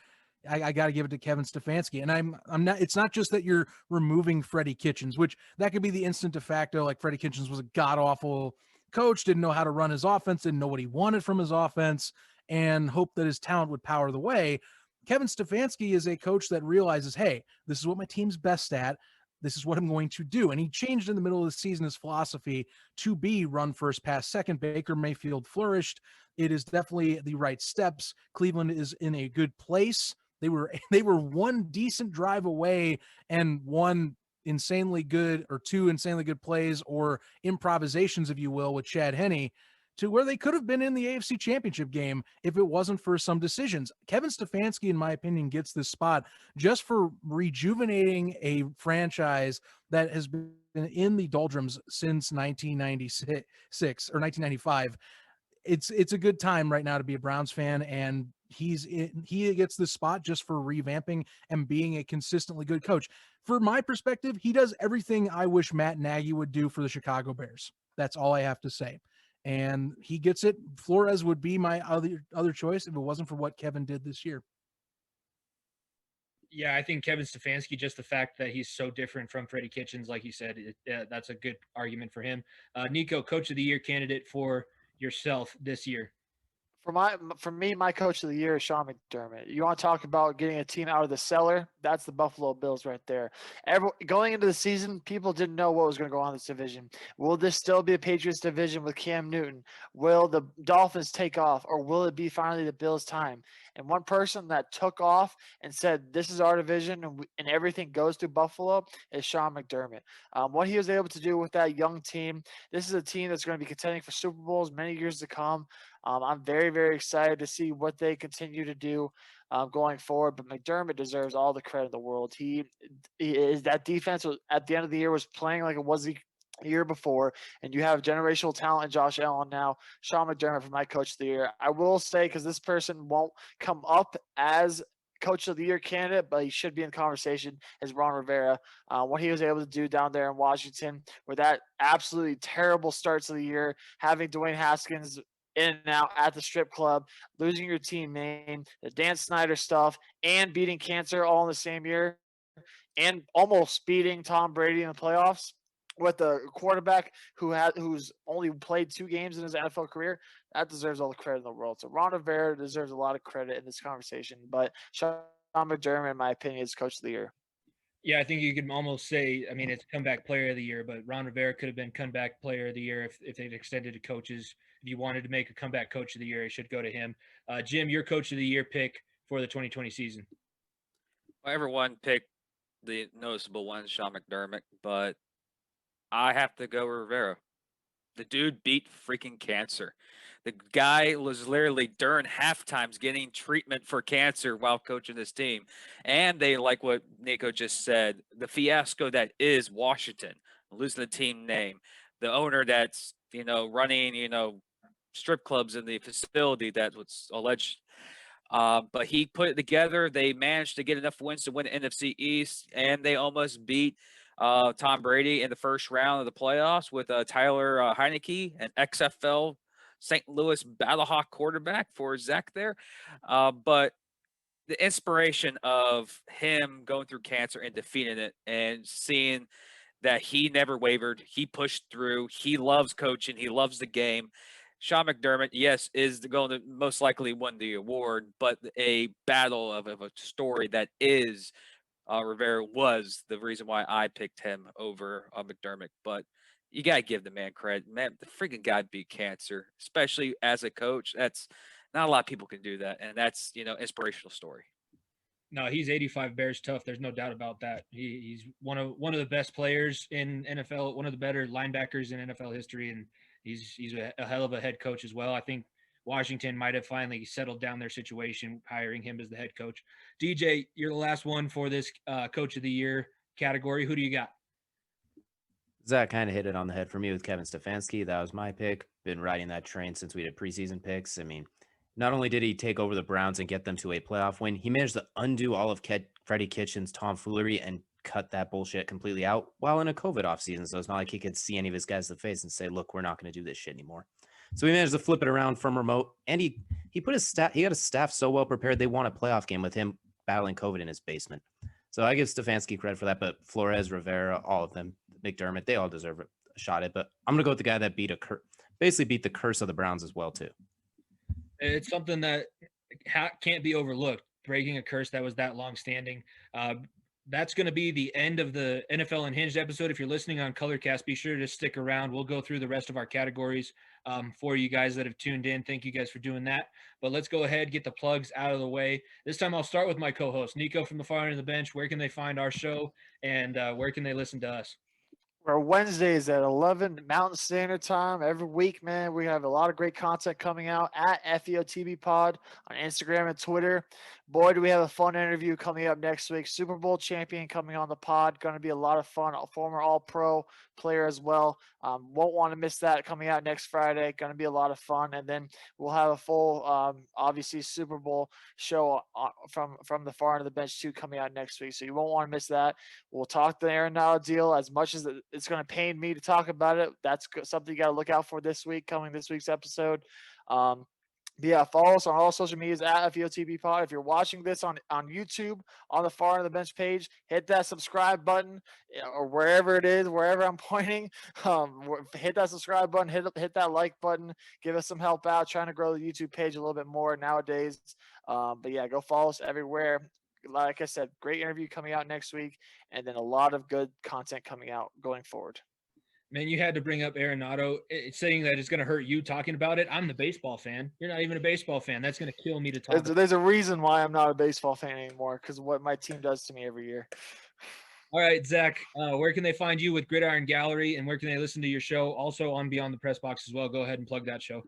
I got to give it to Kevin Stefanski. And I'm not. It's not just that you're removing Freddie Kitchens, which that could be the instant de facto. Like Freddie Kitchens was a god awful coach, didn't know how to run his offense, didn't know what he wanted from his offense, and hoped that his talent would power the way. Kevin Stefanski is a coach that realizes, hey, this is what my team's best at. this is what I'm going to do. And he changed in the middle of the season his philosophy to be run first, pass second. Baker Mayfield flourished. It is definitely the right steps. Cleveland is in a good place. They were one decent drive away and one insanely good or two insanely good plays or improvisations, if you will, with Chad Henne to where they could have been in the AFC Championship game if it wasn't for some decisions. Kevin Stefanski, in my opinion, gets this spot just for rejuvenating a franchise that has been in the doldrums since 1996 or 1995. It's a good time right now to be a Browns fan, and he gets the spot just for revamping and being a consistently good coach. For my perspective, he does everything I wish Matt Nagy would do for the Chicago Bears. That's all I have to say. And he gets it. Flores would be my other choice if it wasn't for what Kevin did this year. Yeah, I think Kevin Stefanski, just the fact that he's so different from Freddie Kitchens, like you said, that's a good argument for him. Niko, Coach of the Year candidate for yourself this year. For me, my coach of the year is Sean McDermott. You want to talk about getting a team out of the cellar? That's the Buffalo Bills right there. Going into the season, people didn't know what was going to go on in this division. Will this still be a Patriots division with Cam Newton? Will the Dolphins take off, or will it be finally the Bills' time? And one person that took off and said, this is our division and everything goes to Buffalo is Sean McDermott. What he was able to do with that young team, this is a team that's going to be contending for Super Bowls many years to come. I'm very, very excited to see what they continue to do going forward. But McDermott deserves all the credit in the world. He is that defense at the end of the year was playing like it was the year before, and you have generational talent in Josh Allen now. Sean McDermott for my coach of the year. I will say, because this person won't come up as coach of the year candidate, but he should be in the conversation, is Ron Rivera. What he was able to do down there in Washington with that absolutely terrible starts of the year, having Dwayne Haskins in and out at the strip club, losing your team name, the Dan Snyder stuff, and beating cancer all in the same year, and almost beating Tom Brady in the playoffs with a quarterback who's only played 2 games in his NFL career. That deserves all the credit in the world. So Ron Rivera deserves a lot of credit in this conversation. But Sean McDermott, in my opinion, is coach of the year. Yeah, I think you could almost say, I mean, it's comeback player of the year, but Ron Rivera could have been comeback player of the year if they'd extended to coaches. If you wanted to make a comeback coach of the year, it should go to him. Jim, your coach of the year pick for the 2020 season. Well, everyone picked the noticeable one, Sean McDermott, but I have to go Rivera. The dude beat freaking cancer. The guy was literally during half times getting treatment for cancer while coaching this team. And they, like what Niko just said, the fiasco that is Washington, losing the team name, the owner that's, running, strip clubs in the facility that was alleged. But he put it together. They managed to get enough wins to win the NFC East, and they almost beat Tom Brady in the first round of the playoffs with Tyler Heineke, an XFL St. Louis Battlehawk quarterback for Zach there. But the inspiration of him going through cancer and defeating it and seeing that he never wavered, he pushed through, he loves coaching, he loves the game. Sean McDermott, yes, is going to most likely win the award, but a battle of a story that is Rivera was the reason why I picked him over McDermott. But you got to give the man credit. Man, the freaking guy beat cancer, especially as a coach. That's not a lot of people can do that. And that's, inspirational story. No, he's 85 Bears tough. There's no doubt about that. He's one of the best players in NFL, one of the better linebackers in NFL history, and he's a hell of a head coach as well. I think Washington might have finally settled down their situation, hiring him as the head coach. DJ, you're the last one for this coach of the year category. Who do you got? Zach kind of hit it on the head for me with Kevin Stefanski. That was my pick. Been riding that train since we did preseason picks. I mean, not only did he take over the Browns and get them to a playoff win, he managed to undo all of Freddie Kitchens' tomfoolery and cut that bullshit completely out while in a COVID offseason. So it's not like he could see any of his guys in the face and say, look, we're not going to do this shit anymore. So he managed to flip it around from remote, and he put his staff. He got his staff so well prepared they won a playoff game with him battling COVID in his basement. So I give Stefanski credit for that, but Flores, Rivera, all of them, McDermott, they all deserve a shot at it. But I'm gonna go with the guy that basically beat the curse of the Browns as well too. It's something that can't be overlooked. Breaking a curse that was that long standing. that's going to be the end of the NFL Unhinged episode. If you're listening on Colorcast, be sure to stick around. We'll go through the rest of our categories for you guys that have tuned in. Thank you guys for doing that. But let's go ahead, get the plugs out of the way. This time I'll start with my co-host, Niko from the far end of the bench. Where can they find our show, and where can they listen to us? We're Wednesdays at 11 Mountain Standard Time every week, man. We have a lot of great content coming out at FEOTB Pod on Instagram and Twitter. Boy, do we have a fun interview coming up next week. Super Bowl champion coming on the pod. Going to be a lot of fun. A former All-Pro player as well. Won't want to miss that coming out next Friday. Going to be a lot of fun. And then we'll have a full, obviously, Super Bowl show from the far end of the bench too coming out next week. So you won't want to miss that. We'll talk the Aaron Donald deal as much as it's going to pain me to talk about it. That's something you got to look out for this week's episode. But yeah, follow us on all social medias at FEOTB Pod. If you're watching this on YouTube, on the far end of the bench page, hit that subscribe button or wherever it is, wherever I'm pointing. Hit that subscribe button, hit that like button. Give us some help out, trying to grow the YouTube page a little bit more nowadays. But yeah, go follow us everywhere. Like I said, great interview coming out next week, and then a lot of good content coming out going forward. Man, you had to bring up Arenado, saying that it's going to hurt you talking about it. I'm the baseball fan. You're not even a baseball fan. That's going to kill me to talk about. There's a reason why I'm not a baseball fan anymore, because of what my team does to me every year. All right, Zach, where can they find you with Gridiron Gallery, and where can they listen to your show? Also on Beyond the Press Box as well. Go ahead and plug that show.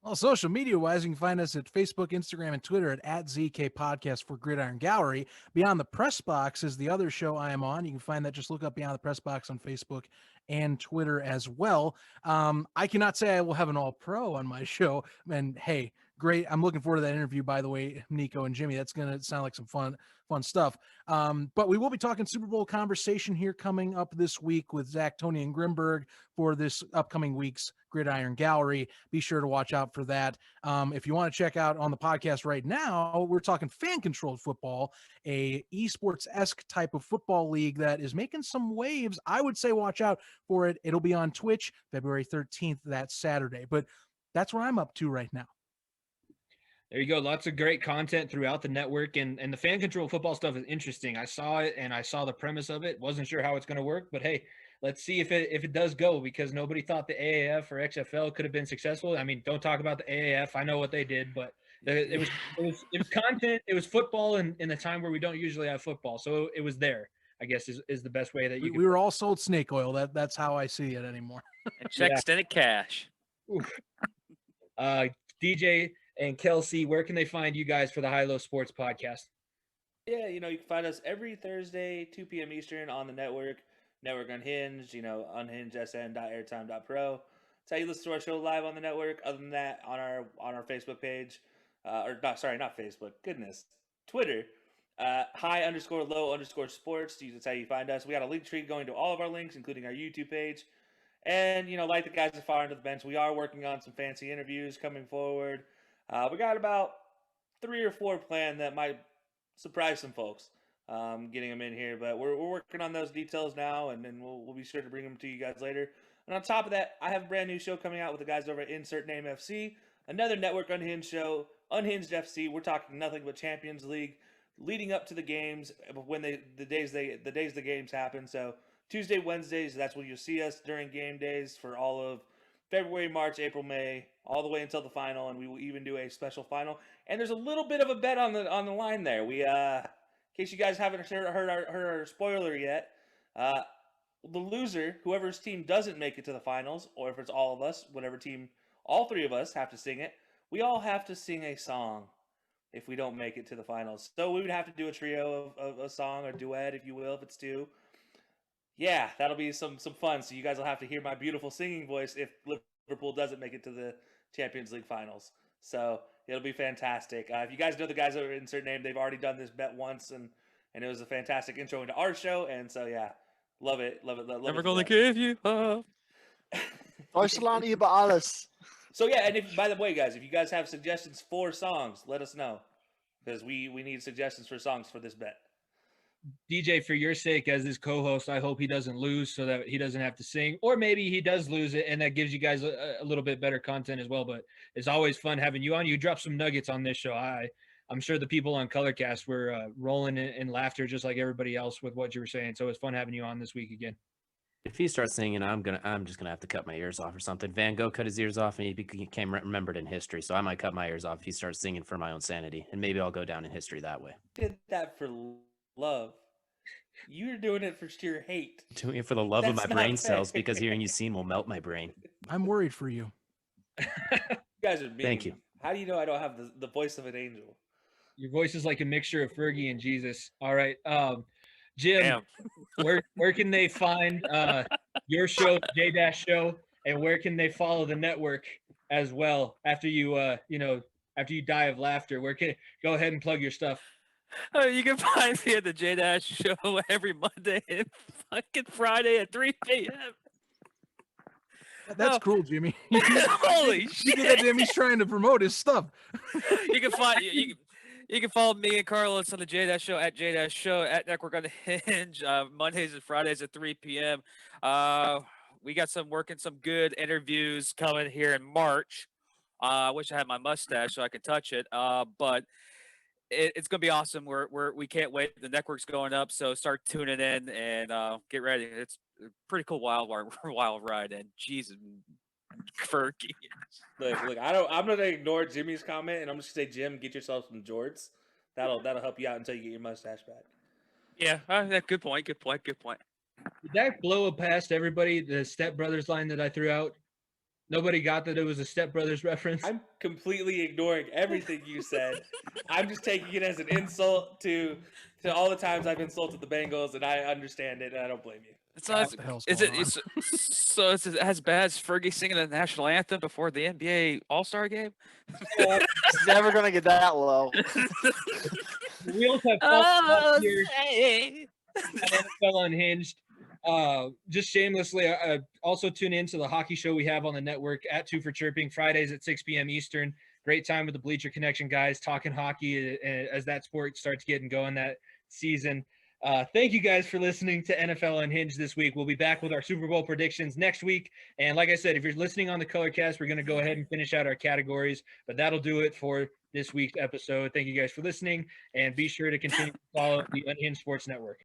Well, social media-wise, you can find us at Facebook, Instagram, and Twitter at ZK Podcast for Gridiron Gallery. Beyond the Press Box is the other show I am on. You can find that. Just look up Beyond the Press Box on Facebook and Twitter as well. I cannot say I will have an all-pro on my show. And, hey, great. I'm looking forward to that interview, by the way, Niko and Jimmy. That's going to sound like some fun stuff. But we will be talking Super Bowl conversation here coming up this week with Zach, Tony, and Grimberg for this upcoming week's Gridiron Gallery. Be sure to watch out for that. If you want to check out on the podcast right now, we're talking fan-controlled football, a esports-esque type of football league that is making some waves. I would say watch out for it. It'll be on Twitch February 13th, that Saturday. But that's what I'm up to right now. There you go. Lots of great content throughout the network, and the fan control football stuff is interesting. I saw it and I saw the premise of it. Wasn't sure how it's going to work, but hey, let's see if it does go, because nobody thought the AAF or XFL could have been successful. I mean, don't talk about the AAF. I know what they did, but it was content. It was football in the time where we don't usually have football, so it was there, I guess, is the best way that you. We were all sold snake oil. That's how I see it anymore. And checks in at cash. DJ and Kelcey, where can they find you guys for the High Low Sports Podcast? Yeah, you can find us every Thursday, 2 p.m. Eastern on the network Unhinged, unhingedsn.airtime.pro. That's how you listen to our show live on the network. Other than that, on our Facebook page, not Facebook, goodness, Twitter, high_low_sports. That's how you find us. We got a link tree going to all of our links, including our YouTube page. And, like the guys that far into the bench, we are working on some fancy interviews coming forward. We got about 3 or 4 planned that might surprise some folks, getting them in here. But we're working on those details now, and then we'll be sure to bring them to you guys later. And on top of that, I have a brand new show coming out with the guys over at Insert Name FC, another network Unhinged show, Unhinged FC. We're talking nothing but Champions League leading up to the games, when the days the games happen. So Tuesday, Wednesdays, that's when you'll see us during game days for all of February, March, April, May, all the way until the final, and we will even do a special final. And there's a little bit of a bet on the line there. We, in case you guys haven't heard our spoiler yet, the loser, whoever's team doesn't make it to the finals, or if it's all of us, whatever team, all 3 of us have to sing it. We all have to sing a song if we don't make it to the finals. So we would have to do a trio of a song or duet, if you will, if it's 2. Yeah, that'll be some fun. So you guys will have to hear my beautiful singing voice if Liverpool doesn't make it to the Champions League finals. So it'll be fantastic. If you guys know the guys over at Insert Name, they've already done this bet once, and it was a fantastic intro into our show. And so, yeah, love it. Never gonna give you up. Deutschland über alles. So, yeah, and by the way, guys, if you guys have suggestions for songs, let us know, because we need suggestions for songs for this bet. DJ, for your sake, as his co-host, I hope he doesn't lose so that he doesn't have to sing, or maybe he does lose it and that gives you guys a little bit better content as well. But it's always fun having you on. You drop some nuggets on this show. I I'm sure the people on Colorcast were rolling in laughter just like everybody else with what you were saying. So it was fun having you on this week again. If he starts singing, I'm just gonna have to cut my ears off or something. Van Gogh cut his ears off, and he became remembered in history. So I might cut my ears off if he starts singing for my own sanity, and maybe I'll go down in history that way. Did that for love. You're doing it for sheer hate. Doing it for the love of That's my not brain fair. cells, because hearing you sing will melt my brain. I'm worried for you. You guys are mean. Thank you. How do you know I don't have the voice of an angel? Your voice is like a mixture of Fergie and Jesus. All right. Jim, Damn. where can they find your show, J-Dash Show, and where can they follow the network as well after you after you die of laughter? Where can go ahead and plug your stuff? You can find me at the J-Dash Show every Monday and fucking Friday at 3 p.m. That's No. cruel, Jimmy. Holy You shit! get that Jimmy's trying to promote his stuff. You can find you can follow me and Carlos on the J-Dash Show at J-Dash Show at Network on the Hinge Mondays and Fridays at 3 p.m. We got some good interviews coming here in March. I wish I had my mustache so I could touch it. But it's gonna be awesome. We can't wait. The network's going up, so start tuning in and get ready. It's a pretty cool wild ride. And Jesus, Fergie. Look, I'm gonna ignore Jimmy's comment, and I'm just gonna say, Jim, get yourself some jorts. That'll help you out until you get your mustache back. Yeah, good point. Good point. Did that blow past everybody? The Step Brothers line that I threw out. Nobody got that it was a Step Brothers reference. I'm completely ignoring everything you said. I'm just taking it as an insult to all the times I've insulted the Bengals, and I understand it, and I don't blame you. It's not. the hell's Is going it? on? So it's as bad as Fergie singing the national anthem before the NBA All-Star game. It's never gonna get that low. The wheels have fallen off here at NFL Unhinged. Just shamelessly, also tune in to the hockey show we have on the network at 2 for Chirping, Fridays at 6 p.m. Eastern. Great time with the Bleacher Connection guys talking hockey as that sport starts getting going that season. Thank you guys for listening to NFL Unhinged this week. We'll be back with our Super Bowl predictions next week. And like I said, if you're listening on the Colorcast, we're going to go ahead and finish out our categories. But that'll do it for this week's episode. Thank you guys for listening. And be sure to continue to follow the Unhinged Sports Network.